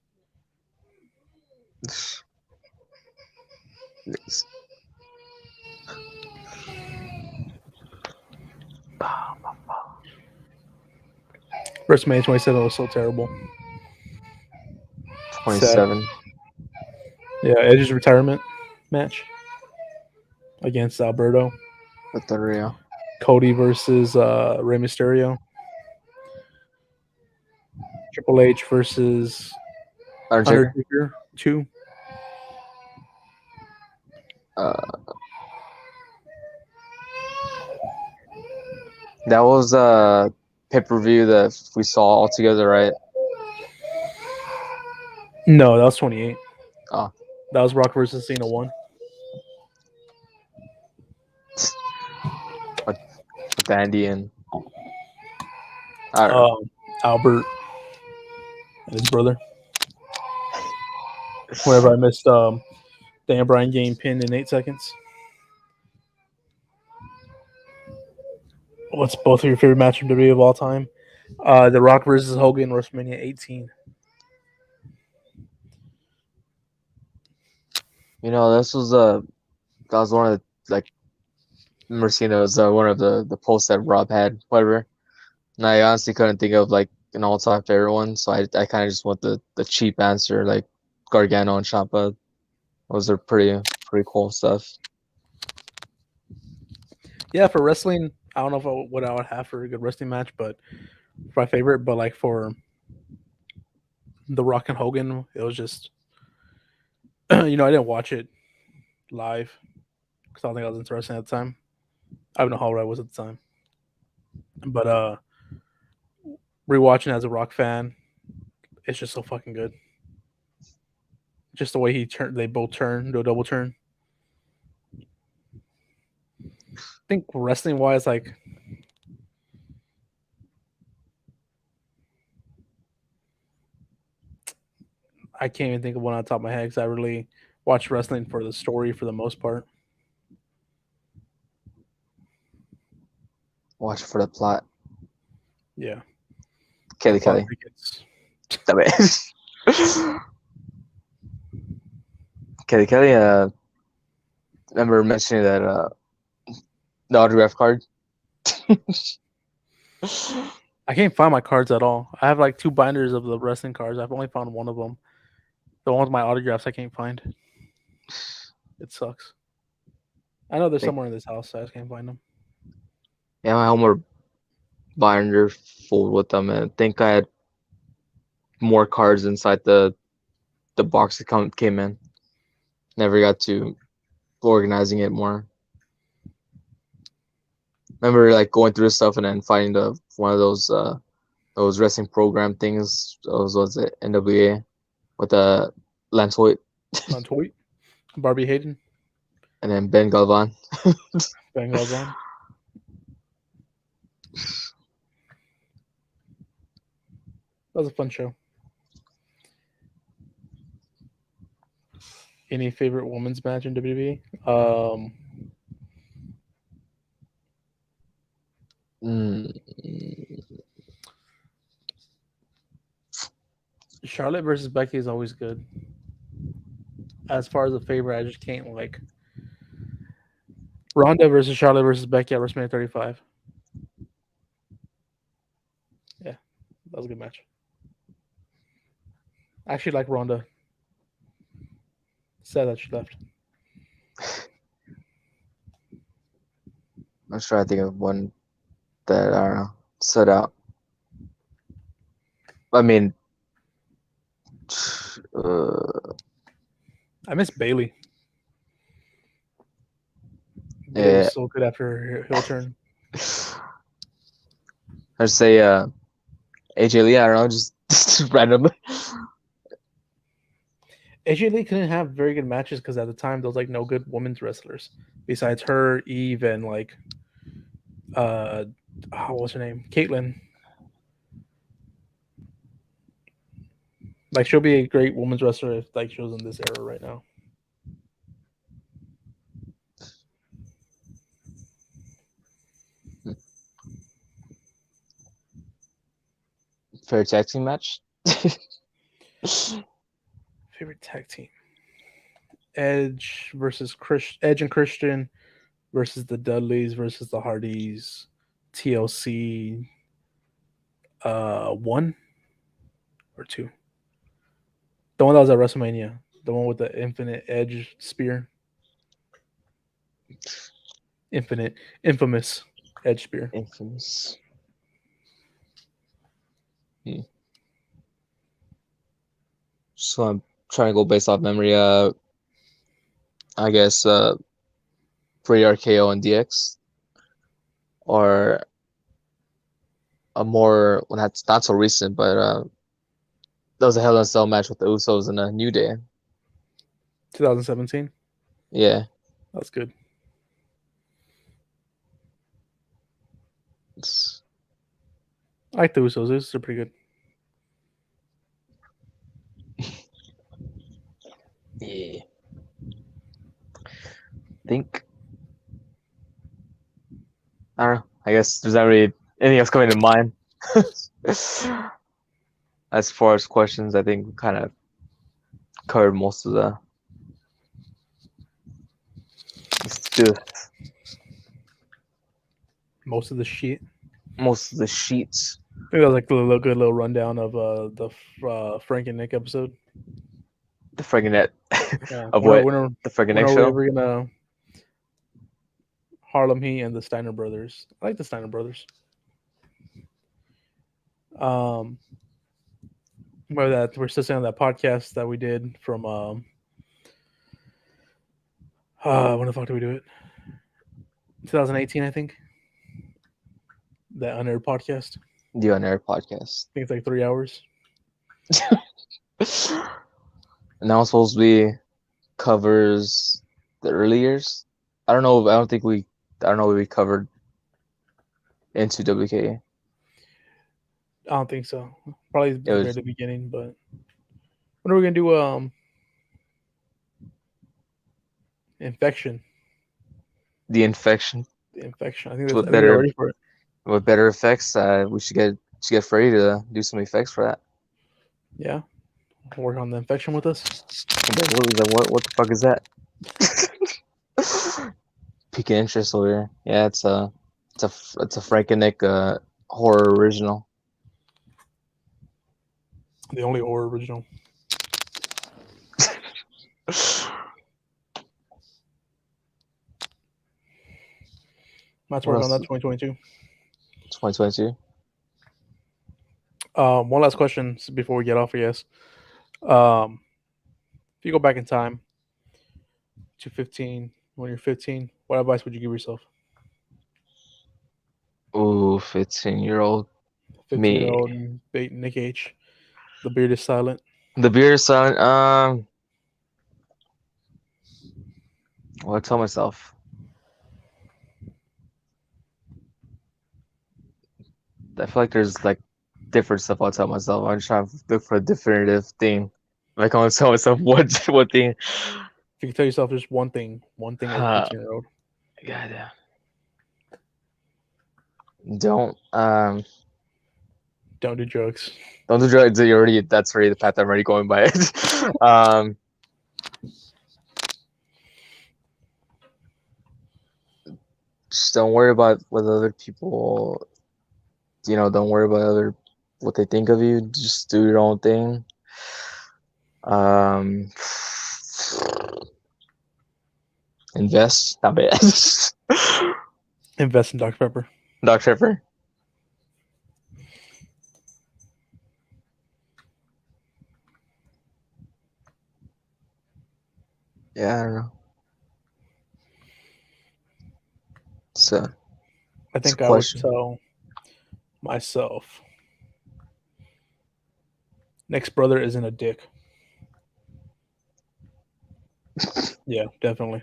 WrestleMania 27 was so terrible. Sad. 27. Yeah, Edge's retirement match against Alberto. With the Rio. Cody versus Rey Mysterio. Triple H versus Undertaker. Undertaker 2. Uh, that was a pay-per-view that we saw all together, right? No, that was 28. Oh. That was Rock versus Cena 1. With Andy and I don't know. Albert and his brother. Whenever I missed Dan Bryan getting pinned in 8 seconds. What's both of your favorite matches from WWE of all time? The Rock versus Hogan, WrestleMania 18. You know, this was that was one of the, like, I remember seeing it was one of the posts that Rob had, whatever. And I honestly couldn't think of like an all-time favorite one, so I kind of just went the cheap answer, like Gargano and Ciampa. Those are pretty cool stuff. Yeah, for wrestling, I don't know what I would have for a good wrestling match, but for my favorite, but like for The Rock and Hogan, it was just, I didn't watch it live because I don't think I was interested at the time. I don't know how old I was at the time, but rewatching as a Rock fan, it's just so fucking good. Just the way they both turn, do a double turn. I think wrestling wise, like I can't even think of one on the top of my head because I really watch wrestling for the story for the most part. Watch for the plot. Yeah. Kelly. Kelly. Remember mentioning that the autograph card. I can't find my cards at all. I have like 2 binders of the wrestling cards. I've only found one of them. The one with my autographs I can't find. It sucks. I know they're somewhere in this house, so I just can't find them. Yeah, my Homer binder full with them, and I think I had more cards inside the box that came in. Never got to organizing it more. Remember like going through stuff and then finding one of those wrestling program things. Those was it NWA with Lance Hoyt. On Toy, Barbie Hayden, And then Ben Galvan. Ben Galvan. That was a fun show. Any favorite women's match in WWE? Charlotte versus Becky is always good. As far as a favorite, I just can't like Ronda versus Charlotte versus Becky at WrestleMania 35. Yeah, that was a good match. I actually like Ronda. Sad that she left. I'm trying to think of one that I don't know stood out. I mean, I miss Bailey. Bailey yeah. was so good after her heel turn. I'd say AJ Lee. I don't know, just randomly. AJ Lee couldn't have very good matches because at the time there was like no good women's wrestlers besides her, Eve, and like what's her name? Caitlyn. Like she'll be a great women's wrestler if like she was in this era right now. Fair tag team match. Favorite tag team. Edge and Christian versus the Dudleys versus the Hardys, TLC 1 or 2. The one that was at WrestleMania, the one with the infinite Edge spear, infamous Edge spear. Infamous. Hmm. So I'm trying to go based off memory. I guess pre-RKO and DX, or a more, well, that's not so recent, but that was a Hell in a Cell match with the Usos and a New Day. 2017. Yeah. That's good. I like the Usos. They're pretty good. Yeah. Think. I don't know. I guess there's not really anything else coming to mind. As far as questions, I think we kind of covered most of the. Let's do Most of the shit. most of the sheets. I think that was like a good little rundown of the Frank and Nick episode. The friggin' net Yeah. of When are, what when are, the friggin' when Nick are we show. ever gonna Harlem Heat and the Steiner brothers? I like the Steiner brothers. Remember that we're still saying on that podcast that we did from when the fuck did we do it? 2018, I think. That unaired podcast. The On Air podcast. I think it's like 3 hours. And that was supposed to be covers the early years. I don't know. I don't know if we covered into WK. I don't think so. Probably It the very was beginning, but when are we gonna do infection? the infection The infection. I think with they're better ready for it. effects. We should get Freddie to do some effects for that. Yeah. Work on the infection with us. What the fuck is that? Peaking interest over here. Yeah, it's a Frank and Nick horror original. The only horror original. Let's work on that 2022. 2022. One last question before we get off, I guess. If you go back in time to 15, when you're 15, what advice would you give yourself? Ooh, 15-year-old 15-year-old me. Nick H. The beard is silent. The beer son. What I tell myself. I feel like there's like different stuff I'll tell myself. I'm trying to look for a definitive thing. Like I want to tell myself what thing. If you could tell yourself just one thing as a 15-year-old. God, don't Don't do drugs. don't do drugs. That's already the path I'm already going by. Just don't worry about what other people. Don't worry about what they think of you. Just do your own thing. Invest. Not bad. Invest in Dr. Pepper. Dr. Pepper. Yeah, I don't know. So, I think I would tell myself Nick's brother isn't a dick. Yeah, definitely.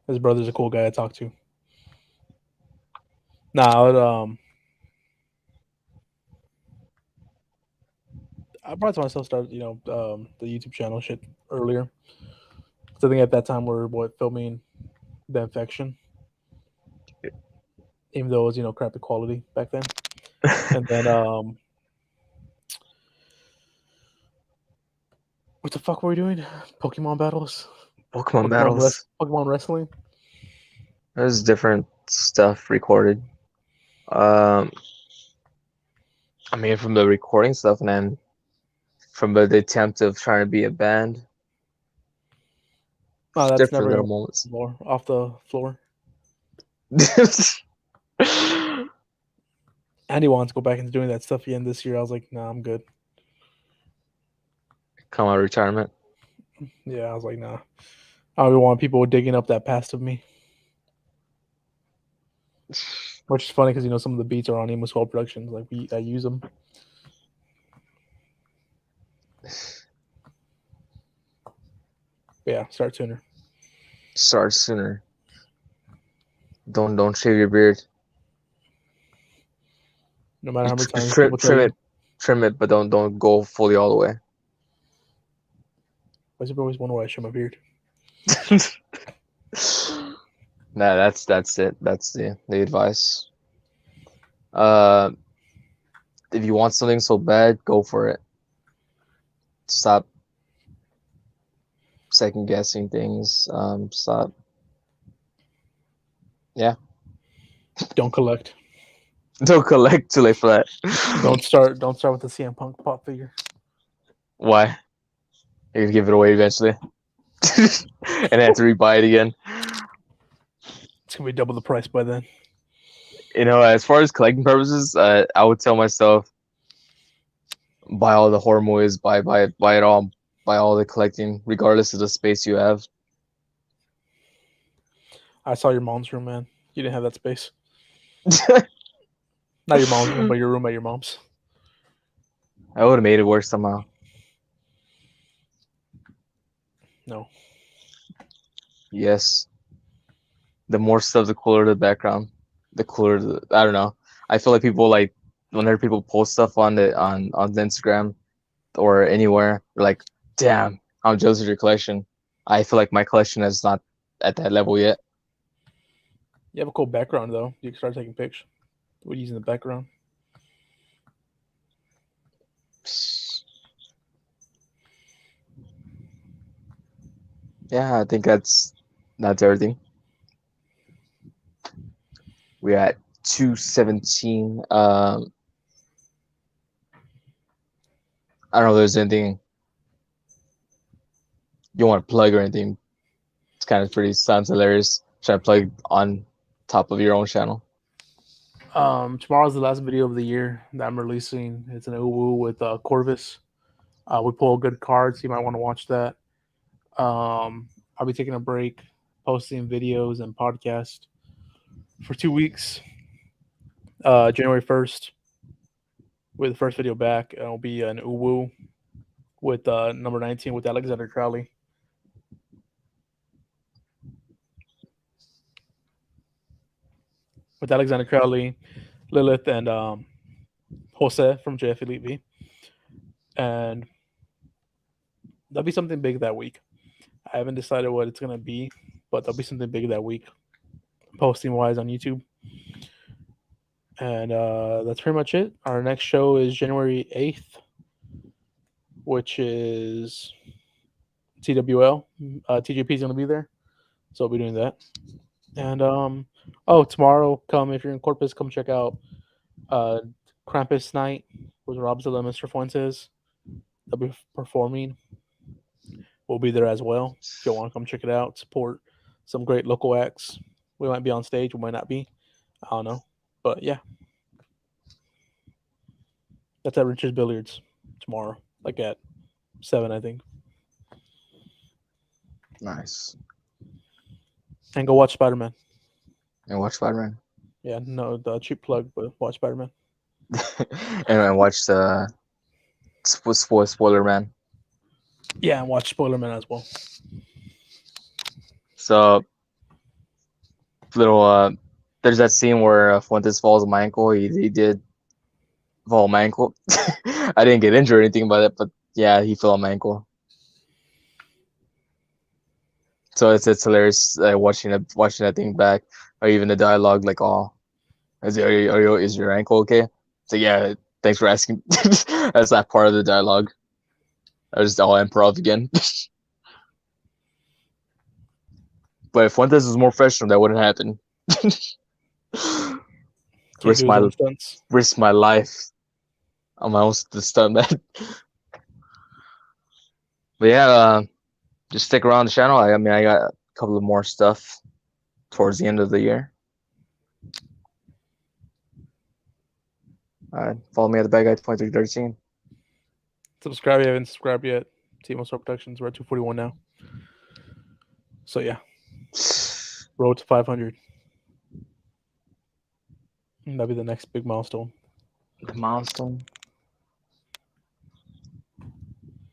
His brother's a cool guy to talk to. Nah, I probably told myself start, the YouTube channel shit earlier. So I think at that time we were filming the infection, even though it was crappy quality back then. And then what the fuck were we doing? Pokemon battles. Pokemon battles. Pokemon wrestling. There's different stuff recorded. I mean, from the recording stuff, and then from the attempt of trying to be a band. Oh, that's Different never little moments. off the floor. Andy wants to go back into doing that stuff again this year. I was like, nah, I'm good. Come on, retirement. Yeah, I was like, nah. I don't want people digging up that past of me. Which is funny because some of the beats are on EmoséwA Productions. Like I use them. But yeah, start sooner. Start sooner. Don't shave your beard. No matter how many times Trim, people tell you. trim it, but don't go fully all the way. Why does people always wonder why I shave my beard? Nah, that's it. That's the advice. If you want something so bad, go for it. Stop second guessing things. Stop. Yeah. Don't collect. Don't collect too late for that. Don't start with the CM Punk pop figure. Why? You're gonna give it away eventually, and have to rebuy it again. It's gonna be double the price by then. As far as collecting purposes, I would tell myself, buy all the horror movies, buy it all, buy all the collecting, regardless of the space you have. I saw your mom's room, man. You didn't have that space. Not your mom's room, but your room at your mom's. I would have made it work somehow. No. Yes. The more stuff, the cooler the background. The cooler I don't know. I feel like people like whenever people post stuff on the Instagram or anywhere, they're like, damn, I'm jealous of your collection. I feel like my collection is not at that level yet. You have a cool background though. You can start taking pictures. What are you using the background? Yeah, I think that's everything. We're at 2:17. I don't know if there's anything you want to plug or anything. It's kind of sounds hilarious. Trying to plug on top of your own channel. Tomorrow's the last video of the year that I'm releasing. It's an uwu with Corvus. We pull good cards. You might want to watch that. I'll be taking a break, posting videos and podcast for 2 weeks. January 1st, with the first video back, it'll be an uwu with number 19 with Alexander Crowley. With Alexander Crowley, Lilith, and Jose from JF Elite V. And there'll be something big that week. I haven't decided what it's going to be, but there'll be something big that week, posting-wise on YouTube. And that's pretty much it. Our next show is January 8th, which is TWL. TJP is going to be there, so I'll be doing that. And tomorrow, if you're in Corpus, come check out Krampus Night with Robzilla and Mr. Fuentes. They'll be performing. We'll be there as well. If you want to come check it out, support some great local acts. We might be on stage, we might not be. I don't know. But yeah. That's at Rich's Billiards tomorrow, like at 7, I think. Nice. And go watch Spider-Man. And watch Spider-Man. Yeah, no, the cheap plug, but watch Spider-Man. And watch the Spoiler Man. Yeah, and watch Spoiler Man as well. So, there's that scene where Fuentes falls on my ankle. He did fall on my ankle. I didn't get injured or anything by it, but yeah, he fell on my ankle. So it's hilarious watching that thing back, or even the dialogue, like, oh, is your ankle okay? So yeah, thanks for asking. That's not part of the dialogue. I just all improv again. But if Fuentes was more professional, that wouldn't happen. Can't do his own stunts. Risk my life on my own stunt man. But yeah, just stick around the channel. I mean, I got a couple of more stuff towards the end of the year. Follow me at the Bad Guy 2313. Subscribe if you haven't subscribed yet. Team EmoséwA Productions. We're at 241 now. So yeah, road to 500. That'll be the next big milestone. The milestone.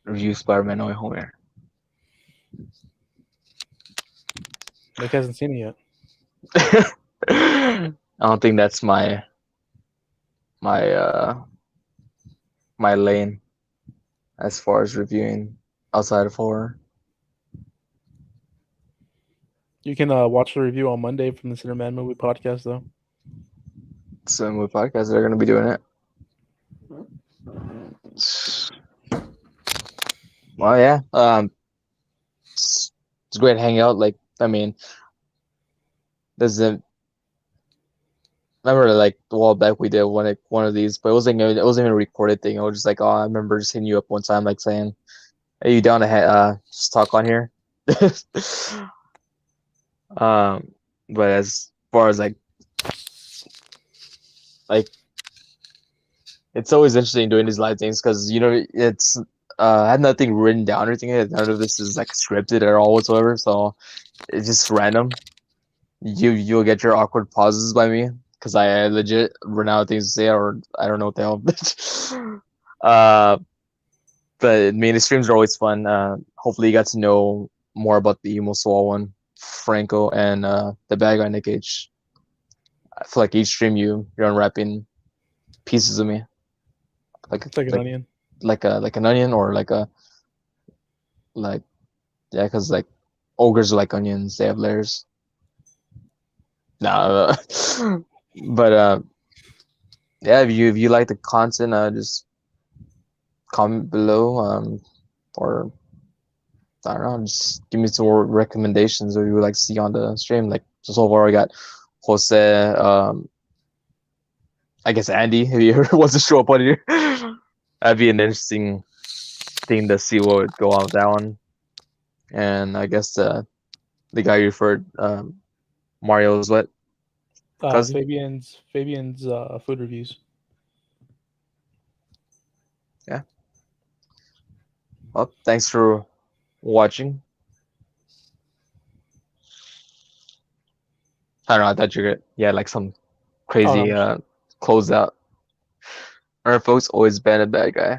Review Spider-Man No Way Home here. Nick hasn't seen it yet. I don't think that's my lane as far as reviewing outside of horror. You can watch the review on Monday from the Cineman Movie Podcast, though. Cineman Movie Podcast, they're going to be doing it. Well, yeah. It's great to hang out. Like, I mean, I remember like a while back we did one of these, but it wasn't even a recorded thing. I was just like, oh, I remember just hitting you up one time, like saying, "Are you down to just talk on here?" But as far as like it's always interesting doing these live things because it's I had nothing written down or anything. None of this is like scripted at all whatsoever, so it's just random. You'll get your awkward pauses by me because I legit run out of things to say, or I don't know what the hell. But I mean, the streams are always fun. Hopefully, you got to know more about the EmoséwA one, Francø, and the bad guy Nick H. I feel like each stream you're unwrapping pieces of me, like an onion, like an onion, or yeah, because like ogres are like onions; they have layers. Nah, but yeah, if you like the content, just comment below, or I don't know, just give me some more recommendations of you would like to see on the stream. Like so far, I got Jose, I guess Andy, if he ever wants to show up on here. That'd be an interesting thing to see what would go on with that one. And I guess the guy you referred, Mario's what? Fabian's food reviews. Yeah. Well, thanks for watching. I don't know. I thought you were like some crazy closeout. Alright, folks, always been a bad guy.